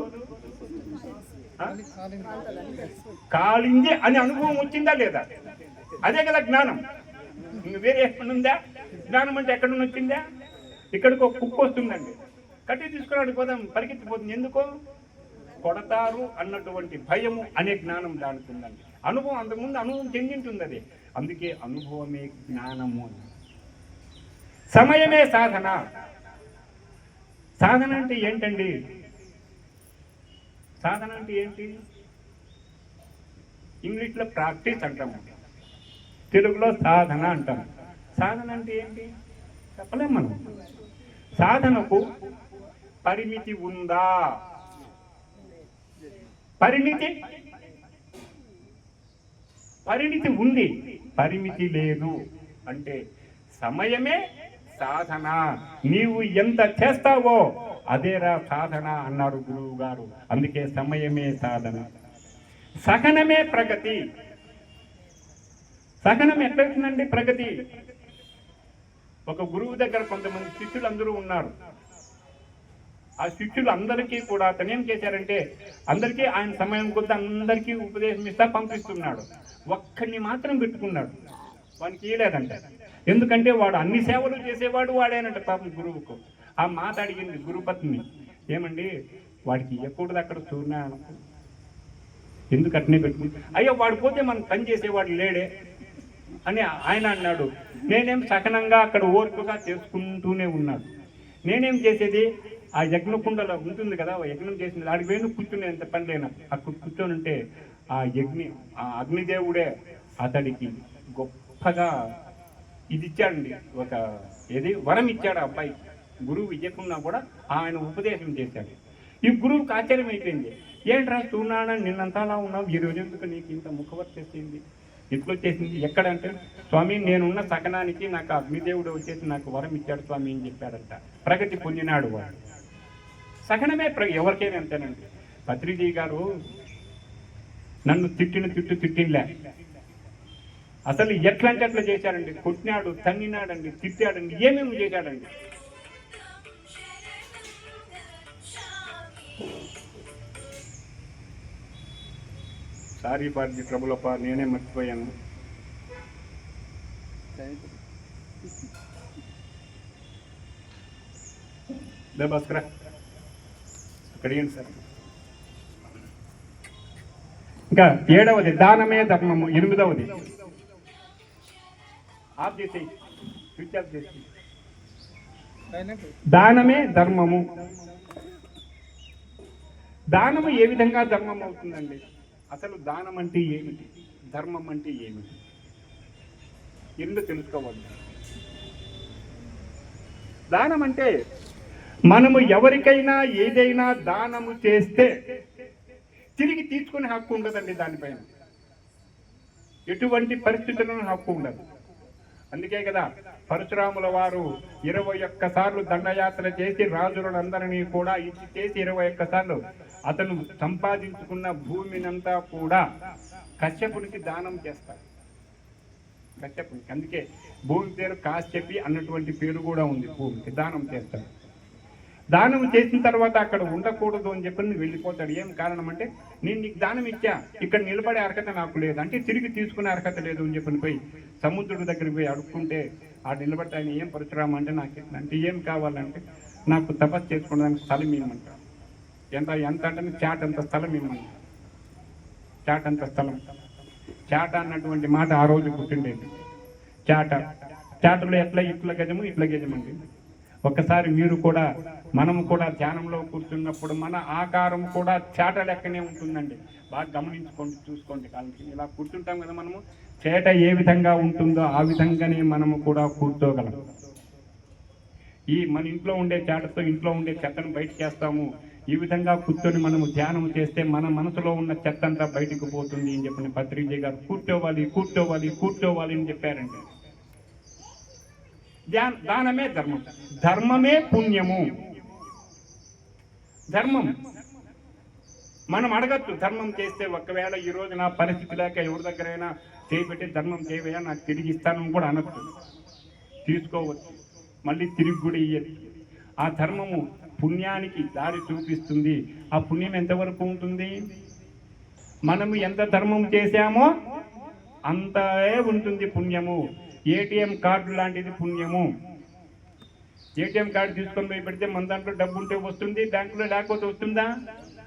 కాలింది అని అనుభవం వచ్చిందా లేదా? అదే కదా జ్ఞానం. ఇంక వేరే ఎక్కడుందా? జ్ఞానం అంటే ఎక్కడ వచ్చిందా? ఇక్కడికి ఒక కుక్క వస్తుందండి, కట్టి తీసుకురాడు పోదాం, పరిగెత్తిపోతుంది. ఎందుకో? కొడతారు అన్నటువంటి భయము అనే జ్ఞానం దానికి ఉందండి. అనుభవం అంతకుముందు అనుభవం చెందింటుంది అది. అందుకే అనుభవమే జ్ఞానము. సమయమే సాధన. సాధన అంటే ఏంటండి? సాధన అంటే ఏంటి? ఇంగ్లీష్లో ప్రాక్టీస్ అంటాము, తెలుగులో సాధన అంటాం. సాధన అంటే ఏంటి చెప్పలేం మనం. సాధనకు పరిమితి ఉందా? పరిమితి ఉంది, పరిమితి లేదు. అంటే సమయమే సాధన. నీవు ఎంత చేస్తావో అదేరా సాధన అన్నాడు గురువు గారు. అందుకే సమయమే సాధన. సహనమే ప్రగతి. సహనం ఎట్లవుతుందండి ప్రగతి? ఒక గురువు దగ్గర కొంతమంది శిష్యులు అందరూ ఉన్నారు. ఆ శిష్యులు అందరికీ కూడా అతను ఏం చేశారంటే అందరికీ ఆయన సమయం కొద్ది అందరికీ ఉపదేశం ఇస్తా పంపిస్తున్నాడు. ఒక్కడిని మాత్రం పెట్టుకున్నాడు, వానికి ఇయలేదంట. ఎందుకంటే వాడు అన్ని సేవలు చేసేవాడు వాడేనంట పాపం గురువుకు. ఆ మాట అడిగింది గురుపత్ని, ఏమండి వాడికి ఇవ్వకూడదు అక్కడ సూర్యనారాయణ, ఎందుకు అట్నే పెట్టుకుని? అయ్యో వాడు పోతే మనం పని చేసేవాడు లేడే అని ఆయన అన్నాడు. నేనేం సహనంగా అక్కడ ఓర్పుగా చేసుకుంటూనే ఉన్నాడు. నేనేం చేసేది, ఆ యజ్ఞకుండలో ఉంటుంది కదా, యజ్ఞం చేసింది ఆడికి వేణు కూర్చునే ఎంత పని లేనా, అక్కడ కూర్చొని ఉంటే ఆ అగ్నిదేవుడే అతడికి గొప్పగా ఇది ఇచ్చాడండి, ఒక వరం ఇచ్చాడు. ఆ అబ్బాయి గురువు ఇవ్వకున్నా కూడా ఆయన ఉపదేశం చేశాడు. ఈ గురువుకి ఆశ్చర్యం అయిపోయింది. ఏంట్రా చూడానా నిన్నంతా అలా ఉన్నావు, ఈ రోజు ఎందుకు నీకు ఇంత ముఖవర్తి చేసింది, ఎట్లా వచ్చేసింది? ఎక్కడంటే స్వామి నేనున్న సకనానికి నాకు అగ్నిదేవుడు వచ్చేసి నాకు వరం ఇచ్చాడు స్వామి అని చెప్పాడంట. ప్రగతి పొందినాడు వాడు. సహనమే ఎవరికైనా అంతేనండి. పత్రిజీ గారు నన్ను తిట్టిందిలే, అసలు ఎట్లంటే అట్లా చేశాడండి. కొట్టినాడు, తన్నినాడండి, తిట్టాడండి, ఏమేమి చేశాడండి. సారీ పార్టీ ప్రభులప్ప, నేనే మర్చిపోయాను. భాస్కర అక్కడ ఏంటి సార్. ఇంకా 7వది దానమే ధర్మము. 8వది ఆఫ్ చేసి స్విచ్ ఆఫ్ చేసి దానమే ధర్మము. దానము ఏ విధంగా ధర్మం అవుతుందండి? అసలు దానం అంటే ఏమిటి, ధర్మం అంటే ఏమిటి, ఎందుకు తెలుసుకోవాలి. దానం అంటే మనము ఎవరికైనా ఏదైనా దానము చేస్తే తిరిగి తీసుకునే హక్కు ఉండదండి. దానిపైన ఎటువంటి పరిస్థితులను హక్కు ఉండదు. అందుకే కదా పరశురాముల వారు 21 సార్లు దండయాత్ర చేసి రాజులందరినీ కూడా ఇచ్చి చేసి 21 సార్లు అతను సంపాదించుకున్న భూమినంతా కూడా కశ్యపునికి దానం చేస్తారు. కశ్యపునికి అందుకే భూమి పేరు కాశ్యపి అన్నటువంటి పేరు కూడా ఉంది. భూమికి దానం చేస్తాడు. దానం చేసిన తర్వాత అక్కడ ఉండకూడదు అని చెప్పి నువ్వు వెళ్ళిపోతాడు. ఏం కారణం అంటే నేను నీకు దానం ఇచ్చా, ఇక్కడ నిలబడే అర్హత నాకు లేదు, అంటే తిరిగి తీసుకునే అర్హత లేదు అని చెప్పని పోయి సముద్రుడి దగ్గరికి పోయి అడుక్కుంటే ఆ నిలబడితే ఆయన ఏం పరశురామ అంటే నాకు అంటే ఏం కావాలంటే నాకు తపస్సు చేసుకోవడానికి స్థలం ఇవ్వమంటాడు. ఎంత అంటే చాట్ అంత స్థలం ఇవ్వమంటాడు. చాట్ అంత స్థలం. చాట అన్నటువంటి మాట ఆ రోజు పుట్టిండేది. చాటలో ఇట్ల గజము ఇట్ల గజమండి. ఒక్కసారి మీరు కూడా మనము కూడా ధ్యానంలో కూర్చున్నప్పుడు మన ఆకారం కూడా చేట లెక్కనే ఉంటుందండి. బాగా గమనించుకోండి, చూసుకోండి. కాళ్ళకి ఇలా కూర్చుంటాం కదా మనము, చేట ఏ విధంగా ఉంటుందో ఆ విధంగానే మనము కూడా కూర్చోగలం. ఈ మన ఇంట్లో ఉండే చేటతో ఇంట్లో ఉండే చెత్తను బయట చేస్తాము. ఈ విధంగా కూర్చొని మనము ధ్యానం చేస్తే మన మనసులో ఉన్న చెత్త అంతా బయటకు పోతుంది అని చెప్పిన పత్రిజీ గారు కూర్చోవాలి అని చెప్పారండి. దానమే ధర్మం, ధర్మమే పుణ్యము. ధర్మం మనం అడగచ్చు, ధర్మం చేస్తే ఒకవేళ ఈ రోజు నా పరిస్థితి లేక ఎవరి దగ్గరైనా చేపెట్టి ధర్మం చేయవయా నాకు తిరిగి ఇస్తానని కూడా అనొచ్చు, తీసుకోవచ్చు, మళ్ళీ తిరిగి కూడా ఇయ్యచ్చు. ఆ ధర్మము పుణ్యానికి దారి చూపిస్తుంది. ఆ పుణ్యం ఎంతవరకు ఉంటుంది? మనము ఎంత ధర్మం చేశామో అంతే ఉంటుంది పుణ్యము. ఏటీఎం కార్డు లాంటిది పుణ్యము. ఏటీఎం కార్డు తీసుకొని పోయి పెడితే మన దాంట్లో డబ్బు ఉంటే వస్తుంది, బ్యాంకులో లేకపోతే వస్తుందా?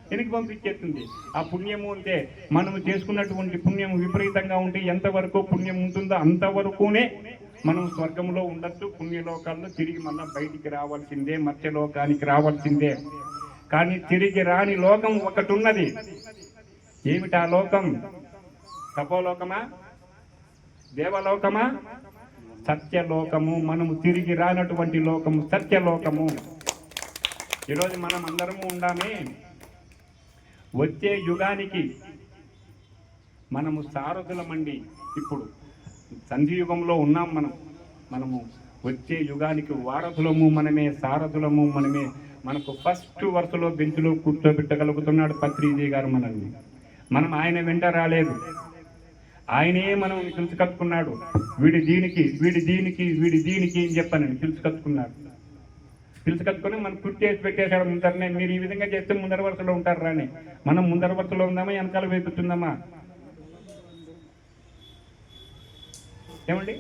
వెనక్కి పంపించేస్తుంది. ఆ పుణ్యము అంటే మనము చేసుకున్నటువంటి పుణ్యం విపరీతంగా ఉంటే ఎంతవరకు పుణ్యం ఉంటుందో అంతవరకునే మనం స్వర్గంలో ఉండొచ్చు. పుణ్యలోకాల్లో తిరిగి మళ్ళీ బయటికి రావాల్సిందే, మత్స్యలోకానికి రావాల్సిందే. కానీ తిరిగి రాని లోకం ఒకటి ఉన్నది. ఏమిటా లోకం? తపోలోకమా, దేవలోకమా, సత్యలోకము. మనము తిరిగి రానటువంటి లోకము సత్యలోకము. ఈరోజు మనం అందరము ఉండామే. వచ్చే యుగానికి మనము సారథులమండి. ఇప్పుడు సంధియుగంలో ఉన్నాం మనము వచ్చే యుగానికి వారధులము మనమే, సారథులము మనమే. మనకు ఫస్ట్ వరుసలో బెంచ్లో కూర్చోబెట్టగలుగుతున్నాడు పత్రిజీ గారు మనల్ని. మనం ఆయన వెంట రాలేదు, ఆయనే మనం పిలుచుకట్టుకున్నాడు. వీడి దీనికి వీడి దీనికి వీడి దీనికి అని చెప్పానని పిలుచుకట్టుకున్నాడు. పిలుచుకట్టుకుని మనం కుర్తి వేసి పెట్టేశాడు ముందరనే. మీరు ఈ విధంగా చేస్తే ముందర వరుసలో ఉంటారు రాని. మనం ముందర వరుసలో ఉందామా వెనకాల వైపుతుందామా? ఏమండి,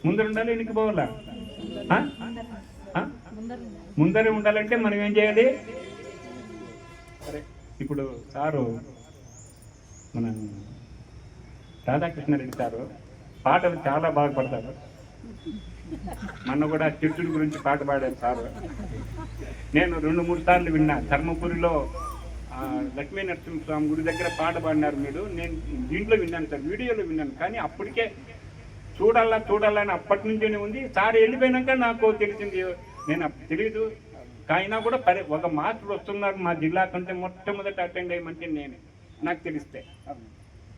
ముందర ఉండాలి వెనక్కి పోవాలా? ముందరే ఉండాలంటే మనం ఏం చేయాలి? సరే, ఇప్పుడు సారు మన రాధాకృష్ణారెడ్డి సారు పాటలు చాలా బాగా పడతారు. మొన్న కూడా చెట్టుల గురించి పాట పాడారు సారు. నేను 2-3 సార్లు విన్నా. ధర్మపురిలో లక్ష్మీ నరసింహస్వామి గుడి దగ్గర పాట పాడినారు మీరు. నేను దీంట్లో విన్నాను సార్, వీడియోలో విన్నాను. కానీ అప్పటికే చూడాలని అప్పటి నుంచే ఉంది. సార్ వెళ్ళిపోయినాక నాకు తెలిసింది. నేను తెలీదు, అయినా కూడా ఒక మాస్టర్ వస్తున్నారు మా జిల్లా కంటే మొట్టమొదటి అటెండ్ అయ్యమంటే నేనే. నాకు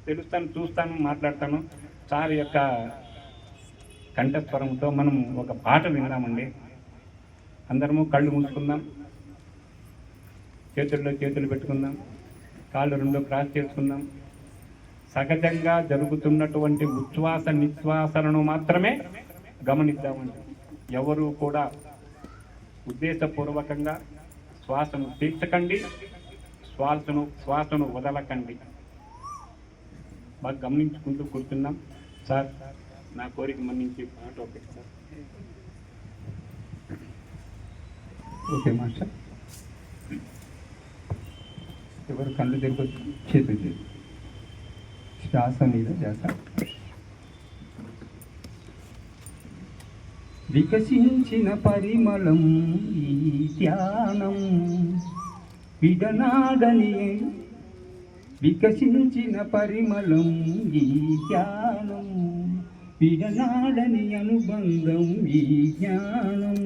తెలుస్తాను, చూస్తాను, మాట్లాడతాను. సార్ యొక్క కంఠస్వరంతో మనం ఒక పాట విందామండి. అందరము కళ్ళు మూసుకుందాం, చేతుల్లో చేతులు పెట్టుకుందాం, కాళ్ళు 2 క్రాస్ చేసుకుందాం. సహజంగా జరుగుతున్నటువంటి ఉచ్ఛ్వాస నిశ్వాసలను మాత్రమే గమనిద్దామండి. ఎవరు కూడా ఉద్దేశపూర్వకంగా శ్వాసను పీల్చకండి, శ్వాసను వదలకండి. బాగా గమనించుకుంటూ కూర్చున్నాం. సార్, నా కోరిక మన్నించి పాట ఒకటి సార్. ఓకే మాస్టర్, ఎవరు కళ్ళు తెరపచ్చు, చేతులు చేసి శ్వాస మీద ధ్యాస. వికసించిన పరిమళం ఈ ధ్యానం విడనాడని, వికసించిన పరిమళం ఈ ధ్యానం విడనాడని అనుబంధం ఈ జ్ఞానం.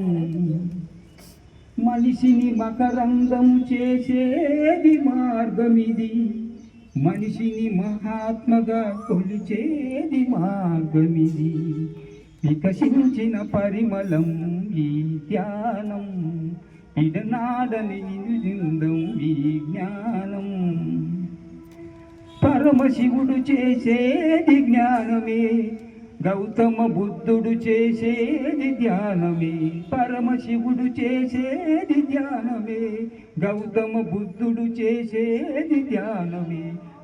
మనిషిని మకరందం చేసేది మార్గమిది, మనిషిని మహాత్మగా కొలిచేది మార్గమిది. వికసించిన పరిమళం ఈ ధ్యానం విడనాడని నిందం ఈ జ్ఞానం. పరమశివుడు చేసేది జ్ఞానమే, గౌతమ బుద్ధుడు చేసేది ధ్యానమే. పరమశివుడు చేసేది ధ్యానమే, గౌతమ బుద్ధుడు చేసేది ధ్యానమే.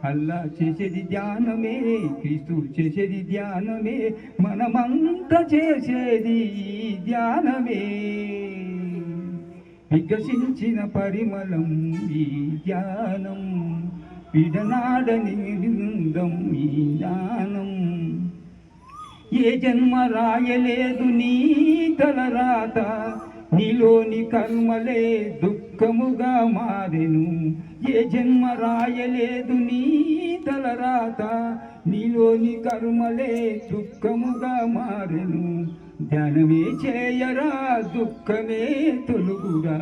అల్లా చేసేది ధ్యానమే, క్రీస్తు చేసేది ధ్యానమే, మనమంతా చేసేది ధ్యానమే. వికసించిన పరిమళం ఈ ధ్యానం విడనాడని నిందం ఈ జ్ఞానం. ఏ జన్మ రాయలేదు నీ తలరాత, నీలోని కర్మలే దుఃఖముగా మారెను. ఏ జన్మ రాయలేదు నీ తలరాత, నీలోని కర్మలే దుఃఖముగా మారెను. ధ్యానమే చేయరా దుఃఖమే తొలుగురా,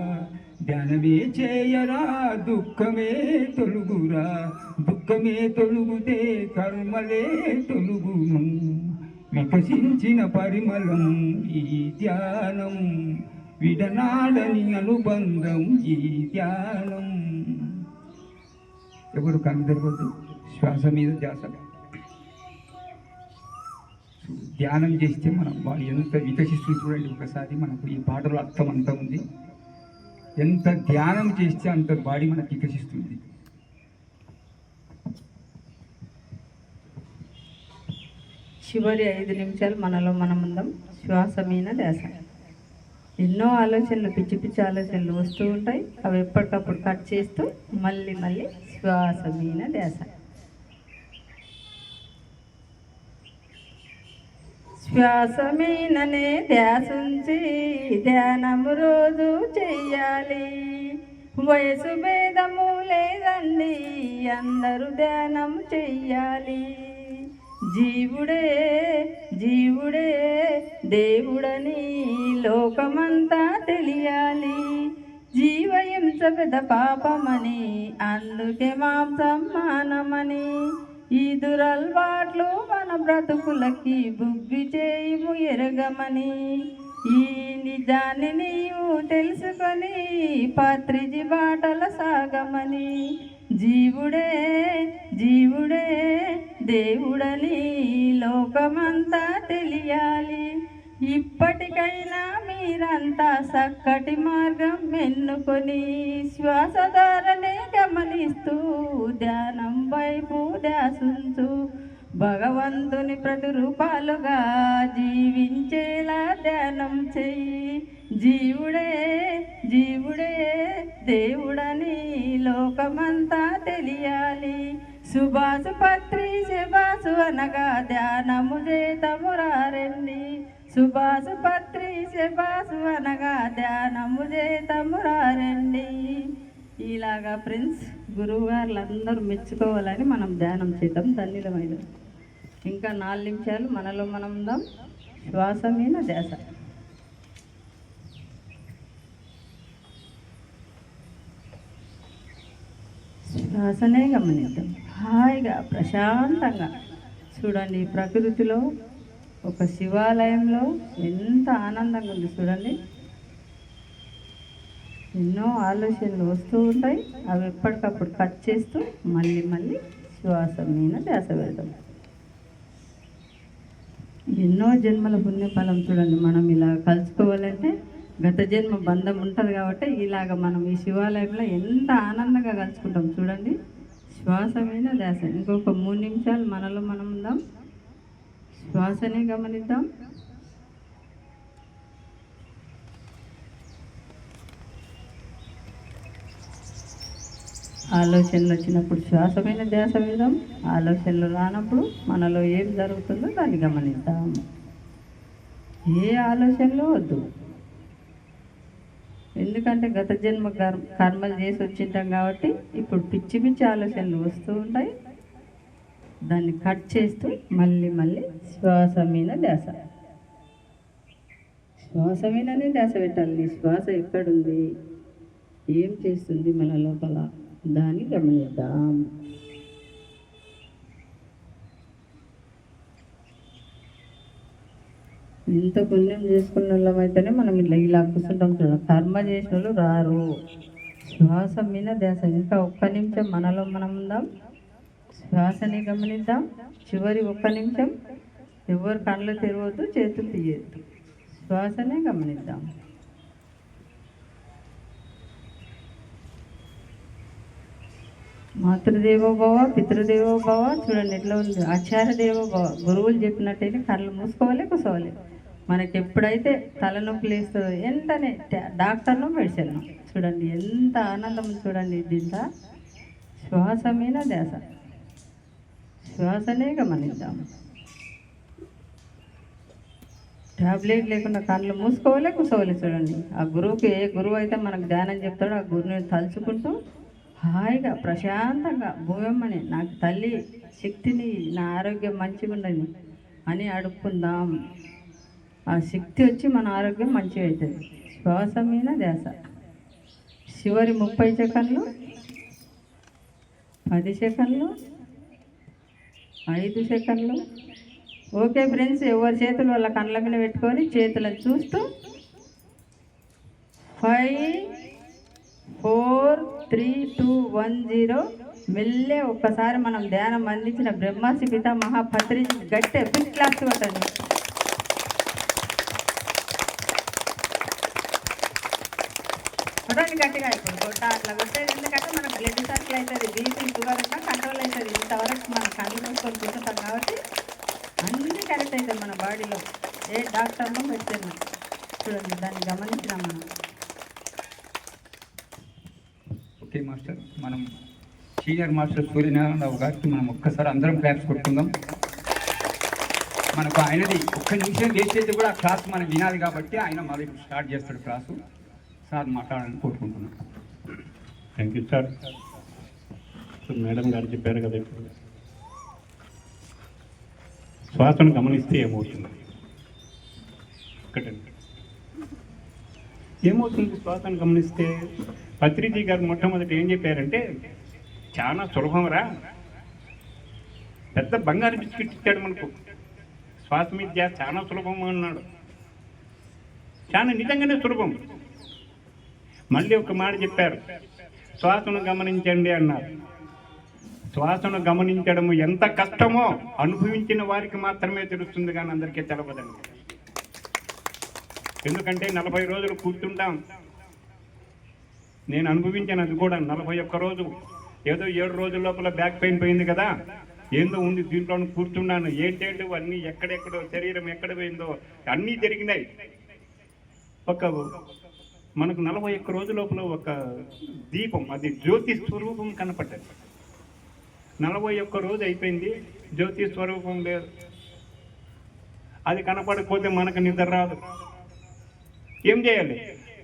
ధ్యానమే చేయరా దుఃఖమే తొలుగురా. దుఃఖమే తొలుగుతే కర్మలే తొలుగును. వికసించిన పరిమళం ఈ ధ్యానం విడనాడని అనుబంధం ఈ ధ్యానం. ఎవరు కన్ను తెరవద్దు, శ్వాస మీద ధ్యాస. ధ్యానం చేస్తే మనం వాడు ఎంత వికసిస్తుంది చూడండి ఒకసారి. మనకు ఈ పాటలో అర్థం అంతా ఉంది. ఎంత ధ్యానం చేస్తే అంత బాడీ మనకు వికసిస్తుంది. చివరి 5 నిమిషాలు మనలో మనముందాం. శ్వాస మీద ధ్యాస. ఎన్నో ఆలోచనలు, పిచ్చి పిచ్చి ఆలోచనలు వస్తూ ఉంటాయి. అవి ఎప్పటికప్పుడు కట్ చేస్తూ మళ్ళీ మళ్ళీ శ్వాస మీద ధ్యాస. శ్వాస మీదనే ధ్యాసుంచి ధ్యానము రోజు చెయ్యాలి. వయసు భేదము లేదండి, అందరూ ధ్యానం చెయ్యాలి. జీవుడే జీవుడే దేవుడని లోకమంతా తెలియాలి. జీవహింస పెద్ద పాపమని, అందుకే మాంసం మానమని. ఈ దురల్వాట్లు మన బ్రతుకులకి బుద్ధి చేయము ఎరగమని. ఈ నిజాన్ని నీవు తెలుసుకొని పాత్రిజి బాటల సాగమని. జీవుడే జీవుడే దేవుడని లోకమంతా తెలియాలి. ఇప్పటికైనా మీరంతా చక్కటి మార్గం ఎన్నుకొని శ్వాసధారనే గమనిస్తూ ధ్యానం వైపు ధ్యాసుంచు భగవంతుని ప్రతిరూపాలుగా జీవించేలా ధ్యానం చెయ్యి. జీవుడే జీవుడే దేవుడని లోకమంతా తెలియాలి. సుభాసు పత్రి శబాసు అనగా ధ్యానము చేతమురారండి. సుభాసు పత్రి శబాసు అనగా ధ్యానము చేతమురారండి. ఇలాగా ఫ్రెండ్స్ గురువు గారులందరూ మెచ్చుకోవాలని మనం ధ్యానం చేద్దాం. ధన్యులమైన ఇంకా 4 నిమిషాలు మనలో మనం ఉందాం. శ్వాస మీద ధ్యాస. శ్వాసనే గమనిద్దాం. హాయిగా ప్రశాంతంగా చూడండి. ప్రకృతిలో ఒక శివాలయంలో ఎంత ఆనందంగా ఉంది చూడండి. ఎన్నో ఆలోచనలు వస్తూ ఉంటాయి. అవి ఎప్పటికప్పుడు కట్ చేస్తూ మళ్ళీ మళ్ళీ శ్వాస మీద ధ్యాస పెడతాం. ఎన్నో జన్మల పుణ్యఫలం చూడండి. మనం ఇలా కలుసుకోవాలంటే గత జన్మ బంధం ఉంటుంది కాబట్టి ఇలాగ మనం ఈ శివాలయంలో ఎంత ఆనందంగా కలుసుకుంటాం చూడండి. శ్వాస మీద ధ్యాస. ఇంకొక 3 నిమిషాలు మనలో మనం ఉందాం. శ్వాసనే గమనిద్దాం. ఆలోచనలు వచ్చినప్పుడు శ్వాస మీద ధ్యాస వేద్దాం. ఆలోచనలు రానప్పుడు మనలో ఏం జరుగుతుందో దాన్ని గమనిద్దాం. ఏ ఆలోచనలు వద్దు. ఎందుకంటే గత జన్మ కర్మలు చేసి వచ్చింటాం కాబట్టి ఇప్పుడు పిచ్చి పిచ్చి ఆలోచనలు వస్తూ ఉంటాయి. దాన్ని కట్ చేస్తూ మళ్ళీ మళ్ళీ శ్వాస మీద ధ్యాస. శ్వాస మీదనే ధ్యాస పెట్టాలి. శ్వాస ఎక్కడుంది, ఏం చేస్తుంది మన లోపల, దాన్ని గమనిద్దాం. ఎంత పుణ్యం చేసుకున్న వాళ్ళమైతేనే మనం ఇలా కూర్చుంటాం చూడండి. కర్మ చేసిన వాళ్ళు రారు. శ్వాస మీద ధ్యాస. ఇంకా 1 నిమిషం మనలో మనం ఉందాం. శ్వాసని గమనిద్దాం. చివరి 1 నిమిషం ఎవరు కళ్ళు తెరవద్దు, చేతులు తీయద్దు. శ్వాసనే గమనిద్దాం. మాతృదేవోభవ, పితృదేవోభవ. చూడండి ఎట్లా ఉంది. ఆచార్య దేవోభవ. గురువులు చెప్పినట్టయితే కళ్ళు మూసుకోవాలి, కూర్చోవాలి. మనకి ఎప్పుడైతే తలనొప్పి లేస్తుందో వెంటనే డాక్టర్ను మెడిసిన్. చూడండి ఎంత ఆనందం చూడండి. దీంతో శ్వాస మీద ధ్యాస. శ్వాసనే గమనిద్దాం. ట్యాబ్లెట్ లేకుండా కళ్ళు మూసుకోవాలి, కూర్చోవాలి. చూడండి ఆ గురువుకి ఏ గురువు అయితే మనకు ధ్యానం చెప్తాడో ఆ గురువుని తలుచుకుంటూ హాయిగా ప్రశాంతంగా భూమమ్మని నాకు తల్లి శక్తిని, నా ఆరోగ్యం మంచిగా ఉండని అని అడుక్కుందాం. ఆ శక్తి వచ్చి మన ఆరోగ్యం మంచిగా అవుతుంది. శ్వాస మీద ధ్యాస. చివరి 30 సెకండ్లు, 10 సెకండ్లు, 5 సెకండ్లు. ఓకే ఫ్రెండ్స్, ఎవరి చేతులు వాళ్ళ కళ్ళ మీద పెట్టుకొని చేతులను చూస్తూ 5 4 3 2 1 0 మెల్లే ఒక్కసారి మనం ధ్యానం అందించిన బ్రహ్మర్షి పితామహ పత్రిజీ గట్టే బిగ్ క్లాస్ కొట్టండి. కొట్టండి గట్టిగా. ఇప్పుడు కొట్ట అట్లా కొట్టేది ఎందుకంటే మనకు బ్లడ్ సర్కిల్ అవుతుంది, బీపీ షుగర్ ఉన్నా కంట్రోల్ అవుతుంది. ఇంతవరకు మనం కళ్ళు మూసుకొని కూర్చుంటాం కాబట్టి అన్నీ కరెక్ట్ అవుతుంది మన బాడీలో. ఏ డాక్టర్లో పెట్టాను చూడండి, దాన్ని గమనించినాం మనం. ఓకే మాస్టర్, మనం సీనియర్ మాస్టర్ సూర్యనారాయణరావు గారికి మనం ఒక్కసారి అందరం క్లాస్ కొట్టుకుందాం. మనకు ఆయనది 1 నిమిషం చేసేది కూడా ఆ క్లాస్ మనం వినాలి కాబట్టి ఆయన మళ్ళీ స్టార్ట్ చేస్తాడు క్లాసు. సార్ మాట్లాడాలని కోరుకుంటున్నాను. Thank you sir. మేడం గారు చెప్పారు కదా, ఇప్పుడు శ్వాసను గమనిస్తే ఏమవుతుంది ఒకటండి. ఏమవుతుంది శ్వాసను గమనిస్తే? పత్రిజీ గారు మొట్టమొదటి ఏం చెప్పారంటే, చాలా సులభంరా, పెద్ద బంగారు బిస్కెట్ ఇచ్చాడు మనకు. శ్వాస మీద ధ్యాస చాలా సులభం అన్నాడు. చాలా నిజంగానే సులభం. మళ్ళీ ఒక మాట చెప్పారు, శ్వాసను గమనించండి అన్నారు. శ్వాసను గమనించడం ఎంత కష్టమో అనుభవించిన వారికి మాత్రమే తెలుస్తుంది, కానీ అందరికీ తెలవదండి. ఎందుకంటే 40 రోజులు కూర్చుంటాం. నేను అనుభవించాను అది కూడా. 41 రోజు ఏదో 7 రోజుల లోపల బ్యాక్ పెయిన్ పోయింది కదా, ఏందో ఉంది దీంట్లో కూర్చున్నాను. ఏంటంటే అన్నీ ఎక్కడెక్కడో శరీరం ఎక్కడ పోయిందో అన్నీ జరిగినాయి. మనకు 41 రోజుల లోపల ఒక దీపం, అది జ్యోతి స్వరూపం కనపడ్డది. 41 రోజు అయిపోయింది, జ్యోతి స్వరూపం లేదు. అది కనపడకపోతే మనకు నిద్ర రాదు. ఏం చేయాలి?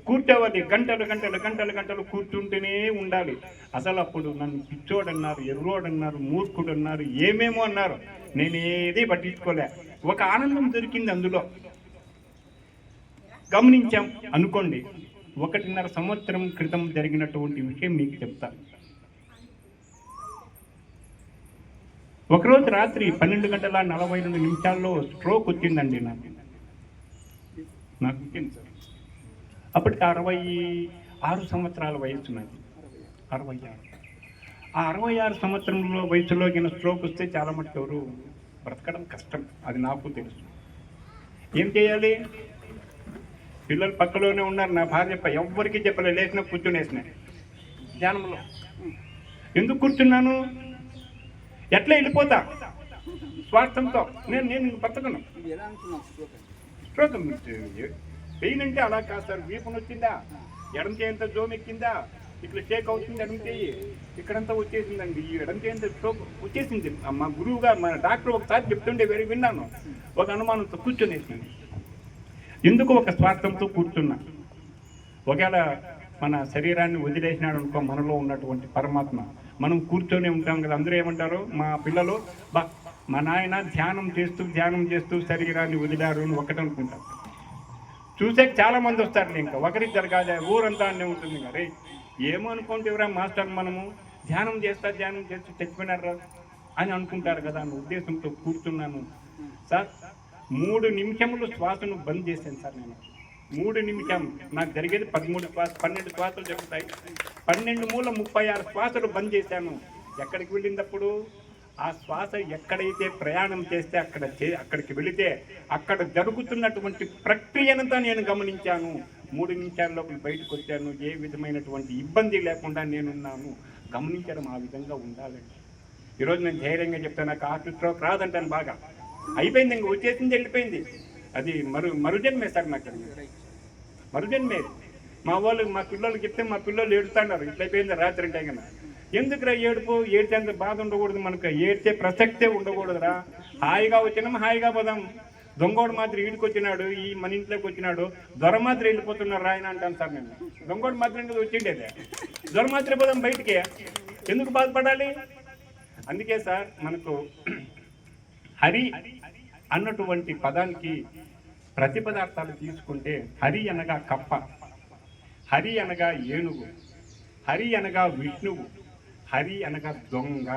కూర్చోవాలి. గంటలు గంటలు గంటలు గంటలు కూర్చుంటూనే ఉండాలి. అసలు అప్పుడు నన్ను పిచ్చోడన్నారు, ఎర్రోడన్నారు, మూర్ఖుడు అన్నారు, ఏమేమో అన్నారు. నేనేది పట్టించుకోలే. ఒక ఆనందం దొరికింది అందులో. గమనించాం అనుకోండి. 1.5 సంవత్సరం క్రితం జరిగినటువంటి విషయం మీకు చెప్తాను. ఒకరోజు రాత్రి 12:42 స్ట్రోక్ వచ్చిందండి నాకు వచ్చింది. అప్పటికి 66 సంవత్సరాల వయసు నాది. 66. ఆ 66 సంవత్సరంలో వయసులో స్ట్రోక్ వస్తే చాలా మటుకు ఎవరు బ్రతకడం కష్టం, అది నాకు తెలుసు. ఏం చేయాలి? పిల్లలు పక్కలోనే ఉన్నారు. నా భార్య ఎవ్వరికీ చెప్పలే, లేచిన కూర్చునేసిన ధ్యానంలో. ఎందుకు కూర్చున్నాను? ఎట్లా వెళ్ళిపోతా స్వార్థంతో. నేను బ్రతకను. స్ట్రోక్ పెయిన్ అంటే అలా కాదు సార్. వీపును వచ్చిందా, ఎడం చేయంత జోమ్ ఎక్కిందా, ఇట్లా షేక్ అవుతుంది ఎడం చేయి, ఇక్కడంతా వచ్చేసిందండి. ఈ ఎడం చేయంత స్ట్రోక్ వచ్చేసింది. మా గురువుగా మన డాక్టర్ ఒకసారి చెప్తుండే విన్నాను. ఒక అనుమానంతో కూర్చొనేసింది. ఎందుకు? ఒక స్వార్థంతో కూర్చున్నా. ఒకవేళ మన శరీరాన్ని వదిలేసినాడు అనుకో, మనలో ఉన్నటువంటి పరమాత్మ, మనం కూర్చొని ఉంటాం కదా. అందరూ ఏమంటారు మా పిల్లలు, మా నాయన ధ్యానం చేస్తూ శరీరాన్ని వదిలారు అని ఒకటనుకుంటారు. చూసే చాలా మంది వస్తారు. ఇంకా ఒకరిద్దరు కాదు, ఊరంతా అన్నీ ఉంటుంది. అరే ఏమో అనుకుంటే ఎవరా మాస్టర్, మనము ధ్యానం చేస్తూ చచ్చిపోయినారా అని అనుకుంటారు కదా అన్న ఉద్దేశంతో కూర్చున్నాను సార్. 3 నిమిషములు శ్వాసను బంద్ చేశాను సార్. నేను 3 నిమిషం నాకు జరిగేది 12 శ్వాసలు జరుగుతాయి. 12 మూల 36 శ్వాసలు బంద్ చేశాను. ఎక్కడికి వెళ్ళినప్పుడు ఆ శ్వాస ఎక్కడైతే ప్రయాణం చేస్తే అక్కడికి వెళితే అక్కడ జరుగుతున్నటువంటి ప్రక్రియనంతా నేను గమనించాను. 3 నిమిషాల లోపల బయటకు వచ్చాను. ఏ విధమైనటువంటి ఇబ్బంది లేకుండా నేనున్నాను. గమనించడం ఆ విధంగా ఉండాలండి. ఈరోజు నేను ధైర్యంగా చెప్తాను, నాకు హార్ట్ స్ట్రోక్ రాదంటాను. బాగా అయిపోయింది, ఇంక వచ్చేసింది, వెళ్ళిపోయింది. అది మరుజన్మే సార్. నాకు మరుజన్మే. మా పిల్లలకి చెప్తే మా పిల్లలు ఏడుతున్నారు, ఇట్లయిపోయింది రాత్రి అంటే కన్నా. ఎందుకురా ఏడ్చేంత బాధ ఉండకూడదు మనకు. ఏడ్చే ప్రసక్తే ఉండకూడదురా. హాయిగా వచ్చినాము, హాయిగా పోదాం. దొంగోడు మాత్రం ఈడికి వచ్చినాడు, ఈ మన ఇంట్లోకి వచ్చినాడు, దొర మాత్రం వెళ్ళిపోతున్నారు ఆయన అంటాను సార్. నేను దొంగోడు మాత్రం వచ్చిండేదే, దొర మాత్రం పోదాం బయటికి. ఎందుకు బాధపడాలి? అందుకే సార్ మనకు హరి అన్నటువంటి పదానికి ప్రతిపదార్థాలు తీసుకుంటే, హరి అనగా కప్ప, హరి అనగా ఏనుగు, హరి అనగా విష్ణువు, హరి అనగా దొంగ.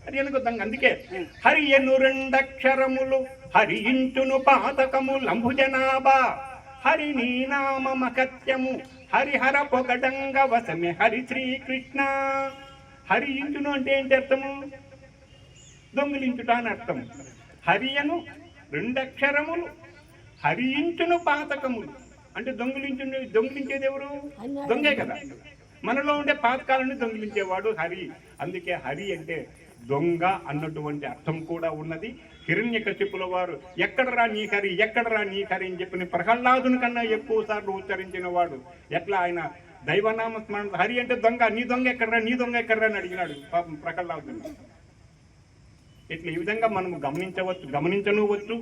హరి అనగా దొంగ. అందుకే హరి ఎను 2 అక్షరములు, హరి ఇంటును పాతకము లంభుజనాభా, హరి నీ నామ మకత్యము, హరిహర పొగడంగ వసమే హరి శ్రీకృష్ణ. హరి ఇంటును అంటే ఏంటి అర్థము? దొంగిలించుట అని అర్థం. హరి అను 2 అక్షరములు, హరి ఇంటును పాతకములు అంటే దొంగిలించేది ఎవరు? దొంగే కదా. మనలో ఉండే పాతకాలను దొంగిలించేవాడు హరి. అందుకే హరి అంటే దొంగ అన్నటువంటి అర్థం కూడా ఉన్నది. హిరణ్యకశిపుల వారు ఎక్కడరా నీ హరి, ఎక్కడరా నీ హరి అని చెప్పిన ప్రహ్లాదుని కన్నా ఎక్కువ సార్లు ఉచ్చరించిన వాడు. ఎట్లా ఆయన దైవనామ స్మరణ, హరి అంటే దొంగ, నీ దొంగ ఎక్కడరా, నీ దొంగ ఎక్కడరా అని అడిగినాడు పాపం ప్రహ్లాదుని. ఇట్లా ఈ విధంగా మనం గమనించనువచ్చు.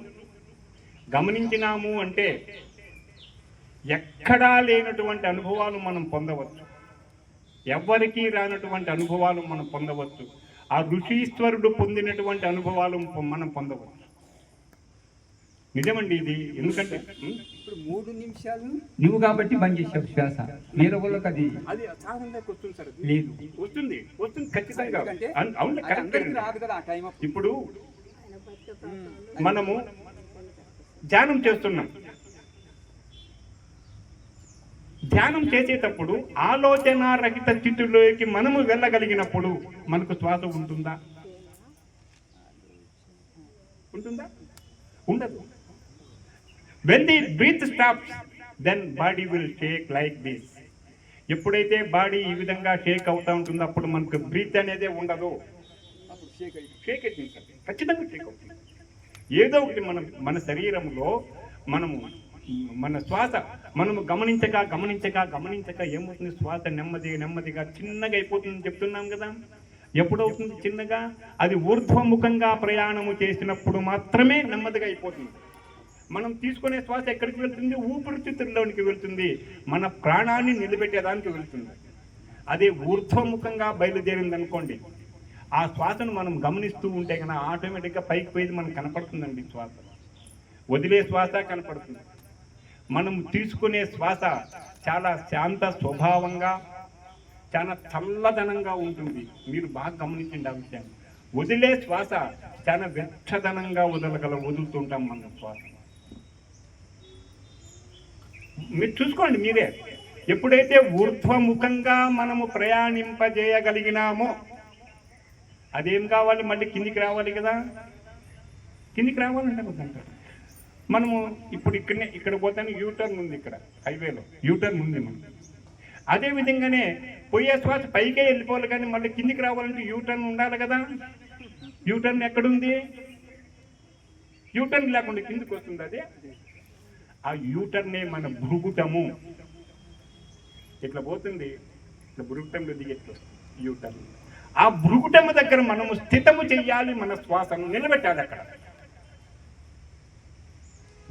గమనించినాము అంటే ఎక్కడా లేనటువంటి అనుభవాలు మనం పొందవచ్చు. ఎవ్వరికీ రానటువంటి అనుభవాలు మనం పొందవచ్చు. ఆ ఋషీశ్వరుడు పొందినటువంటి అనుభవాలు మనం పొందవచ్చు. నిజమండి ఇది. ఎందుకంటే ఇప్పుడు 3 నిమిషాలు నువ్వు కాబట్టి బంద్ చేసావు శ్వాస. వేరే వాళ్ళకి అది సాధనలోకి వస్తుంది సార్. లేదు, వస్తుంది ఖచ్చితంగా. అవును, కరెక్ట్. ఇప్పుడు మనము ధ్యానం చేస్తున్నాం. ధ్యానం చేసేటప్పుడు ఆలోచన రహిత స్థితిలోకి మనము వెళ్ళగలిగినప్పుడు మనకు శ్వాస ఉంటుందా? ఉంటుందా? ఉండదు. When the breath stops, then body will shake like this. ఎప్పుడైతే బాడీ ఈ విధంగా షేక్ అవుతూ ఉంటుందో అప్పుడు మనకు బ్రీత్ అనేదే ఉండదు. షేక్ అవుతుంది, ఖచ్చితంగా షేక్ అవుతుంది. ఏదో ఒకటి మన శరీరంలో మనము మన శ్వాస మనము గమనించగా ఏమవుతుంది? శ్వాస నెమ్మదిగా చిన్నగా అయిపోతుందని చెప్తున్నాం కదా. ఎప్పుడవుతుంది చిన్నగా? అది ఊర్ధ్వముఖంగా ప్రయాణము చేసినప్పుడు మాత్రమే నెమ్మదిగా అయిపోతుంది. మనం తీసుకునే శ్వాస ఎక్కడికి వెళ్తుంది? ఊపిరితిత్తుల్లోనికి వెళ్తుంది, మన ప్రాణాన్ని నిలబెట్టేదానికి వెళ్తుంది. అదే ఊర్ధ్వముఖంగా బయలుదేరింది అనుకోండి, ఆ శ్వాసను మనం గమనిస్తూ ఉంటే కన్నా ఆటోమేటిక్గా పైకి పోయి మనకు కనపడుతుందండి. శ్వాస వదిలే శ్వాస కనపడుతుంది. మనం తీసుకునే శ్వాస చాలా శాంత స్వభావంగా, చాలా చల్లదనంగా ఉంటుంది. మీరు బాగా గమనించండి ఆ విషయాన్ని. వదిలే శ్వాస చాలా వెచ్చదనంగా వదులుతుంటాం మన శ్వాస. మీరు చూసుకోండి మీరే. ఎప్పుడైతే ఊర్ధ్వముఖంగా మనము ప్రయాణింపజేయగలిగినామో అదేం కావాలి? మళ్ళీ కిందికి రావాలి కదా. కిందికి రావాలంటే మనము ఇప్పుడు ఇక్కడ పోతాను, యూటర్న్ ఉంది, ఇక్కడ హైవేలో యూటర్న్ ఉంది మనం. అదే విధంగానే పోయే శ్వాస పైకే వెళ్ళిపోవాలి, కానీ మళ్ళీ కిందికి రావాలంటే యూటర్న్ ఉండాలి కదా. యూటర్న్ ఎక్కడుంది? యూటర్న్ లేకుండా కిందికి వస్తుంది. అదే ఆ యూటర్నే మన భృగుటము. ఇట్లా పోతుంది, ఇట్లా భృగుటంలో దిగి ఎట్లా యూటర్న్. ఆ భృగుటము దగ్గర మనము స్థితము చెయ్యాలి, మన శ్వాసను నిలబెట్టాలి. అక్కడ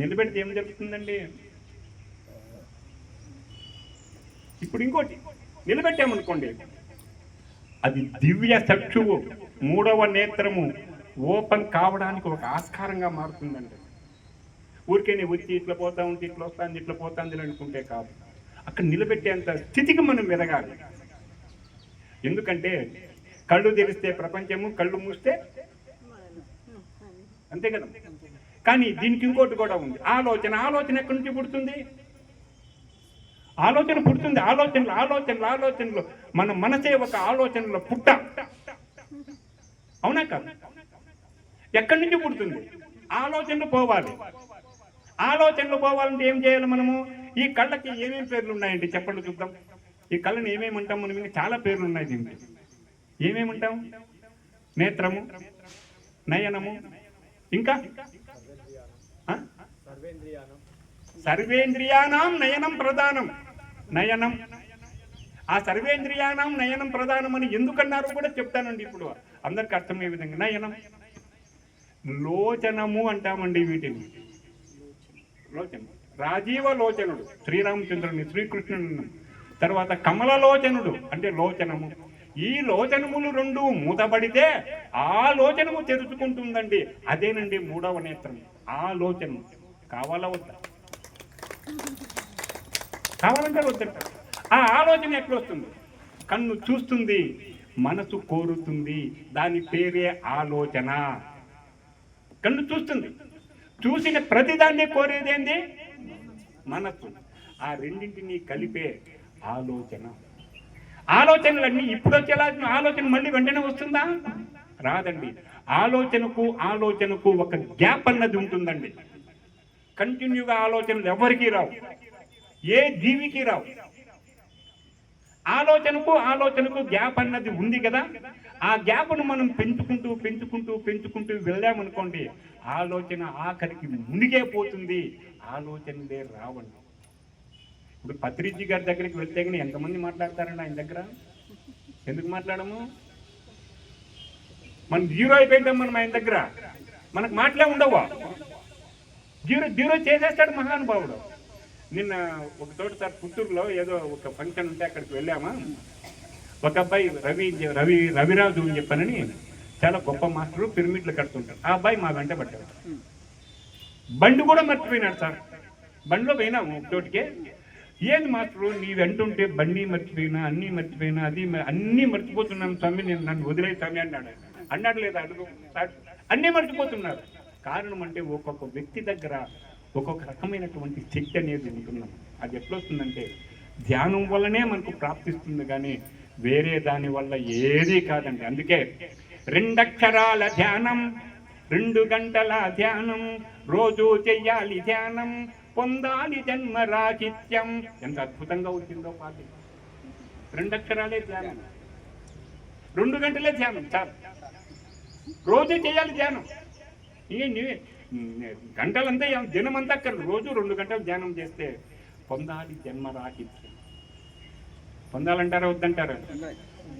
నిలబెడితే ఏం జరుగుతుందండి? ఇప్పుడు ఇంకోటి నిలబెట్టామనుకోండి, అది దివ్య చక్షువు, మూడవ నేత్రము ఓపెన్ కావడానికి ఒక ఆస్కారంగా మారుతుందండి. ఊరికే వచ్చి ఇట్లా పోతా ఉంటే ఇట్లా వస్తుంది, ఇట్లా పోతుంది అనుకుంటే కాదు. అక్కడ నిలబెట్టేంత స్థితికి మనం ఎదగాలి. ఎందుకంటే కళ్ళు తెరిస్తే ప్రపంచము, కళ్ళు మూస్తే అంతే కదా. కానీ దీనికి ఇంకోటి కూడా ఉంది, ఆలోచన ఎక్కడి నుంచి పుడుతుంది? ఆలోచన పుడుతుంది. ఆలోచనలు మన మనసే ఒక ఆలోచనలో పుట్ట. అవునా కాదు? ఎక్కడి నుంచి పుడుతుంది? ఆలోచనలు పోవాలి. ఆలోచనలు పోవాలంటే ఏం చేయాలి మనము? ఈ కళ్ళకి ఏమేమి పేర్లు ఉన్నాయండి చెప్పండి చూద్దాం. ఈ కళ్ళని ఏమేమంటాం మనం? చాలా పేర్లు ఉన్నాయి దీనికి. ఏమేమంటాం? నేత్రము, నయనము, ఇంకా సర్వేంద్రియానాం నయనం ప్రధానం. నయనం, ఆ సర్వేంద్రియానాం నయనం ప్రధానం అని ఎందుకన్నారు కూడా చెప్తానండి. ఇప్పుడు అందరికి అర్థమయ్యే విధంగా. నయనం, లోచనము అంటామండి వీటిని. లోచన, రాజీవ లోచనుడు శ్రీరామచంద్రుని, శ్రీకృష్ణుడు. తర్వాత కమలలోచనుడు అంటే లోచనము. ఈ లోచనములు రెండు మూతబడితే ఆ లోచనము తెరుచుకుంటుందండి. అదేనండి మూడవ నేత్రం. ఆ లోచనము కావాలా వద్దా? కావాలంటే వద్దంటారు. ఆ ఆలోచన ఎట్లా వస్తుంది? కన్ను చూస్తుంది, మనసు కోరుతుంది, దాని పేరే ఆలోచన. కన్ను చూస్తుంది, చూసిన ప్రతిదాన్ని కోరేదేంది? మనసు. ఆ రెండింటినీ కలిపే ఆలోచన. ఆలోచనలన్నీ ఇప్పుడు వచ్చేలా ఆలోచన మళ్ళీ వెంటనే వస్తుందా? రాదండి. ఆలోచనకు ఒక గ్యాప్ అన్నది ఉంటుందండి. కంటిన్యూగా ఆలోచనలు ఎవరికీ రావు, ఏ జీవికి రావు. ఆలోచనకు గ్యాప్ అన్నది ఉంది కదా. ఆ గ్యాప్ను మనం పెంచుకుంటూ వెళ్ళామనుకోండి, ఆలోచన ఆఖరికి మునిగే పోతుంది. ఆలోచనలే రావండి. ఇప్పుడు పత్రిజీ గారి దగ్గరికి వెళ్తే కానీ ఎంతమంది మాట్లాడతారండి ఆయన దగ్గర? ఎందుకు మాట్లాడము? మనం జీరో అయిపోయింటాం మనం ఆయన దగ్గర. మనకు మాటలే ఉండవా? జీరో చేసేస్తాడు మహానుభావుడు. నిన్న ఒక చోట సార్ పుత్తూరులో ఏదో ఒక ఫంక్షన్ ఉంటే అక్కడికి వెళ్ళామా. ఒక అబ్బాయి రవిరాజు అని చెప్పానని, చాలా గొప్ప మాస్టరు, పిరమిడ్లు కడుతుంటారు. ఆ అబ్బాయి మా వెంట పడ్డాడు. బండి కూడా మర్చిపోయినాడు సార్. బండిలో పోయినాము ఒక చోటికే. ఏంది మాస్టరు నీ వెంటుంటే బండి మర్చిపోయినా, అన్నీ మర్చిపోతున్నాను స్వామి, నేను నన్ను వదిలే స్వామి అన్నాడు లేదా? అడుగు సార్, అన్నీ మర్చిపోతున్నారు. కారణం అంటే ఒక్కొక్క వ్యక్తి దగ్గర ఒక్కొక్క రకమైనటువంటి శక్తి అనేది ఉంటున్నాం. అది ఎట్లొస్తుందంటే ధ్యానం వల్లనే మనకు ప్రాప్తిస్తుంది, కానీ వేరే దాని వల్ల ఏదీ కాదండి. అందుకే 2 అక్షరాల ధ్యానం, 2 గంటల ధ్యానం, రోజు చెయ్యాలి ధ్యానం, పొందాలి జన్మ రాహిత్యం. ఎంత అద్భుతంగా వచ్చిందో పాట. 2 అక్షరాలే ధ్యానం, 2 గంటలే ధ్యానం చాలు. రోజు చేయాలి ధ్యానం. గంటలంతా దినమంతా అక్కడ రోజు 2 గంటలు ధ్యానం చేస్తే పొందాలి జన్మ రాహిత్యం. పొందాలంటారా వద్దంటారా?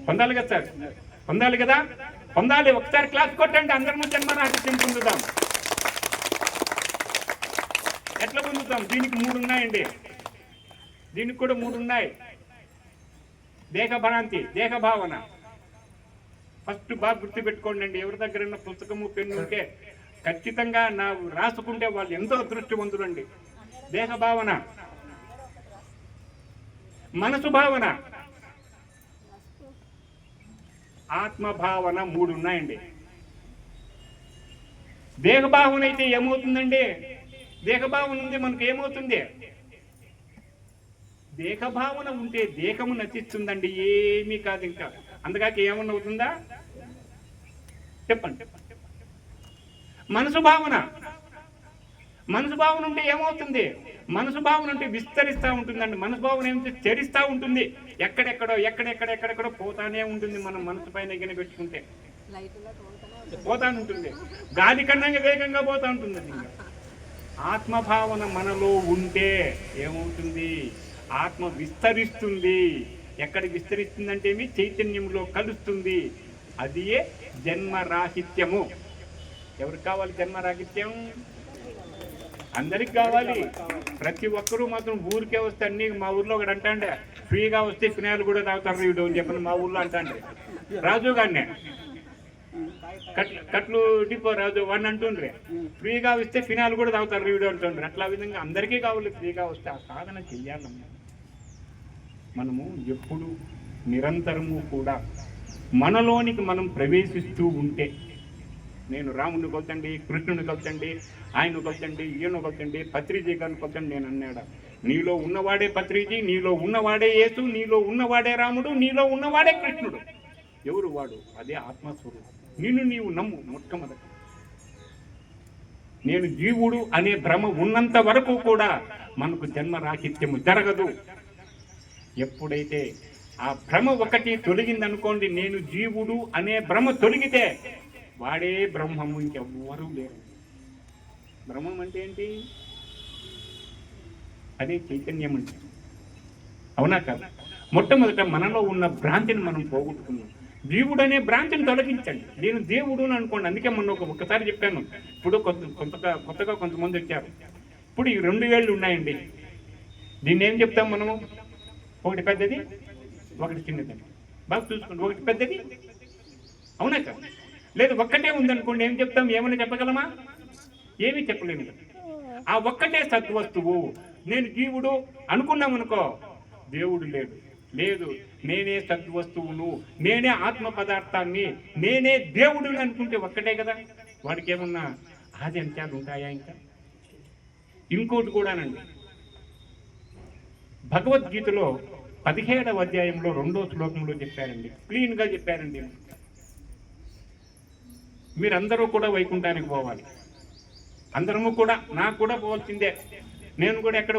పొందాలి కదా సార్, పొందాలి కదా, పొందాలి. ఒకసారి క్లాస్ కొట్టండి, అందరము జన్మ రాహిత్యం పొందుదాం. ఎట్లా పొందుతాం? దీనికి 3 ఉన్నాయండి, దీనికి కూడా 3 ఉన్నాయి. దేహభ్రాంతి, దేహ భావన. ఫస్ట్ బాగా గుర్తుపెట్టుకోండి అండి. ఎవరి దగ్గర ఉన్న పుస్తకము పెన్ను ఉంటే ఖచ్చితంగా రాసుకుంటే వాళ్ళు ఎంతో అదృష్టవంతులండి. దేహ భావన, మనసు భావన, ఆత్మ భావన 3 ఉన్నాయండి. దేహ భావన అయితే ఏమవుతుందండి? దేహ భావన ఉంది మనకు ఏమవుతుంది? దేహ భావన ఉంటే దేహము నశిస్తుందండి, ఏమీ కాదు. ఇంకా అందుకాక ఏమన్నా అవుతుందా చెప్పండి. మనసు భావన, మనసు భావన ఉంటే ఏమవుతుంది? మనసు భావన ఉంటే విస్తరిస్తూ ఉంటుందండి. మనసు భావన ఏమిటి? చెరిస్తూ ఉంటుంది. ఎక్కడెక్కడో పోతానే ఉంటుంది. మనం మనసు పైన ఎగిన పెట్టుకుంటే పోతా ఉంటుంది. గాలి కన్నా వేగంగా పోతా ఉంటుంది. ఇంకా ఆత్మభావన మనలో ఉంటే ఏమవుతుంది? ఆత్మ విస్తరిస్తుంది. ఎక్కడ విస్తరిస్తుందంటే ఏమి? చైతన్యంలో కలుస్తుంది. అదియే జన్మరాహిత్యము. ఎవరికి కావాలి జన్మరాహిత్యం? అందరికి కావాలి. ప్రతి ఒక్కరూ మాత్రం ఊరికే వస్తే అన్ని, మా ఊర్లో ఒకటి అంటాండే, ఫ్రీగా వస్తే ఫినాయిల్ కూడా తాగుతారు వీడు అని చెప్పని మా ఊర్లో అంటాండే. రాజు గారినే కట్లు డిపో రాజు వాడిని అంటుండ్రే, ఫ్రీగా వస్తే ఫినాయిల్ కూడా తాగుతారు వీడు అంటుండ్రు. అట్లా విధంగా అందరికీ కావాలి ఫ్రీగా వస్తే. ఆ సాధన చెయ్యాలమ్మా. మనము ఎప్పుడు నిరంతరము కూడా మనలోనికి మనం ప్రవేశిస్తూ ఉంటే, నేను రాముని కొలచండి, కృష్ణుని కొలచండి, ఆయన కొలచండి, ఈయన కొలచండి, పత్రిజీ గారిని కొలచండి, నేను అన్నాడా? నీలో ఉన్నవాడే పత్రిజీ, నీలో ఉన్నవాడే యేసు, నీలో ఉన్నవాడే రాముడు, నీలో ఉన్నవాడే కృష్ణుడు. ఎవరు వాడు? అదే ఆత్మస్వరూపం. నిన్ను నీవు నమ్ము. మొట్టమొదటి నేను జీవుడు అనే భ్రమ ఉన్నంత వరకు కూడా మనకు జన్మ రాహిత్యము జరగదు. ఎప్పుడైతే ఆ భ్రమ ఒకటి తొలగిందనుకోండి, నేను జీవుడు అనే భ్రమ తొలగితే వాడే బ్రహ్మము, ఇంకెవ్వరూ లేరు. బ్రహ్మం అంటే ఏంటి? అదే చైతన్యం అంటే. అవునా కదా? మొట్టమొదట మనలో ఉన్న భ్రాంతిని మనం పోగొట్టుకున్నాం. జీవుడు అనే భ్రాంతిని తొలగించండి. నేను దేవుడు అని అనుకోండి. అందుకే మొన్న ఒక్కసారి చెప్పాను. ఇప్పుడు కొత్తగా కొంతమంది వచ్చారు. ఇప్పుడు ఈ 2 వేళ్ళు ఉన్నాయండి. దీన్ని ఏం చెప్తాం మనము? ఒకటి పెద్దది, ఒకటి చిన్నదండి. బాగా చూసుకోండి. ఒకటి పెద్దది, అవునా కదా? లేదు ఒక్కటే ఉందనుకోండి, ఏం చెప్తాం? ఏమైనా చెప్పగలమా? ఏమీ చెప్పలేము కదా. ఆ ఒక్కటే సద్వస్తువు. నేను జీవుడు అనుకున్నాం అనుకో, దేవుడు లేడు. లేదు, నేనే సద్వస్తువును, నేనే ఆత్మ పదార్థాన్ని, నేనే దేవుడిని అనుకుంటే ఒక్కటే కదా. వాడికి ఏమన్నా ఆది అంత్యాలు ఉంటాయా? ఇంకా ఇంకోటి కూడానండి. భగవద్గీతలో 17వ అధ్యాయంలో 2వ శ్లోకంలో చెప్పారండి, క్లీన్గా చెప్పారండి. మీరందరూ కూడా వైకుంఠానికి పోవాలి. అందరము కూడా, నాకు కూడా పోవాల్సిందే. నేను కూడా ఎక్కడ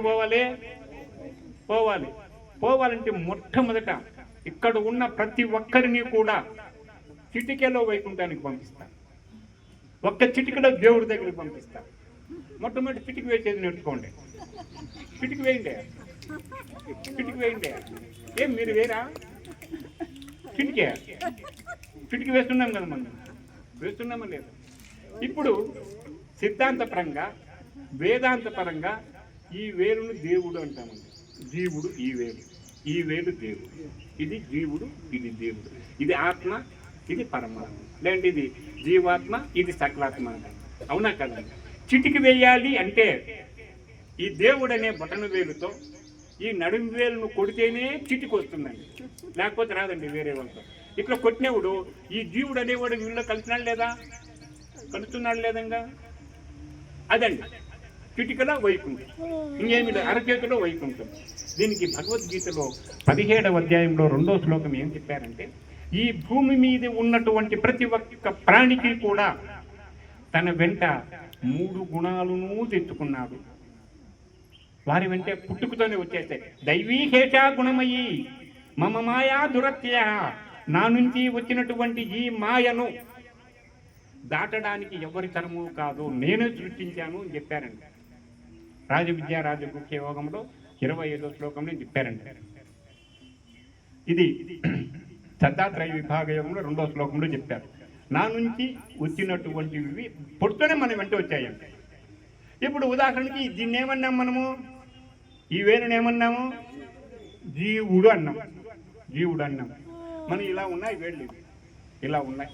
పోవాలి? పోవాలంటే మొట్టమొదట ఇక్కడ ఉన్న ప్రతి ఒక్కరిని కూడా చిటికెలో వైకుంఠానికి పంపిస్తాను. ఒక్క చిటికలో దేవుడి దగ్గరికి పంపిస్తాను. మొట్టమొదటి చిటికి వేసేది నేర్చుకోండి. చిటికి వేయండి. ఏం మీరు వేరా? చిటికి వేస్తున్నాం కదా, మనం వేస్తున్నామా లేదా? ఇప్పుడు సిద్ధాంతపరంగా, వేదాంతపరంగా ఈ వేలును దేవుడు అంటామండి. జీవుడు ఈ వేలు దేవుడు. ఇది జీవుడు, ఇది దేవుడు. ఇది ఆత్మ, ఇది పరమాత్మ. లేదంటే ఇది జీవాత్మ, ఇది సకలాత్మ అంటాం. అవునా కదా? చిటికి వేయాలి అంటే ఈ దేవుడు అనే బొటన వేలుతో ఈ నడుము వేలును కొడితేనే చిటికి వస్తుందండి, లేకపోతే రాదండి వేరే వాళ్ళతో. ఇట్లా కొట్టినప్పుడు ఈ జీవుడు అనేవాడు వీళ్ళు కలుస్తున్నాడు లేదా? కలుస్తున్నాడు లేదంగా? అదండి చిటికలో వైకుంఠం, ఇంకేమి లేదు, అరచేతిలో వైకుంఠం. దీనికి భగవద్గీతలో 17వ అధ్యాయంలో 2వ శ్లోకం ఏం చెప్పారంటే, ఈ భూమి మీద ఉన్నటువంటి ప్రతి ఒక్క ప్రాణికి కూడా తన వెంట 3 గుణాలను తెచ్చుకున్నాడు. వారి వెంటే పుట్టుకతోనే వచ్చేస్తాయి. దైవీ హేషా గుణమయ్యి మమ మాయా దురత్య, నా నుంచి వచ్చినటువంటి ఈ మాయను దాటడానికి ఎవరి తరము కాదు, నేనే సృష్టించాను అని చెప్పారండి. రాజవిద్యా రాజగుహ్య యోగంలో 25వ శ్లోకంలో చెప్పారండి. ఇది దత్తాత్రేయ విభాగ యోగంలో 2వ శ్లోకంలో చెప్పారు. నా నుంచి వచ్చినటువంటివి పుట్టుతూనే మన వెంట వచ్చాయండి. ఇప్పుడు ఉదాహరణకి దీన్ని ఏమన్నాం మనము, ఈ వేరుని ఏమన్నాము, జీవుడు అన్నాం. జీవుడు అన్నాం. మనం ఇలా ఉన్నాయి వేళ్ళు, ఇలా ఉన్నాయి.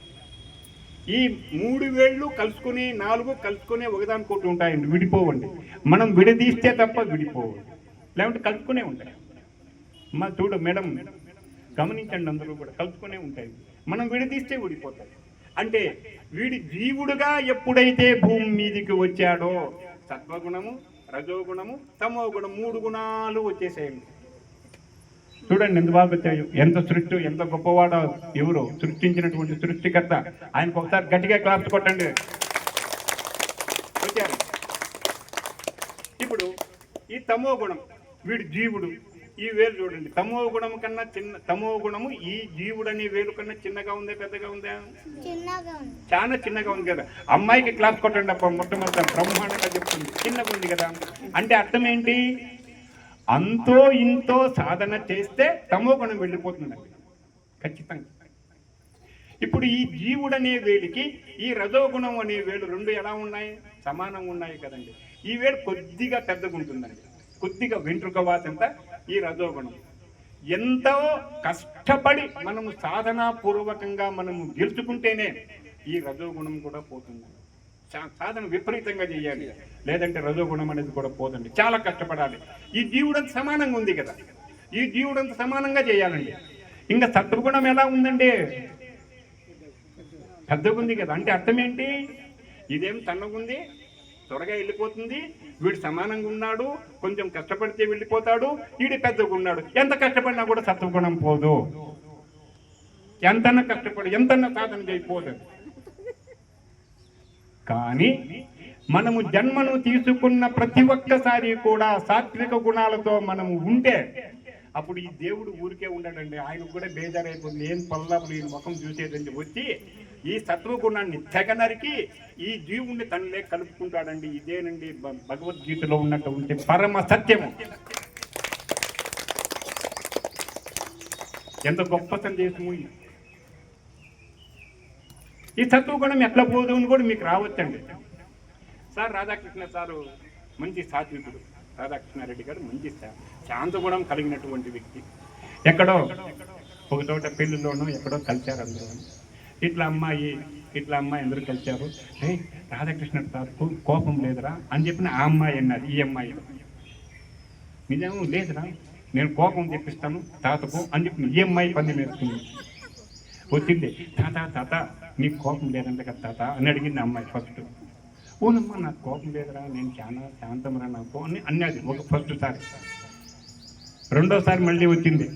ఈ 3 వేళ్ళు కలుసుకుని 4 కలుసుకునే ఒకదానికోటి ఉంటాయండి, విడిపోవండి. మనం విడదీస్తే తప్ప విడిపోవు, లేకుంటే కలుసుకునే ఉంటాయి. మా చూడు మేడం, గమనించండి, అందరూ కూడా కలుసుకునే ఉంటాయి. మనం విడదీస్తే విడిపోతాయి. అంటే వీడి జీవుడుగా ఎప్పుడైతే భూమి మీదకి వచ్చాడో సత్వగుణము, రజోగుణము, తమో గుణం 3 గుణాలు వచ్చేసేయండి. చూడండి ఎంత బాగా వచ్చాయి, ఎంత సృష్టి, ఎంత గొప్పవాడో. ఎవరు సృష్టించినటువంటి సృష్టికర్త, ఆయనకు ఒకసారి గట్టిగా క్లాప్స్ కొట్టండి. వచ్చారు. ఇప్పుడు ఈ తమో గుణం, వీడి జీవుడు, ఈ వేలు చూడండి, తమో గుణము కన్నా చిన్న, తమో గుణము ఈ జీవుడు అనే వేలు కన్నా చిన్నగా ఉందా పెద్దగా ఉందా? చాలా చిన్నగా ఉంది కదా. అమ్మాయికి క్లాస్ కొట్టండి అప్ప, మొట్టమొదటి బ్రహ్మాండంగా చెప్తుంది, చిన్నగా ఉంది కదా. అంటే అర్థం ఏంటి, అంతో ఇంతో సాధన చేస్తే తమో గుణం వెళ్ళిపోతుందండి ఖచ్చితంగా. ఇప్పుడు ఈ జీవుడు అనే వేలికి ఈ రజోగుణం అనే వేలు 2 ఎలా ఉన్నాయి? సమానంగా ఉన్నాయి కదండి. ఈ వేలు కొద్దిగా పెద్దగా ఉంటుందండి, కొద్దిగా వెంట్రుక వాసంత ఈ రజోగుణం. ఎంతో కష్టపడి మనము సాధనాపూర్వకంగా మనము గెలుచుకుంటేనే ఈ రజోగుణం కూడా పోతుంది. సాధన విపరీతంగా చేయాలి, లేదంటే రజోగుణం అనేది కూడా పోతుంది. చాలా కష్టపడాలి. ఈ జీవుడంత సమానంగా ఉంది కదా, ఈ జీవుడంత సమానంగా చేయాలండి. ఇంకా సత్వగుణం ఎలా ఉందండి? పెద్దగా ఉంది కదా. అంటే అర్థం ఏంటి, ఇదేం సన్నగుంది, త్వరగా వెళ్ళిపోతుంది, వీడు సమానంగా ఉన్నాడు, కొంచెం కష్టపడితే వెళ్ళిపోతాడు, వీడి పెద్దగా ఉన్నాడు, ఎంత కష్టపడినా కూడా సత్వగుణం పోదు. ఎంతన్నా కష్టపడి ఎంతన్నా సాధన చేయకపోదు. కానీ మనము జన్మను తీసుకున్న ప్రతి ఒక్కసారి కూడా సాత్విక గుణాలతో మనము ఉంటే అప్పుడు ఈ దేవుడు ఊరికే ఉండడండి. ఆయనకు కూడా బేజారైపోతుంది, ఏం పల్లపులు ఈ ముఖం చూసేదండి. వచ్చి ఈ సత్వగుణాన్ని తెగనరికి ఈ జీవుణ్ణి తనలే కలుపుకుంటాడండి. ఇదేనండి భగవద్గీతలో ఉన్నటువంటి పరమ సత్యము. ఎంత గొప్ప సందేశము! ఈ సత్వగుణం ఎట్లా పోదు అని కూడా మీకు రావచ్చండి. సార్ రాధాకృష్ణ సారు మంచి సాత్వికుడు, రాధాకృష్ణారెడ్డి గారు మంచి శాంతగుణం కలిగినటువంటి వ్యక్తి. ఎక్కడో ఒక చోట పెళ్లిలోనూ ఎక్కడో కలిశారు అందరూ. ఇట్లా అమ్మాయి అందరూ కలిశారు. రాధాకృష్ణ సార్కు కోపం లేదురా అని చెప్పిన ఆ అమ్మాయి అన్నది. ఈ అమ్మాయి నిజం లేదురా, నేను కోపం తెప్పిస్తాను తాతకు అని చెప్పిన ఈ అమ్మాయి పందెం వేసుకుంది. వచ్చింది, తాత నీకు కోపం లేదంట కదా తాత అని అడిగింది అమ్మాయి ఫస్ట్. ఓనమ్మా నాకు కోపం లేదురా, నేను చాలా శాంతమరా నాకు అని అన్నది ఒక ఫస్ట్ సారి. రెండోసారి మళ్ళీ వచ్చింది,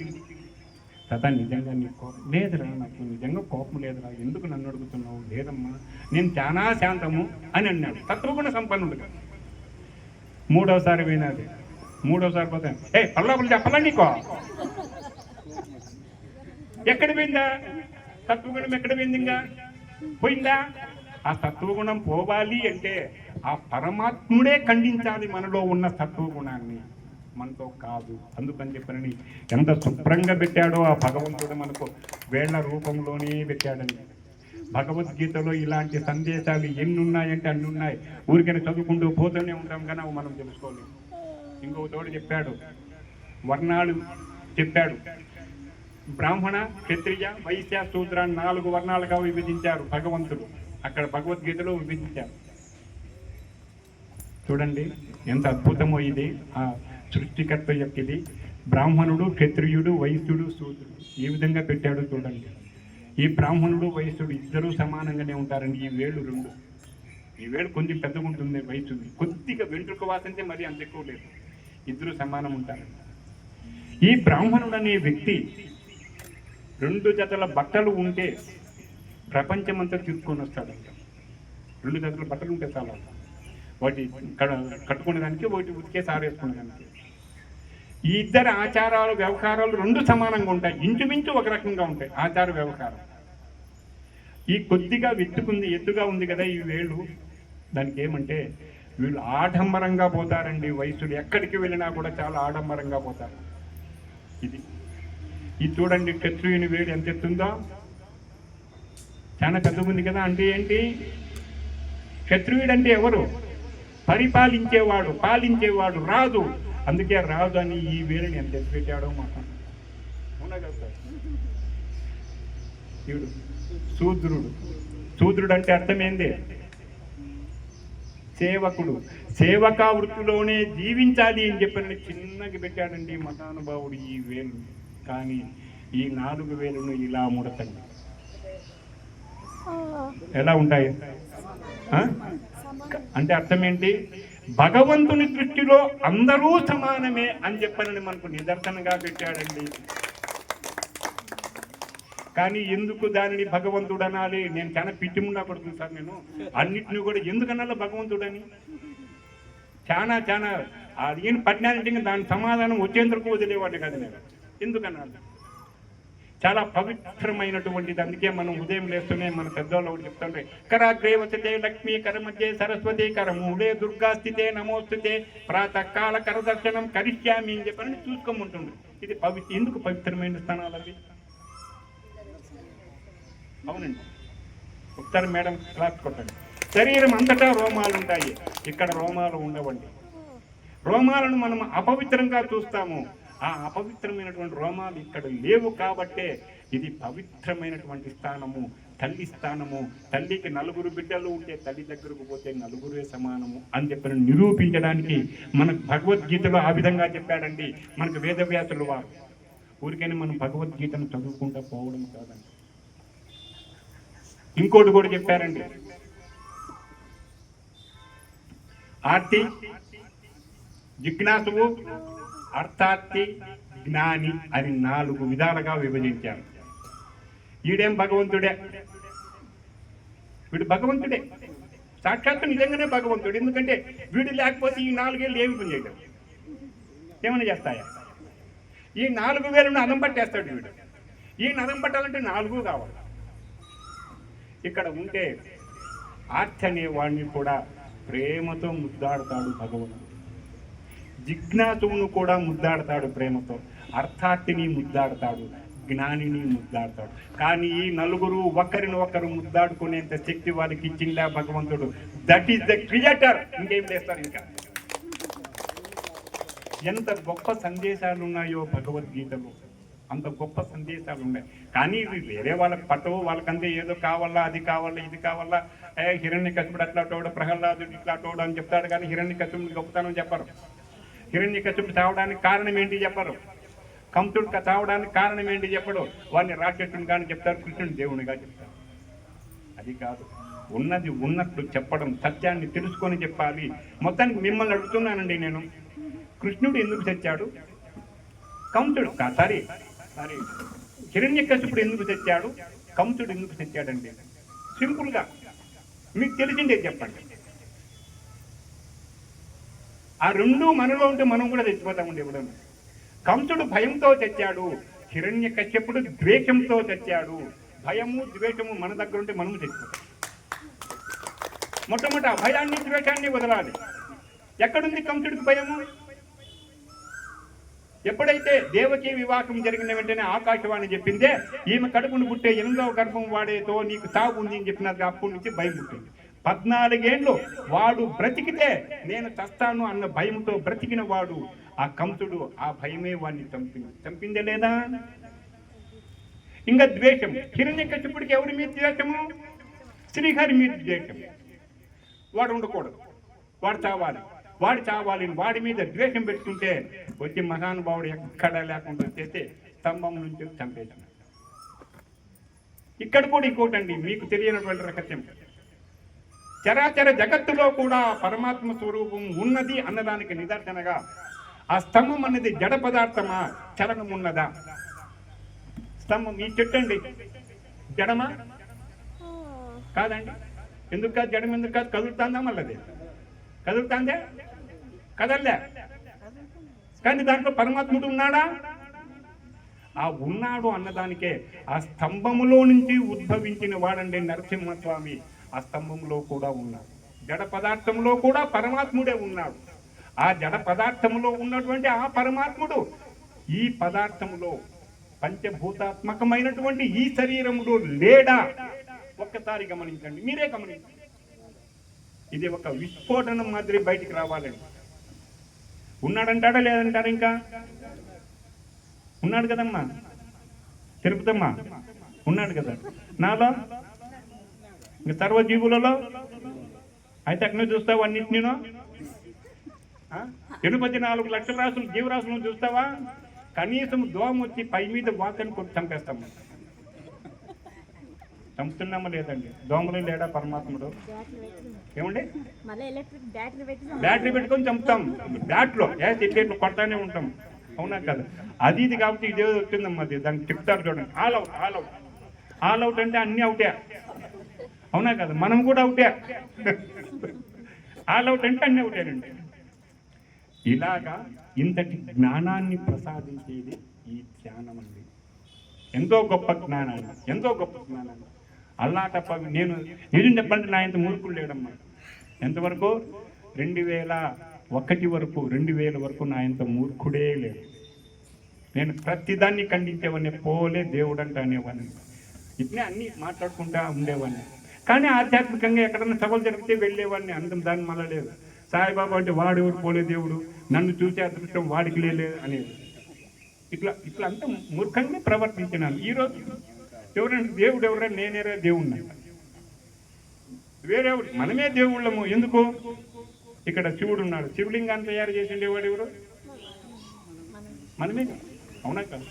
తాత నిజంగా నీకు కోపం లేదురా, నాకు నిజంగా కోపం లేదురా, ఎందుకు నన్ను అడుగుతున్నావు? లేదమ్మా నేను చాలా శాంతము అని అన్నాడు, తత్వగుణ సంపన్నుడుగా. మూడోసారి పోయినది, మూడోసారి పోతాను, పల్లాపులు చెప్పాలా నీకో? ఎక్కడ పోయిందా సత్వగుణం? ఎక్కడ పోయింది? ఇంకా పోయిందా? ఆ సత్వగుణం పోవాలి అంటే ఆ పరమాత్ముడే ఖండించాలి మనలో ఉన్న సత్వగుణాన్ని, మనతో కాదు. అందుకని చెప్పనని ఎంత శుభ్రంగా పెట్టాడో ఆ భగవంతుడు మనకు వేళ్ల రూపంలోనే పెట్టాడండి. భగవద్గీతలో ఇలాంటి సందేశాలు ఎన్ని ఉన్నాయంటే అన్ని ఉన్నాయి. ఊరికైనా చదువుకుంటూ పోతూనే ఉంటాం కానీ అవి మనం తెలుసుకోలేము. ఇంకొక తోడు చెప్పాడు, వర్ణాలు చెప్పాడు. బ్రాహ్మణ, క్షత్రియ, వైశ్య, శూద్ర 4 వర్ణాలుగా విభజించారు భగవంతుడు. అక్కడ భగవద్గీతలో విభజించారు. చూడండి ఎంత అద్భుతమో ఇది ఆ సృష్టికర్త యొక్క ఇది. బ్రాహ్మణుడు, క్షత్రియుడు, వైశ్యుడు, శూద్రుడు ఈ విధంగా పెట్టాడు చూడండి. ఈ బ్రాహ్మణుడు, వైశ్యుడు ఇద్దరూ సమానంగానే ఉంటారండి. ఈ వేళ్ళు 2 ఈ వేలు కొంచెం పెద్దగా ఉంటుంది వయసు, కొద్దిగా వెంట్రుక వాసంటే మరి అంత ఎక్కువ లేదు, ఇద్దరు సమానం ఉంటారు. ఈ బ్రాహ్మణుడు అనే వ్యక్తి 2 జతల బట్టలు ఉంటే ప్రపంచమంతా తీసుకొని వస్తాడంట. 2 జతల బట్టలు ఉంటే చాలా, వాటి కట్టుకునేదానికి, ఒకటి ఉతికే సారేసుకునేదానికి. ఈ ఇద్దరు ఆచారాలు వ్యవహారాలు 2 సమానంగా ఉంటాయి, ఇంచుమించు ఒక రకంగా ఉంటాయి ఆచార వ్యవహారం. ఈ కొద్దిగా ఎత్తుగా ఉంది కదా ఈ వేలు, దానికి ఏమంటే వీళ్ళు ఆడంబరంగా పోతారండి. వయసులు ఎక్కడికి వెళ్ళినా కూడా చాలా ఆడంబరంగా పోతారు. ఇది చూడండి, క్షత్రియుని వేలు ఎంత ఎత్తుందో, చాలా పెద్దగా ఉంది కదా. అంటే ఏంటి? క్షత్రియుడు అంటే ఎవరు? పరిపాలించేవాడు, పాలించేవాడు, రాజు. అందుకే రాజు అని ఈ వేలుని ఎంత ఎత్తి పెట్టాడో మాట. అవునా కదా? శూద్రుడు అంటే అర్థమైంది సేవకుడు. సేవకా వృత్తిలోనే జీవించాలి అని చెప్పని చిన్నగా పెట్టాడండి మహానుభావుడు ఈ వేలు. కానీ ఈ 4 వేలును ఇలా ముడతండి ఎలా ఉంటాయి అంటే అర్థం ఏంటి? భగవంతుని దృష్టిలో అందరూ సమానమే అని చెప్పనని మనకు నిదర్శనంగా పెట్టాడండి. కానీ ఎందుకు దానిని భగవంతుడు అనాలి? నేను చాలా పిచ్చిముండా పడుతుంది సార్. నేను అన్నిటిని కూడా ఎందుకనాలి భగవంతుడని? చాలా అది పడినానంటే దాని సమాధానం వచ్చేందుకు వదిలేవాడిని కాదు నేను. ఎందుకనాలి? చాలా పవిత్రమైనటువంటిది. అందుకే మనం ఉదయం లేస్తూనే మన పెద్దవాళ్ళు ఒకటి చెప్తుంటే, కరాగ్రే వసతే లక్ష్మీ, కరమధ్యే సరస్వతి, కరమూలే దుర్గాస్థితే నమోస్తుతే, ప్రాతకాల కరదర్శనం కరిష్యామి అని చెప్పని చూసుకోమంటుండ్రు. ఇది ఎందుకు పవిత్రమైన స్థానాలు అవి? అవునండి, ఒకసారి మేడం క్లాస్ కొట్టండి. శరీరం అంతటా రోమాలు ఉంటాయి, ఇక్కడ రోమాలు ఉండవండి. రోమాలను మనం అపవిత్రంగా చూస్తాము. ఆ అపవిత్రమైనటువంటి రోమాలు ఇక్కడ లేవు కాబట్టే ఇది పవిత్రమైనటువంటి స్థానము, తల్లి స్థానము. తల్లికి 4 బిడ్డలు ఉంటే తల్లి దగ్గరకు పోతే 4 సమానము అని చెప్పి నిరూపించడానికి మనకు భగవద్గీతలో ఆ విధంగా చెప్పాడండి మనకు వేదవ్యాసులు వారు. ఊరికైనా మనం భగవద్గీతను చదువుకుంటూ పోవడం కాదండి. ఇంకోటి కూడా చెప్పారండి, ఆర్తి, జిజ్ఞాసువు, అర్థార్థి, జ్ఞాని అని 4 విధాలుగా విభజించారు. ఈడేం భగవంతుడే, వీడు భగవంతుడే, సాక్షాత్తు నిజంగానే భగవంతుడు. ఎందుకంటే వీడు లేకపోతే ఈ 4 ఏళ్ళు ఏమి పని చేయడం, ఏమైనా చేస్తాయా? ఈ 4 వేలను అదం పట్టేస్తాడు వీడు. ఈ అదం పట్టాలంటే 4 కావాలి. ఇక్కడ ఉంటే ఆర్తి అనేవాడిని కూడా ప్రేమతో ముద్దాడతాడు భగవంతుడు. జిజ్ఞాసువును కూడా ముద్దాడతాడు ప్రేమతో, అర్థార్థిని ముద్దాడతాడు, జ్ఞానిని ముద్దాడతాడు. కానీ ఈ 4 ఒకరిని ఒకరు ముద్దాడుకునేంత శక్తి వాళ్ళకి ఇచ్చిందా భగవంతుడు. That is the creator. ఇంకేం చేస్తారు? ఇంకా ఎంత గొప్ప సందేశాలు ఉన్నాయో భగవద్గీతలో, అంత గొప్ప సందేశాలు ఉన్నాయి. కానీ ఇవి వేరే వాళ్ళకి పట్టవు. వాళ్ళకంతే ఏదో కావాలా, అది కావాలా, ఇది కావాలా, హిరణ్యకశిపుడు అట్లాటోడు, ప్రహ్లాదుడు ఇట్లాటోడు అని చెప్తాడు. కానీ హిరణ్యకశిపుడిని గొప్పతనం చెప్పరు. హిరణ్యకశిపుడు చావడానికి కారణం ఏంటి చెప్పరు. కంసుడు చావడానికి కారణం ఏంటి చెప్పడు. వాడిని రాక్షసుని కానీ చెప్తారు, కృష్ణుని దేవునిగా చెప్తారు. అది కాదు, ఉన్నది ఉన్నట్లు చెప్పడం, సత్యాన్ని తెలుసుకొని చెప్పాలి. మొత్తానికి మిమ్మల్ని అడుగుతున్నానండి నేను, కృష్ణుడు ఎందుకు తెచ్చాడు? కంసుడు సారీ హిరణ్యకశిపుడు ఎందుకు తెచ్చాడు? కంసుడు ఎందుకు తెచ్చాడండి? సింపుల్గా మీకు తెలిసిందే చెప్పండి. ఆ 2 మనలో ఉంటే మనం కూడా తెచ్చిపోతామండి ఎవడన్నా. కంసుడు భయంతో తెచ్చాడు, హిరణ్యకశ్యపుడు ద్వేషంతో తెచ్చాడు. భయము ద్వేషము మన దగ్గర ఉంటే మనము తెచ్చిపోతాం. మొట్టమొదట భయాన్ని ద్వేషాన్ని వదలాలి. ఎక్కడుంది కంసుడికి భయము? ఎప్పుడైతే దేవకీ వివాహం జరిగిన వెంటనే ఆకాశవాణి చెప్పిందే, ఈమె కడుపును పుట్టే 8వ గర్భం వాడేతో నీకు తాగు ఉంది అని చెప్పినది. అప్పటి నుంచి భయం పుట్టింది. 14 ఏళ్ళు వాడు బ్రతికితే నేను చస్తాను అన్న భయంతో బ్రతికిన వాడు ఆ కంసుడు. ఆ భయమే వాడిని చంపిందే లేదా? ఇంకా ద్వేషం. హిరణ్యకశిపుడికి ఎవరి మీద ద్వేషము? శ్రీహరి మీద ద్వేషం. వాడు ఉండకూడదు, వాడు చావాలి, వాడు చావాలి, వాడి మీద ద్వేషం పెట్టుకుంటే వచ్చి మహానుభావుడు ఎక్కడ లేకుండా చేస్తే స్తంభం నుంచి చంపేశాడు. ఇక్కడ కూడా ఇంకోటండి మీకు తెలియనటువంటి రహస్యం. చరాచర జగత్తులో కూడా పరమాత్మ స్వరూపం ఉన్నది అన్నదానికి నిదర్శనగా ఆ స్తంభం అనేది జడ పదార్థమా, చలనం ఉన్నదా? స్తంభం ఈ చెట్టు అండి జడమా కాదండి? ఎందుకు కాదు? జడం ఎందుకు కాదు? కదులుతుందా? మళ్ళీ కదులుతుందే? కదలలే. కానీ దాంట్లో పరమాత్ముడు ఉన్నాడా? ఆ ఉన్నాడు అన్నదానికే ఆ స్తంభములో నుంచి ఉద్భవించిన వాడండి నరసింహస్వామి. ఆ స్తంభంలో కూడా ఉన్నాడు. జడ పదార్థంలో కూడా పరమాత్ముడే ఉన్నాడు. ఆ జడ పదార్థములో ఉన్నటువంటి ఆ పరమాత్ముడు ఈ పదార్థములో పంచభూతాత్మకమైనటువంటి ఈ శరీరములో లేడా? ఒక్కసారి గమనించండి, మీరే గమనించండి. ఇది ఒక విస్ఫోటనం మాదిరి బయటికి రావాలండి. ఉన్నాడంటాడా లేదంటారా? ఇంకా ఉన్నాడు కదమ్మా, తిరుపతమ్మా ఉన్నాడు కదా నాలో, ఇంకా సర్వజీవులలో. అయితే అక్కడ చూస్తావా అన్నింటినో? 84 లక్షల రాసులు జీవరాశులను చూస్తావా? కనీసం దోమ వచ్చి పై మీద వాకని కొట్టి చంపేస్తాము. చంపుతున్నామా లేదండి? దోమలు లేడా పరమాత్ముడు? ఏమండి బ్యాటరీ పెట్టుకొని చంపుతాం. బ్యాట్లో ఇట్లా కొడతానే ఉంటాం, అవునా కదా? అది ఇది కాబట్టి ఇదే వచ్చిందమ్మా. అది దానికి చెప్తారు చూడండి, all out. All out, all out అంటే అన్నీ అవుటే, అవునా కదా? మనం కూడా అవుటే. ఆల్ అవుట్ అంటే అన్నీ అవుతాయండి. ఇలాగా ఇంతటి జ్ఞానాన్ని ప్రసాదించేది ఈ ధ్యానం అండి. ఎంతో గొప్ప జ్ఞానాన్ని, ఎంతో గొప్ప జ్ఞానాన్ని. అల్లా తప్ప నేను నిజం చెప్పండి, నా ఇంత మూర్ఖులు లేడమ్మా. ఎంతవరకు? 2001 వరకు, 2000 వరకు నా ఇంత మూర్ఖుడే లేదు. నేను ప్రతిదాన్ని ఖండించేవాడిని, పోలే దేవుడు అంట అనేవాడిని. ఇట్లే అన్నీ మాట్లాడుకుంటా ఉండేవాడిని. కానీ ఆధ్యాత్మికంగా ఎక్కడన్నా సభలు జరిగితే వెళ్ళేవాడిని. అందం దాన్ని మళ్ళా లేదు. సాయిబాబా అంటే వాడు ఎవరు పోలే దేవుడు, నన్ను చూసే అదృష్టం వాడికి లేదు అనేది. ఇట్లా అంతా మూర్ఖంగా ప్రవర్తించినాను. ఈరోజు ఎవరంటే దేవుడు ఎవరైనా నేనేరే దేవుడిని, వేరేవాడు మనమే దేవుళ్ళము. ఎందుకు? ఇక్కడ శివుడు ఉన్నాడు, శివలింగాన్ని తయారు చేసిండేవాడు ఎవరు? మనమే, అవునా కాదు?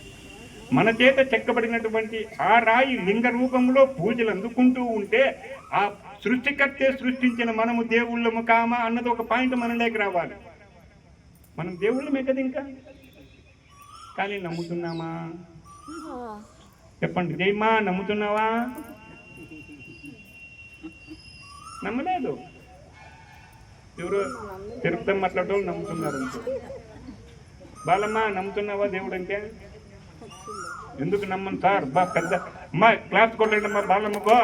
మన చేత చెక్కబడినటువంటి ఆ రాయి లింగ రూపంలో పూజలు అందుకుంటూ ఉంటే ఆ సృష్టికర్తే సృష్టించిన మనము దేవుళ్ళము కామా అన్నది ఒక పాయింట్ మనలోకి రావాలి. మనం దేవుళ్ళమే కదా ఇంకా. కానీ నమ్ముతున్నామా? చెప్పండి జయమా, నమ్ముతున్నావా? నమ్మలేదు. ఎవరు తిరుపతి మాట్లాడటం నమ్ముతున్నారు. బాలమ్మ, నమ్ముతున్నావా దేవుడు అంటే? ఎందుకు నమ్మను సార్? బా పెద్ద అమ్మా క్లాస్ కొట్టండి అమ్మా బాలమ్మకో.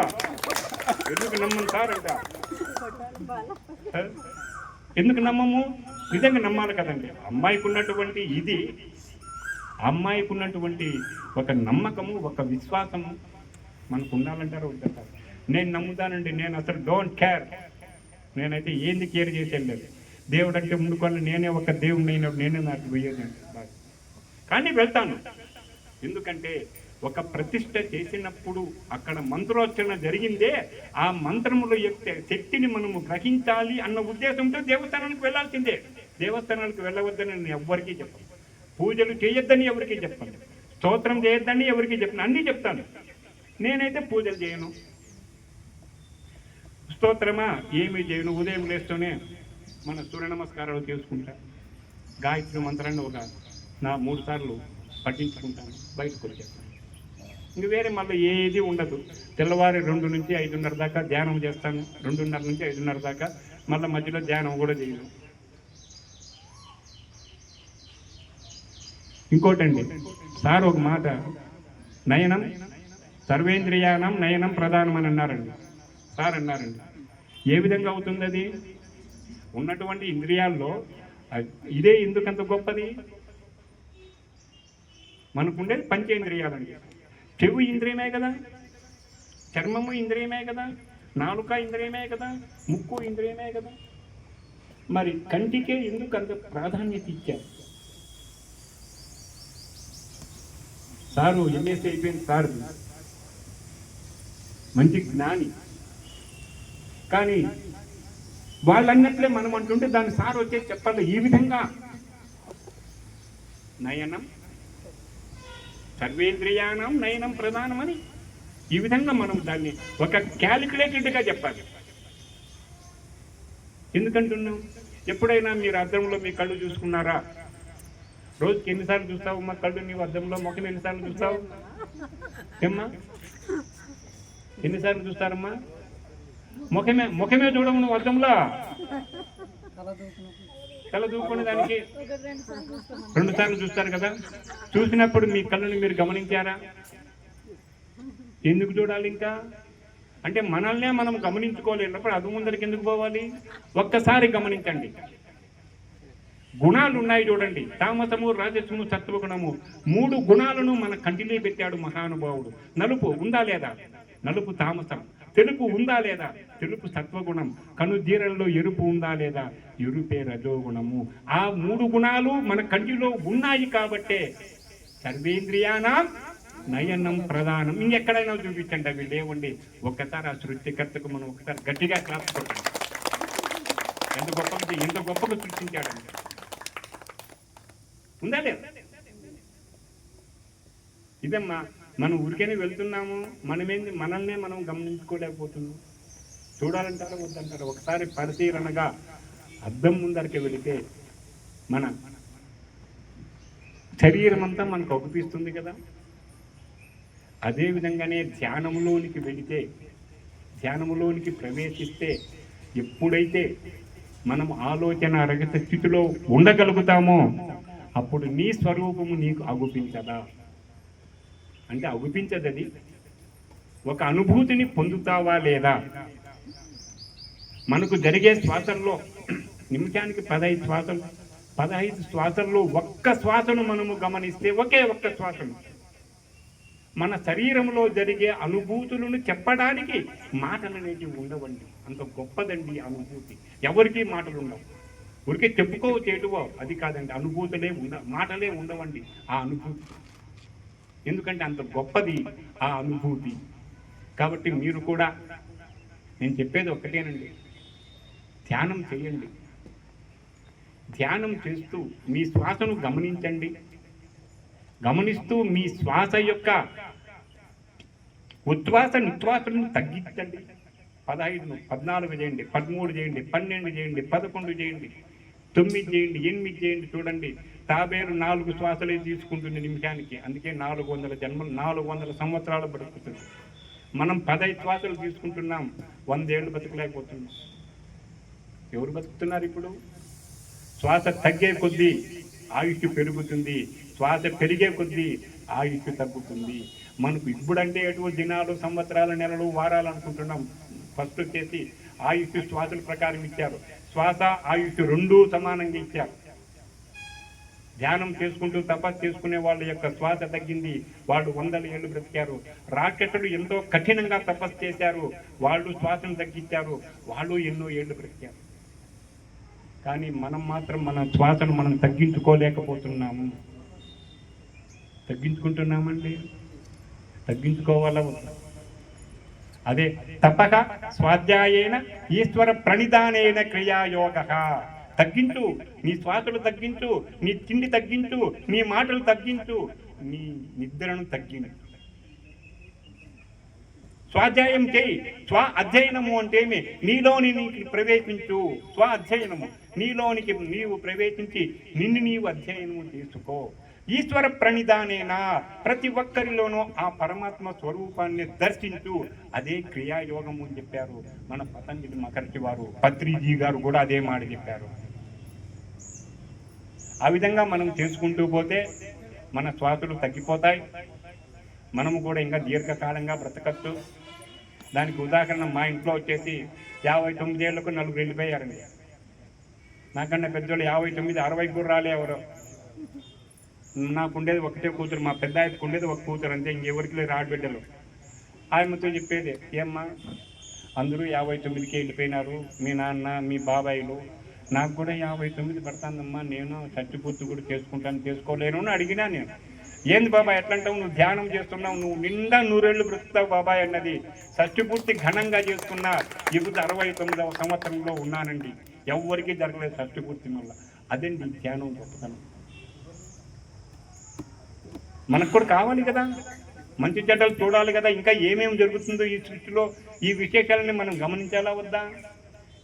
ఎందుకు నమ్మను సార్ అంట. ఎందుకు నమ్మము? నిజంగా నమ్మాలి కదండి. అమ్మాయికి ఉన్నటువంటి ఇది, అమ్మాయికి ఉన్నటువంటి ఒక నమ్మకము, ఒక విశ్వాసము మనకు ఉండాలంటారు వద్దంటారు. నేను నమ్ముతానండి, నేను అసలు డోంట్ కేర్. నేనైతే ఏంది కేర్ చేసేది లేదు. దేవుడు అంటే ముందుకొని నేనే ఒక దేవుడిని అయినప్పుడు నేనే నాకు పోయేదండి. కానీ వెళ్తాను. ఎందుకంటే ఒక ప్రతిష్ట చేసినప్పుడు అక్కడ మంత్రోచ్చరణ జరిగిందే, ఆ మంత్రముల యొక్క శక్తిని మనము గ్రహించాలి అన్న ఉద్దేశంతో దేవస్థానానికి వెళ్ళాల్సిందే. దేవస్థానానికి వెళ్ళవద్దని నేను ఎవ్వరికీ చెప్పను. పూజలు చేయొద్దని ఎవరికీ చెప్పను. స్తోత్రం చేయొద్దని ఎవరికీ చెప్పను. అన్నీ చెప్తాను. నేనైతే పూజలు చేయను, స్తోత్రమా ఏమీ చేయను. ఉదయం లేస్తూనే మన సూర్య నమస్కారాలు చేసుకుంటా, గాయత్రి మంత్రాన్ని ఒక 3 సార్లు పఠించుకుంటాను, బయటకు వచ్చేస్తాను. ఇంక వేరే మళ్ళీ ఏది ఉండదు. తెల్లవారి 2 నుంచి 5:30 దాకా ధ్యానం చేస్తాను. 2:30 నుంచి 5:30 దాకా. మళ్ళీ మధ్యలో ధ్యానం కూడా చేయను. ఇంకోటండి, సార్ ఒక మాట, నయనం సర్వేంద్రియానం నయనం ప్రధానం అని అన్నారండి. సార్ అన్నారండి. ఏ విధంగా అవుతుంది అది? ఉన్నటువంటి ఇంద్రియాల్లో ఇదే ఎందుకంత గొప్పది? మనకుండేది పంచేంద్రియాలండి. చెవు ఇంద్రియమే కదా, చర్మము ఇంద్రియమే కదా, నాలుక ఇంద్రియమే కదా, ముక్కు ఇంద్రియమే కదా. మరి కంటికే ఎందుకు అంత ప్రాధాన్యత ఇచ్చారు? సారు ఎంఎస్సీ అయిపోయింది సార్, మంచి జ్ఞాని. కానీ వాళ్ళన్నట్లే మనం అంటుంటే దాని సార్ వచ్చేసి చెప్పాలి, ఈ విధంగా నయనం సర్వేంద్రియానం నయనం ప్రధానమని ఈ విధంగా మనం దాన్ని ఒక క్యాలిక్యులేటెడ్గా చెప్పాలి. ఎందుకంటున్నాం? ఎప్పుడైనా మీరు అద్దంలో మీ కళ్ళు చూసుకున్నారా? రోజుకి ఎన్నిసార్లు చూస్తావు మా కళ్ళు? నీవు అద్దంలో ముఖం ఎన్నిసార్లు చూస్తావు? ఏమ్మా, ఎన్నిసార్లు చూస్తారమ్మా? ముఖమే చూడము నువ్వు అద్దంలో. కళ్ళ దూకునే దానికి 2 సార్లు చూస్తారు కదా. చూసినప్పుడు మీ కళ్ళని మీరు గమనించారా? ఎందుకు చూడాలి ఇంకా? అంటే మనల్నే మనం గమనించుకోలేనప్పుడు అది ముందరికి ఎందుకు పోవాలి? ఒక్కసారి గమనించండి. గుణాలు ఉన్నాయి చూడండి, తామసము, రాజసము, సత్వగుణము, 3 గుణాలను మన కంటిలో పెట్టాడు మహానుభావుడు. నలుపు ఉందా లేదా? నలుపు తామసం. తెలుపు ఉందా లేదా? తెలుపు సత్వగుణం. కనుదీరంలో ఎరుపు ఉందా లేదా? ఎరుపే రజోగుణము. ఆ 3 గుణాలు మన కంటిలో ఉన్నాయి కాబట్టే సర్వేంద్రియానాం నయనం ప్రధానం. ఇంకెక్కడైనా చూపించండి, అవి లేవండి. ఒక్కసారి ఆ సృష్టికర్తకు మనం ఒకసారి గట్టిగా క్లాస్ కొట్టండి. ఎంత గొప్పగా సృష్టించాడండి. ఉందా లేదా? ఇదమ్మా, మనం ఊరికేనే వెళ్తున్నాము, మనల్నే మనం గమనించుకోలేకపోతున్నాం. చూడాలంటారా వద్దంటారా? ఒకసారి పరిశీలనగా అద్దం ముందరికి వెళితే మన శరీరం అంతా మనకు అగుపిస్తుంది కదా. అదేవిధంగానే ధ్యానంలోనికి వెళితే, ధ్యానంలోనికి ప్రవేశిస్తే, ఎప్పుడైతే మనం ఆలోచన రహిత స్థితిలో ఉండగలుగుతామో అప్పుడు నీ స్వరూపము నీకు అగుపించదా? అంటే అగుపించదని ఒక అనుభూతిని పొందుతావా లేదా? మనకు జరిగే శ్వాసల్లో నిమిషానికి 15 శ్వాసల్లో ఒక్క శ్వాసను మనము గమనిస్తే, ఒకే ఒక్క శ్వాసను, మన శరీరంలో జరిగే అనుభూతులను చెప్పడానికి మాటలు అనేవి ఉండవండి. అంత గొప్పదండి అనుభూతి. ఎవరికి మాటలు ఉండవు, ఊరికే చెప్పుకోవచ్చు ఏటువో, అది కాదండి. అనుభూతులే మాటలే ఉండవండి ఆ అనుభూతి. ఎందుకంటే అంత గొప్పది ఆ అనుభూతి. కాబట్టి మీరు కూడా, నేను చెప్పేది ఒక్కటేనండి, ధ్యానం చేయండి. ధ్యానం చేస్తూ మీ శ్వాసను గమనించండి. గమనిస్తూ మీ శ్వాస యొక్క ఉచ్ఛ్వాస నిశ్వాసను తగ్గించండి. 15, 14 చేయండి, 13 చేయండి, 12 చేయండి, 11 చేయండి, 9 చేయండి, 8 చేయండి. చూడండి, తాబేలు 4 శ్వాసలే తీసుకుంటుంది నిమిషానికి. అందుకే 400 జన్మలు, 400 సంవత్సరాలు బతుకుతుంది. మనం 15 శ్వాసలు తీసుకుంటున్నాం, 100 ఏళ్ళు బతకలేకపోతున్నాం. ఎవరు బతుకుతున్నారు ఇప్పుడు? శ్వాస తగ్గే కొద్దీ ఆయుష్ పెరుగుతుంది, శ్వాస పెరిగే కొద్దీ ఆయుష్ తగ్గుతుంది. మనకు ఇప్పుడంటే ఎటు దినాలు, సంవత్సరాలు, నెలలు, వారాలు అనుకుంటున్నాం. ఫస్ట్ వచ్చేసి ఆయుష్ శ్వాసల ప్రకారం ఇచ్చారు. శ్వాస ఆయుష్ 2 సమానంగా ఇచ్చారు. ధ్యానం చేసుకుంటూ తపస్సు చేసుకునే వాళ్ళ యొక్క శ్వాస తగ్గింది, వాళ్ళు 100 ఏళ్ళు బ్రతికారు. రాక్షసులు ఎంతో కఠినంగా తపస్సు చేశారు, వాళ్ళు శ్వాసను తగ్గించారు, వాళ్ళు ఎన్నో ఏళ్ళు బ్రతికారు. కానీ మనం మాత్రం మన శ్వాసను మనం తగ్గించుకోలేకపోతున్నాము. తగ్గించుకుంటున్నామండి? తగ్గించుకోవాలా వద్దా? అదే తప్పక స్వాధ్యాయేన ఈశ్వర ప్రణిధానేన క్రియాయోగ. తగ్గించు, నీ శ్వాసలు తగ్గించు, నీ తిండి తగ్గించు, నీ మాటలు తగ్గించు, నీ నిద్రను తగ్గించు. స్వాధ్యాయం చేయి. స్వ అధ్యయనము అంటే నీలోని ప్రవేశించు. స్వ అధ్యయనము, నీలోనికి నీవు ప్రవేశించి నిన్ను నీవు అధ్యయనము చేసుకో. ఈశ్వర ప్రణిధానేనా, ప్రతి ఒక్కరిలోనూ ఆ పరమాత్మ స్వరూపాన్ని దర్శించు. అదే క్రియాయోగము అని చెప్పారు మన పతంజలి మహర్షి వారు. పత్రిజీ గారు కూడా అదే మాట చెప్పారు. ఆ విధంగా మనం చేసుకుంటూ పోతే మన శ్వాసలు తగ్గిపోతాయి, మనము కూడా ఇంకా దీర్ఘకాలంగా బ్రతకచ్చు. దానికి ఉదాహరణ మా ఇంట్లో వచ్చేసి 59 ఏళ్లకు 4 వెళ్ళిపోయారండి. నాకన్నా పెద్దోళ్ళు 59, 60 కూడా రాలే ఎవరు. నాకుండేది ఒకటే కూతురు, మా పెద్ద ఆయనకు ఉండేది ఒక కూతురు అంతే, ఇంకెవరికి లేదు ఆడబిడ్డలు. ఆయనతో చెప్పేది, ఏమ్మా అందరూ 59కే వెళ్ళిపోయినారు, మీ నాన్న మీ బాబాయిలు, నాకు కూడా 59 పడుతుందమ్మా, నేను చచ్చిపూర్తి కూడా చేసుకోలేను అని అడిగినా. నేను ఏంది బాబాయ్ ఎట్లంటావు, నువ్వు ధ్యానం చేస్తున్నావు, నువ్వు నిండా 100 ఏళ్ళు బ్రతుకుతావు బాబాయ్ అన్నది. షష్టిపూర్తి ఘనంగా చేసుకున్నా. ఇప్పుడు 69వ సంవత్సరంలో ఉన్నానండి, ఎవరికి జరగలేదు షష్టిపూర్తి. మళ్ళీ అదండి ధ్యానం గొప్పతనం. మనకు కూడా కావాలి కదా, మంచి చెడ్డలు చూడాలి కదా, ఇంకా ఏమేమి జరుగుతుందో ఈ సృష్టిలో, ఈ విశేషాలని మనం గమనించాలా వద్దా?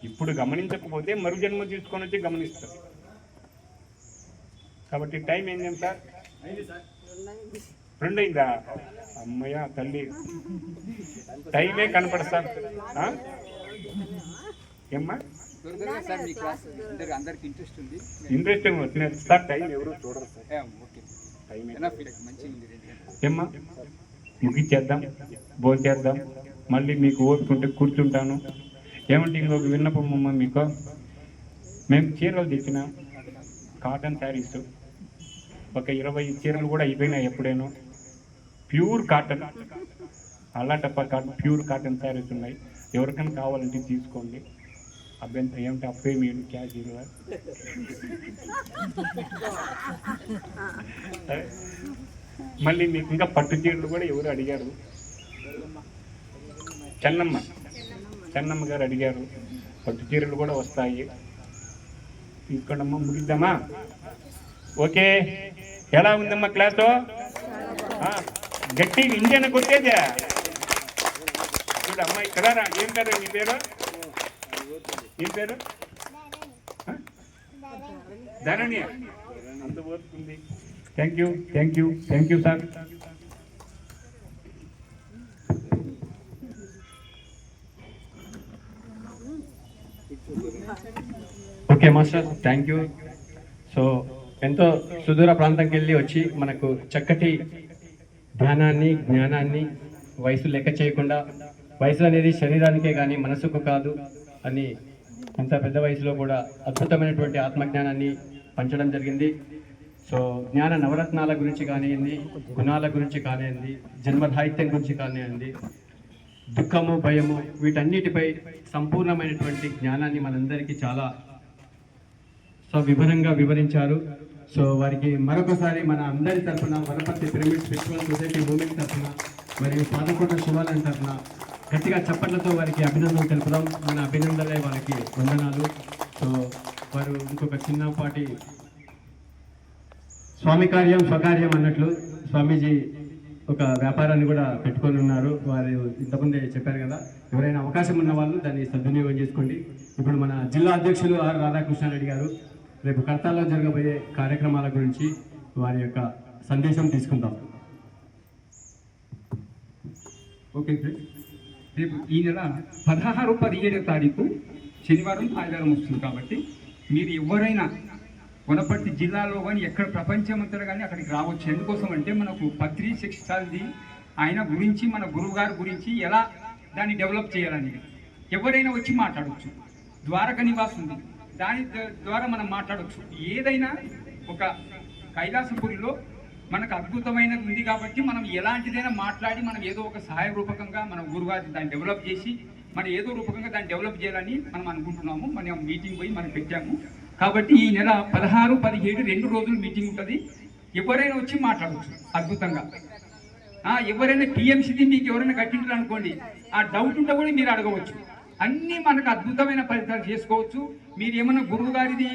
ఇప్పుడు గమనించకపోతే మరుజన్మ తీసుకొని వచ్చి గమనిస్తారు. కాబట్టి టైం ఏంటి సార్? 2 అయిందా? అమ్మయ్య తల్లి, టైమే కనపడదు సార్. ఏమ్మా ఇంట్రెస్టింగ్ వచ్చినది సార్, టైం ఎవరు చూడరు సార్. టైం ఏమ్మా ముగిచ్చేద్దాం, భోజనం చేద్దాం, మళ్ళీ మీకు ఓపుకుంటే కూర్చుంటాను. ఏమంటే ఇంకొక విన్నపం అమ్మ మీకు, మేము చీరలు తెచ్చినాం, కాటన్ శారీస్, ఒక 20 చీరలు కూడా అయిపోయినాయి ఎప్పుడేనో. ప్యూర్ కాటన్, అల్లాటప్ప కాటన్, ప్యూర్ కాటన్ శారీస్ ఉన్నాయి. ఎవరికైనా కావాలంటే తీసుకోండి. అభ్యంతరం ఏమిటి? అప్పే మీరు క్యాష్ ఇవ్వాలి. మళ్ళీ మీకు ఇంకా పట్టు చీరలు కూడా ఎవరు అడిగారు, చెన్నమ్మ గారు అడిగారు. పట్టు చీరలు కూడా వస్తాయి, తీసుకోండమ్మా. ముగిద్దామా? ఓకే. ఎలా ఉందమ్మా క్లాసు? గట్టి ఇంజన్ కొట్టేదే చూడు అమ్మా. ఇక్కడ ఏం పేరు? నీ పేరు? ఏం పేరు? ధరణి. అంత పోతుంది. Thank you sir. Okay master, thank you. So ఎంతో సుదూర ప్రాంతంకి వెళ్ళి వచ్చి మనకు చక్కటి ధ్యానాన్ని, జ్ఞానాన్ని వయసు లెక్క చేయకుండా, వయసు అనేది శరీరానికే కానీ మనసుకు కాదు అని ఇంత పెద్ద వయసులో కూడా అద్భుతమైనటువంటి ఆత్మజ్ఞానాన్ని పంచడం జరిగింది. సో జ్ఞాన నవరత్నాల గురించి కానివ్వండి, గుణాల గురించి కానివ్వండి, జన్మరాహిత్యం గురించి కానివ్వండి, దుఃఖము, భయము, వీటన్నిటిపై సంపూర్ణమైనటువంటి జ్ఞానాన్ని మనందరికీ చాలా వివరంగా వివరించారు. సో వారికి మరొకసారి మన అందరి తరఫున, Wanaparthy pyramid spiritual society moment తరఫున మరియు పాదకొండ శివాలయం తరఫున గట్టిగా చప్పట్లతో వారికి అభినందనలు తెలుపుదాం. మన అభినందనలే వారికి వందనాలు. సో వారు ఇంకొక చిన్నపాటి స్వామి కార్యం స్వకార్యం అన్నట్లు స్వామీజీ ఒక వ్యాపారాన్ని కూడా పెట్టుకొని ఉన్నారు. వారు ఇంతకుముందే చెప్పారు కదా, ఎవరైనా అవకాశం ఉన్న వాళ్ళు దాన్ని సద్వినియోగం చేసుకోండి. ఇప్పుడు మన జిల్లా అధ్యక్షులు ఆర్ రాధాకృష్ణారెడ్డి గారు రేపు కర్తాల్లో జరగబోయే కార్యక్రమాల గురించి వారి యొక్క సందేశం తీసుకుందాం. ఓకే ఫ్రెండ్స్, రేపు ఈ నెల 16, 17 తారీఖు శనివారం, ఆదివారం వస్తుంది. కాబట్టి మీరు ఎవరైనా వనపర్తి జిల్లాలో కానీ ఎక్కడ ప్రపంచమంతా కానీ అక్కడికి రావచ్చు. ఎందుకోసం అంటే మనకు పత్రి శిక్షాది ఆయన గురించి, మన గురువు గారి గురించి ఎలా దాన్ని డెవలప్ చేయాలని ఎవరైనా వచ్చి మాట్లాడవచ్చు. ద్వారక నివాస్ ఉంది, దాని ద్వారా మనం మాట్లాడవచ్చు. ఏదైనా ఒక కైలాసపురిలో మనకు అద్భుతమైనది ఉంది కాబట్టి మనం ఎలాంటిదైనా మాట్లాడి మనం ఏదో ఒక సహాయ రూపకంగా మన గురుగారు దాన్ని డెవలప్ చేసి మనం ఏదో రూపకంగా దాన్ని డెవలప్ చేయాలని మనం అనుకుంటున్నాము. మనం మీటింగ్ పోయి మనం పెట్టాము. కాబట్టి ఈ నెల 16, 17 2 రోజులు మీటింగ్ ఉంటుంది. ఎవరైనా వచ్చి మాట్లాడవచ్చు అద్భుతంగా. ఎవరైనా టీఎంసీది మీకు ఎవరైనా కట్టింటారు అనుకోండి, ఆ డౌట్ ఉంటే కూడా మీరు అడగవచ్చు. అన్నీ మనకు అద్భుతమైన ఫలితాలు చేసుకోవచ్చు. మీరు ఏమన్నా గురువు గారిది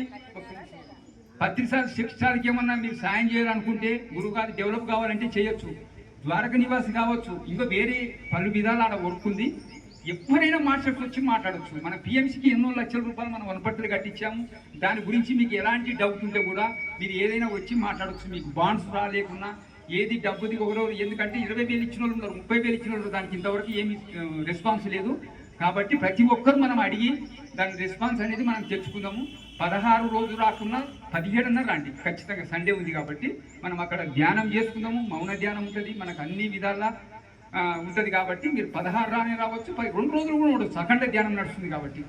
పత్రిసారి శిక్షాలకి ఏమన్నా మీరు సాయం చేయాలనుకుంటే, గురువుగారి డెవలప్ కావాలంటే చేయొచ్చు. ద్వారక నివాసి కావచ్చు, ఇంకా వేరే పలు విధాలు ఆడ వర్క్ ఉంది. ఎవరైనా మాస్టర్స్ వచ్చి మాట్లాడచ్చు. మన పిఎంసీకి ఎన్నో లక్షల రూపాయలు మనం వనపర్తిలో కట్టించాము. దాని గురించి మీకు ఎలాంటి డౌట్ ఉంటే కూడా మీరు ఏదైనా వచ్చి మాట్లాడచ్చు. మీకు బాండ్స్ రాలేకున్నా ఏది డబ్బుది ఒకరోజు, ఎందుకంటే 20,000 ఇచ్చిన వాళ్ళు ఉన్నారు, 30,000 ఇచ్చిన వాళ్ళు, దానికి ఇంతవరకు ఏమి రెస్పాన్స్ లేదు. కాబట్టి ప్రతి ఒక్కరు మనం అడిగి దాని రెస్పాన్స్ అనేది మనం తెచ్చుకుందాము. 16 రోజులు రాకుండా 17 రండి, ఖచ్చితంగా సండే ఉంది కాబట్టి మనం అక్కడ ధ్యానం చేసుకుందాము. మౌన ధ్యానం ఉంటుంది, మనకు అన్ని విధాలా ఉంటుంది. కాబట్టి మీరు 16 రానే రావచ్చు, 2 రోజులు కూడా ఉండొచ్చు. అఖండ ధ్యానం నడుస్తుంది కాబట్టి.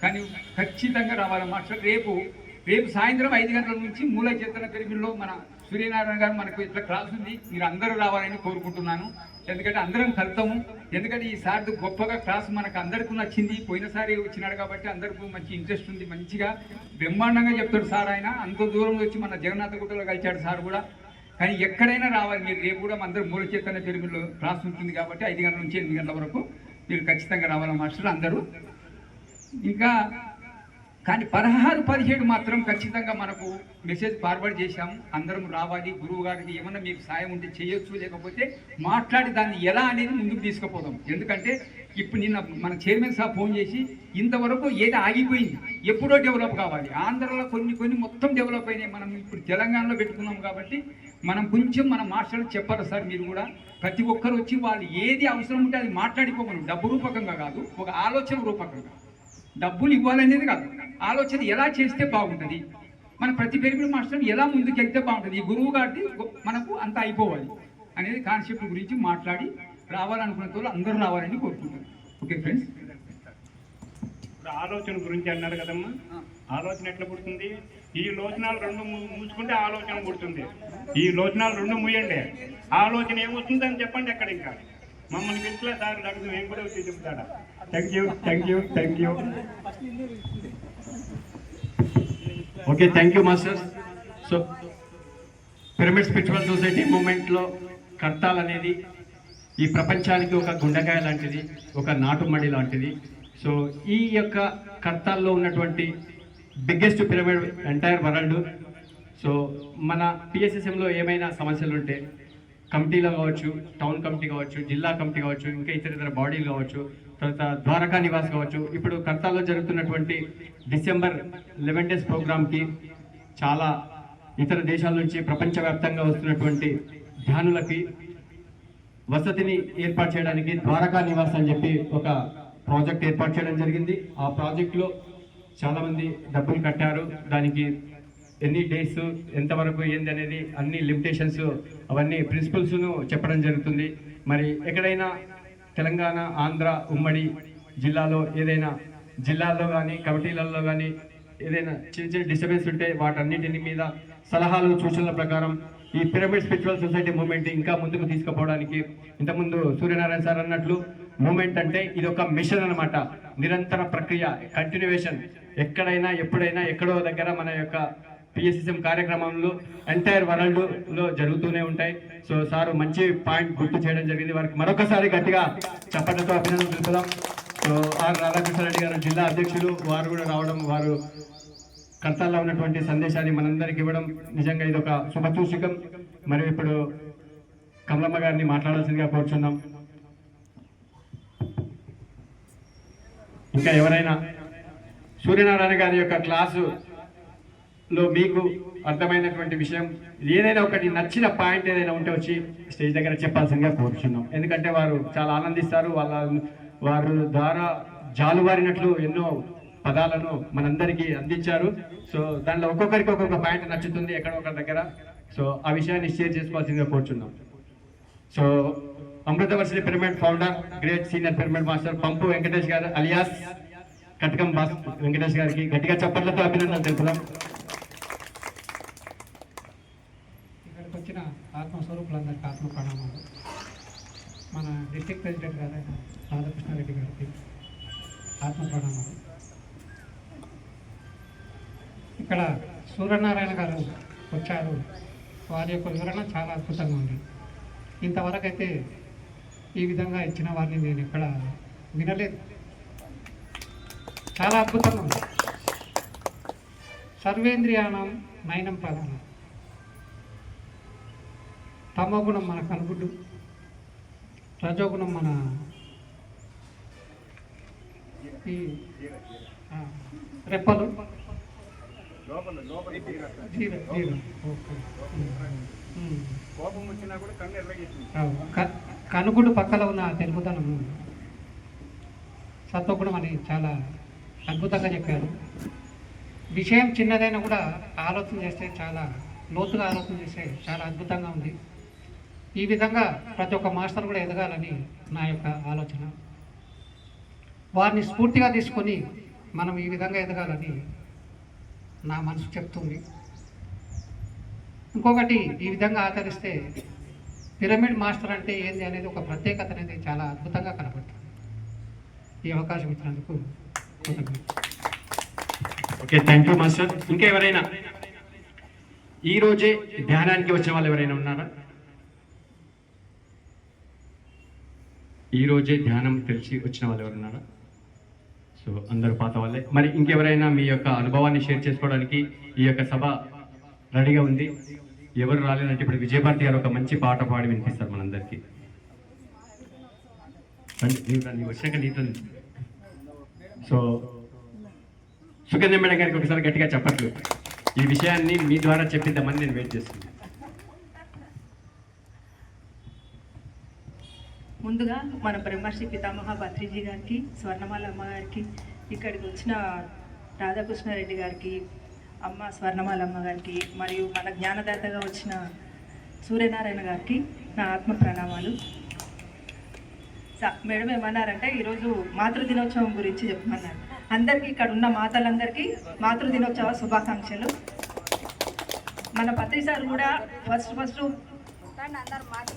కానీ ఖచ్చితంగా రావాలి మాస్టర్. రేపు సాయంత్రం 5 గంటల నుంచి మూల చేతన పిరమిడ్లో మన సూర్యనారాయణ గారు మనకు ఇట్లా క్లాస్ ఉంది. మీరు అందరూ రావాలని కోరుకుంటున్నాను. ఎందుకంటే అందరం కలుతాము. ఎందుకంటే ఈసారి గొప్పగా క్లాస్ మనకు అందరికీ నచ్చింది. పోయినసారి వచ్చినాడు కాబట్టి అందరికీ మంచి ఇంట్రెస్ట్ ఉంది. మంచిగా బ్రహ్మాండంగా చెప్తాడు సార్. ఆయన అంత దూరం వచ్చి మన జగన్నాథ గుట్టలో కలిచాడు సార్ కూడా. కానీ ఎక్కడైనా రావాలి మీరు. రేపు కూడా అందరూ మూల చేతన పిరమిడ్లో క్లాస్ ఉంటుంది కాబట్టి 5 గంటల నుంచి 8 గంటల వరకు మీరు ఖచ్చితంగా రావాలి మాస్టర్ అందరూ. ఇంకా కానీ 16-17 మాత్రం ఖచ్చితంగా మనకు మెసేజ్ ఫార్వర్డ్ చేశాము. అందరం రావాలి, గురువు గారికి ఏమన్నా మీకు సాయం ఉంటే చేయొచ్చు, లేకపోతే మాట్లాడి దాన్ని ఎలా అనేది ముందుకు తీసుకుపోదాం. ఎందుకంటే ఇప్పుడు నిన్న మన చైర్మన్ సాబ్ ఫోన్ చేసి ఇంతవరకు ఏదో ఆగిపోయింది, ఎప్పుడో డెవలప్ కావాలి. ఆంధ్రలో కొన్ని మొత్తం డెవలప్ అయినాయి. మనం ఇప్పుడు తెలంగాణలో పెట్టుకున్నాం కాబట్టి మనం కొంచెం మన మాస్టర్లు చెప్పాలి సార్. మీరు కూడా ప్రతి ఒక్కరు వచ్చి వాళ్ళు ఏది అవసరం ఉంటే అది మాట్లాడిపోమను, డబ్బు రూపకంగా కాదు, ఒక ఆలోచన రూపకంగా. డబ్బులు ఇవ్వాలనేది కాదు, ఆలోచన ఎలా చేస్తే బాగుంటుంది, మన ప్రతి పిరమిడ్ మాస్టర్ ఎలా ముందుకు వెళ్తే బాగుంటుంది, ఈ గురువు గారిది మనకు అంత అయిపోవాలి అనేది కాన్సెప్ట్ గురించి మాట్లాడి రావాలనుకున్న వాళ్ళు అందరూ రావాలని కోరుకుంటున్నాను. ఓకే ఫ్రెండ్స్, ఇప్పుడు ఆలోచన గురించి అన్నారు కదమ్మా. ఆలోచన ఎట్లా పుడుతుంది? ఈ లోచనాలు రెండు మూసుకుంటే ఆలోచన పుడుతుంది. ఈ లోచనాలు రెండు మూయండి, ఆలోచన ఏమొస్తుందని చెప్పండి. ఎక్కడ ఇంకా మమ్మల్ని పిలిచలే సార్, అడుగు మేము కూడా వచ్చి చెప్తాడా. Thank you. Okay, thank you masters. So pyramid spiritual society మూమెంట్లో కర్తాల్ అనేది ఈ ప్రపంచానికి ఒక గుండెకాయ లాంటిది, ఒక నాటుమడి లాంటిది. సో ఈ యొక్క కర్తాల్లో ఉన్నటువంటి biggest pyramid entire world. So మన పిఎస్ఎస్ఎంలో ఏమైనా సమస్యలు ఉంటే కమిటీలో కావచ్చు, టౌన్ కమిటీ కావచ్చు, జిల్లా కమిటీ కావచ్చు, ఇంకా ఇతర బాడీలు కావచ్చు, తర్వాత ద్వారకా నివాస్ కావచ్చు, ఇప్పుడు కర్తాల్లో జరుగుతున్నటువంటి డిసెంబర్ 11 days ప్రోగ్రామ్కి చాలా ఇతర దేశాల నుంచి ప్రపంచవ్యాప్తంగా వస్తున్నటువంటి ధ్యానులకి వసతిని ఏర్పాటు చేయడానికి ద్వారకా నివాస్ అని చెప్పి ఒక ప్రాజెక్ట్ ఏర్పాటు చేయడం జరిగింది. ఆ ప్రాజెక్ట్లో చాలామంది డబ్బులు కట్టారు. దానికి ఎన్ని డేస్, ఎంతవరకు ఏంది అనేది అన్ని లిమిటేషన్స్, అవన్నీ ప్రిన్సిపల్స్ను చెప్పడం జరుగుతుంది. మరి ఎక్కడైనా తెలంగాణ, ఆంధ్ర ఉమ్మడి జిల్లాలో ఏదైనా జిల్లాల్లో కానీ కమిటీలలో కానీ ఏదైనా చిన్న డిస్టర్బెన్స్ ఉంటే వాటన్నిటిని మీద సలహాలు, సూచనల ప్రకారం ఈ పిరమిడ్ స్పిరిచువల్ సొసైటీ మూమెంట్ ఇంకా ముందుకు తీసుకుపోవడానికి, ఇంతకుముందు సూర్యనారాయణ సార్ అన్నట్లు మూమెంట్ అంటే ఇది ఒక మిషన్ అన్నమాట. నిరంతర ప్రక్రియ, కంటిన్యూవేషన్. ఎక్కడైనా ఎప్పుడైనా ఎక్కడో దగ్గర మన యొక్క పిఎస్ఎస్ఎం కార్యక్రమంలో ఎంటైర్ వరల్డ్లో జరుగుతూనే ఉంటాయి. సో సార్ మంచి పాయింట్ గుర్తు చేయడం జరిగింది. వారికి మరొకసారి గట్టిగా చప్పట్లతో అభినందనలు తెలుపుదాం. సో ఆర్ రాధాకృష్ణారెడ్డి గారు జిల్లా అధ్యక్షులు, వారు కూడా రావడం, వారు కర్తాల్లో ఉన్నటువంటి సందేశాన్ని మనందరికి ఇవ్వడం నిజంగా ఇది ఒక శుభసూచకం. మరియు ఇప్పుడు కమలమ్మ గారిని మాట్లాడాల్సిందిగా కోరుచున్నాం. ఇంకా ఎవరైనా సూర్యనారాయణ గారి యొక్క క్లాసులో మీకు అర్థమైనటువంటి విషయం ఏదైనా ఒకటి నచ్చిన పాయింట్ ఏదైనా ఉంటే వచ్చి స్టేజ్ దగ్గర చెప్పాల్సిందిగా కోరుచున్నాం. ఎందుకంటే వారు చాలా ఆనందిస్తారు. వారు ద్వారా జాలువారినట్లు ఎన్నో పదాలను మనందరికీ అందించారు. సో దానిలో ఒక్కొక్కరికి ఒక్కొక్క పాయింట్ నచ్చుతుంది ఎక్కడ ఒకరి దగ్గర. సో ఆ విషయాన్ని షేర్ చేసుకోవాల్సిందిగా కోరుచున్నాం. So Amritavarshini pyramid founder, great senior pyramid master Pampu Venkatesh garu alias కటకం బాస్ వెంకటేష్ గారికి గట్టిగా చప్పట్లతో అభినందనలు తెలుపుదాం. ఇక్కడికి వచ్చిన ఆత్మస్వరూపులందరికీ ఆత్మ ప్రణామాలు. మన డిస్ట్రిక్ట్ ప్రెసిడెంట్ గారైన రాధాకృష్ణారెడ్డి గారికి ఆత్మ ప్రణామాలు. ఇక్కడ సూర్యనారాయణ గారు వచ్చారు. వారి యొక్క వివరణ చాలా అద్భుతంగా ఉంది. ఇంతవరకు అయితే ఈ విధంగా ఇచ్చిన వారిని నేను ఎక్కడ వినలేదు. చాలా అద్భుతంగా ఉంది. సర్వేంద్రియానం నయనం ప్రధానం. తమోగుణం మన కనుగుడ్డు, రజోగుణం మన ఈ రెప్పలు, కనుగుడు పక్కన ఉన్న తెలుపుదనం సత్వగుణం అని చాలా అద్భుతంగా చెప్పారు. విషయం చిన్నదైనా కూడా ఆలోచన చేస్తే, చాలా లోతుగా ఆలోచన చేస్తే చాలా అద్భుతంగా ఉంది. ఈ విధంగా ప్రతి ఒక్క మాస్టర్ కూడా ఎదగాలని నా యొక్క ఆలోచన. వారిని స్ఫూర్తిగా తీసుకొని మనం ఈ విధంగా ఎదగాలని నా మనసు చెప్తుంది. ఇంకొకటి, ఈ విధంగా ఆచరిస్తే పిరమిడ్ మాస్టర్ అంటే ఏంది అనేది ఒక ప్రత్యేకత అనేది చాలా అద్భుతంగా కనబడుతుంది. ఈ అవకాశం ఇచ్చినందుకు ఓకే, థ్యాంక్ యూ మాస్టర్. ఇంకా ఎవరైనా ఈ రోజే ధ్యానానికి వచ్చిన వాళ్ళు ఎవరైనా ఉన్నారా? ఈ రోజే ధ్యానం తెలిసి వచ్చిన వాళ్ళు ఎవరున్నారా? సో అందరూ పాత వాళ్ళే. మరి ఇంకెవరైనా మీ యొక్క అనుభవాన్ని షేర్ చేసుకోవడానికి ఈ యొక్క సభ రెడీగా ఉంది? ఎవరు రాలేదంటే ఇప్పుడు విజయభారతి గారు ఒక మంచి పాట పాడి వినిపిస్తారు మనందరికీ. నీవు వచ్చాక నీతో. సో సుగంధ మేడం గారికి ఒకసారి గట్టిగా చెప్పట్లు. ఈ విషయాన్ని మీ ద్వారా చెప్పిద్దామని నేను వెయిట్ చేస్తున్నాను. ముందుగా మన బ్రహ్మర్షి పితామహ భత్రిజీ గారికి, స్వర్ణమాల అమ్మగారికి, ఇక్కడికి వచ్చిన రాధాకృష్ణారెడ్డి గారికి, అమ్మ స్వర్ణమాల అమ్మ గారికి, మరియు మన జ్ఞానదాతగా వచ్చిన సూర్యనారాయణ గారికి నా ఆత్మ ప్రణామాలు. మేడం ఏమన్నారంటే ఈరోజు మాతృదినోత్సవం గురించి చెప్పమన్నారు. అందరికీ ఇక్కడ ఉన్న మాతలందరికీ మాతృదినోత్సవ శుభాకాంక్షలు. మన పత్రి సార్ కూడా ఫస్ట్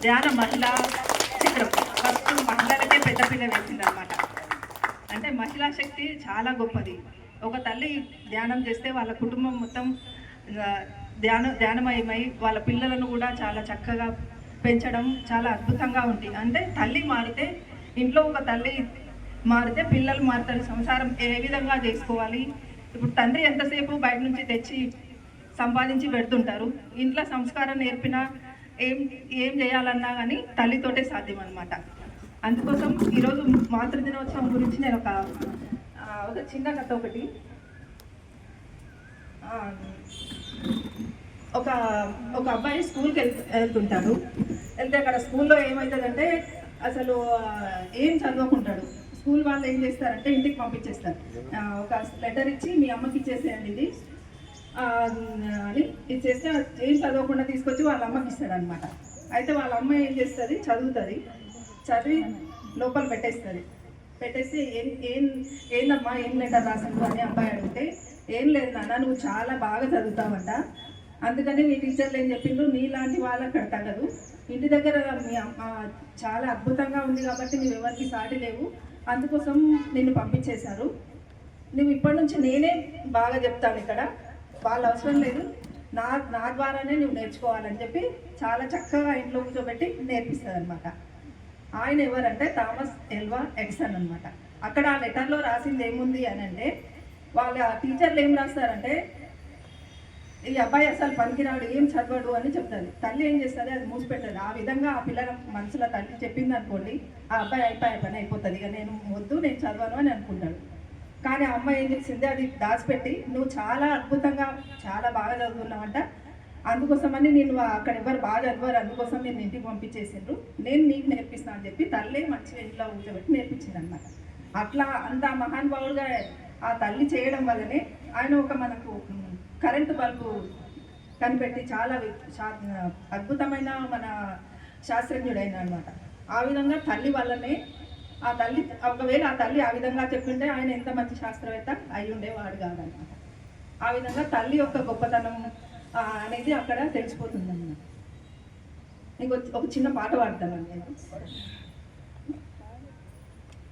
ధ్యాన మహిళా చిత్రం ఫస్ట్ మహిళలకే పెద్దపీట వేసిందనమాట. అంటే మహిళా శక్తి చాలా గొప్పది. ఒక తల్లి ధ్యానం చేస్తే వాళ్ళ కుటుంబం మొత్తం ధ్యానమయమై వాళ్ళ పిల్లలను కూడా చాలా చక్కగా పెంచడం చాలా అద్భుతంగా ఉంటుంది. అంటే తల్లి మారితే, ఇంట్లో ఒక తల్లి మారితే పిల్లలు మారుతారు. సంసారం ఏ విధంగా చేసుకోవాలి. ఇప్పుడు తండ్రి ఎంతసేపు బయట నుంచి తెచ్చి సంపాదించి పెడుతుంటారు. ఇంట్లో సంస్కారం నేర్పినా ఏం చేయాలన్నా కానీ తల్లితోటే సాధ్యం అనమాట. అందుకోసం ఈరోజు మాతృదినోత్సవం గురించి నేను ఒక చిన్న కథ ఒకటి. ఒక అబ్బాయి స్కూల్కి వెళ్తుంటాడు. వెళ్తే అక్కడ స్కూల్లో ఏమవుతుందంటే అసలు ఏం చదవకుంటాడు. స్కూల్ వాళ్ళు ఏం చేస్తారంటే ఇంటికి పంపించేస్తారు. ఒక లెటర్ ఇచ్చి మీ అమ్మకి ఇచ్చేసేయండి ఇది అని ఇచ్చేస్తే ఏం చదవకుండా తీసుకొచ్చి వాళ్ళ అమ్మకి ఇస్తాడు అనమాట. అయితే వాళ్ళ అమ్మ ఏం చేస్తుంది, చదివి లోపల పెట్టేసి ఏందమ్మా ఏం లెటర్ రాసిండు అని అబ్బాయి అడిగితే, ఏం లేదు నాన్న, నువ్వు చాలా బాగా చదువుతావంట, అందుకని మీ టీచర్లు ఏం చెప్పిండ్రు, నీలాంటి వాళ్ళకి అక్కడ తగ్గదు, ఇంటి దగ్గర మీ అమ్మ చాలా అద్భుతంగా ఉంది కాబట్టి నువ్వు ఎవరికి సాటి లేవు, అందుకోసం నిన్ను పంపించేశారు, నువ్వు ఇప్పటి నుంచి నేనే బాగా చెప్తాను, ఇక్కడ వాళ్ళ అవసరం లేదు, నా ద్వారానే నువ్వు నేర్చుకోవాలని చెప్పి చాలా చక్కగా ఇంట్లో కూర్చోబెట్టి నేర్పిస్తుంది అనమాట. ఆయన ఎవరంటే థామస్ ఎల్వా ఎడిసన్ అనమాట. అక్కడ ఆ లెటర్లో రాసింది ఏముంది అని అంటే, వాళ్ళ టీచర్లు ఏం రాస్తారంటే ఈ అబ్బాయి అసలు పనికిరాడు, ఏం చదవడు అని చెప్తుంది. తల్లి ఏం చేస్తుంది, అది మూసిపెట్టదు. ఆ విధంగా ఆ పిల్లల మనసులో తల్లి చెప్పింది అనుకోండి, ఆ అబ్బాయి పని అయిపోతుంది, ఇక నేను వద్దు, నేను చదవను అని అనుకుంటాడు. కానీ ఆ అమ్మాయి ఏం చేసింది, అది దాచిపెట్టి నువ్వు చాలా అద్భుతంగా చాలా బాగా చదువుతున్నావంట, అందుకోసమని నేను అక్కడ ఎవరు బాగా చదివారు, అందుకోసం నేను ఇంటికి పంపించేసిండ్రు, నేను నీకు నేర్పిస్తాను అని చెప్పి తల్లి మంచిగా ఇంట్లో కూర్చోబెట్టి నేర్పించింది అనమాట. అట్లా అంత మహానుభావుడుగా ఆ తల్లి చేయడం వల్లనే ఆయన ఒక మనకు కరెంటు బల్బు కనిపెట్టి చాలా అద్భుతమైన మన శాస్త్రజ్ఞుడైన అనమాట. ఆ విధంగా తల్లి వల్లనే ఆ తల్లి, ఒకవేళ ఆ తల్లి ఆ విధంగా చెప్పింటే ఆయన ఎంత మంచి శాస్త్రవేత్త అయి ఉండేవాడు కాదనమాట. ఆ విధంగా తల్లి యొక్క గొప్పతనం అనేది అక్కడ తెలిసిపోతుంది అన్నమాట. నీకు ఒక చిన్న పాట పాడతాను నేను.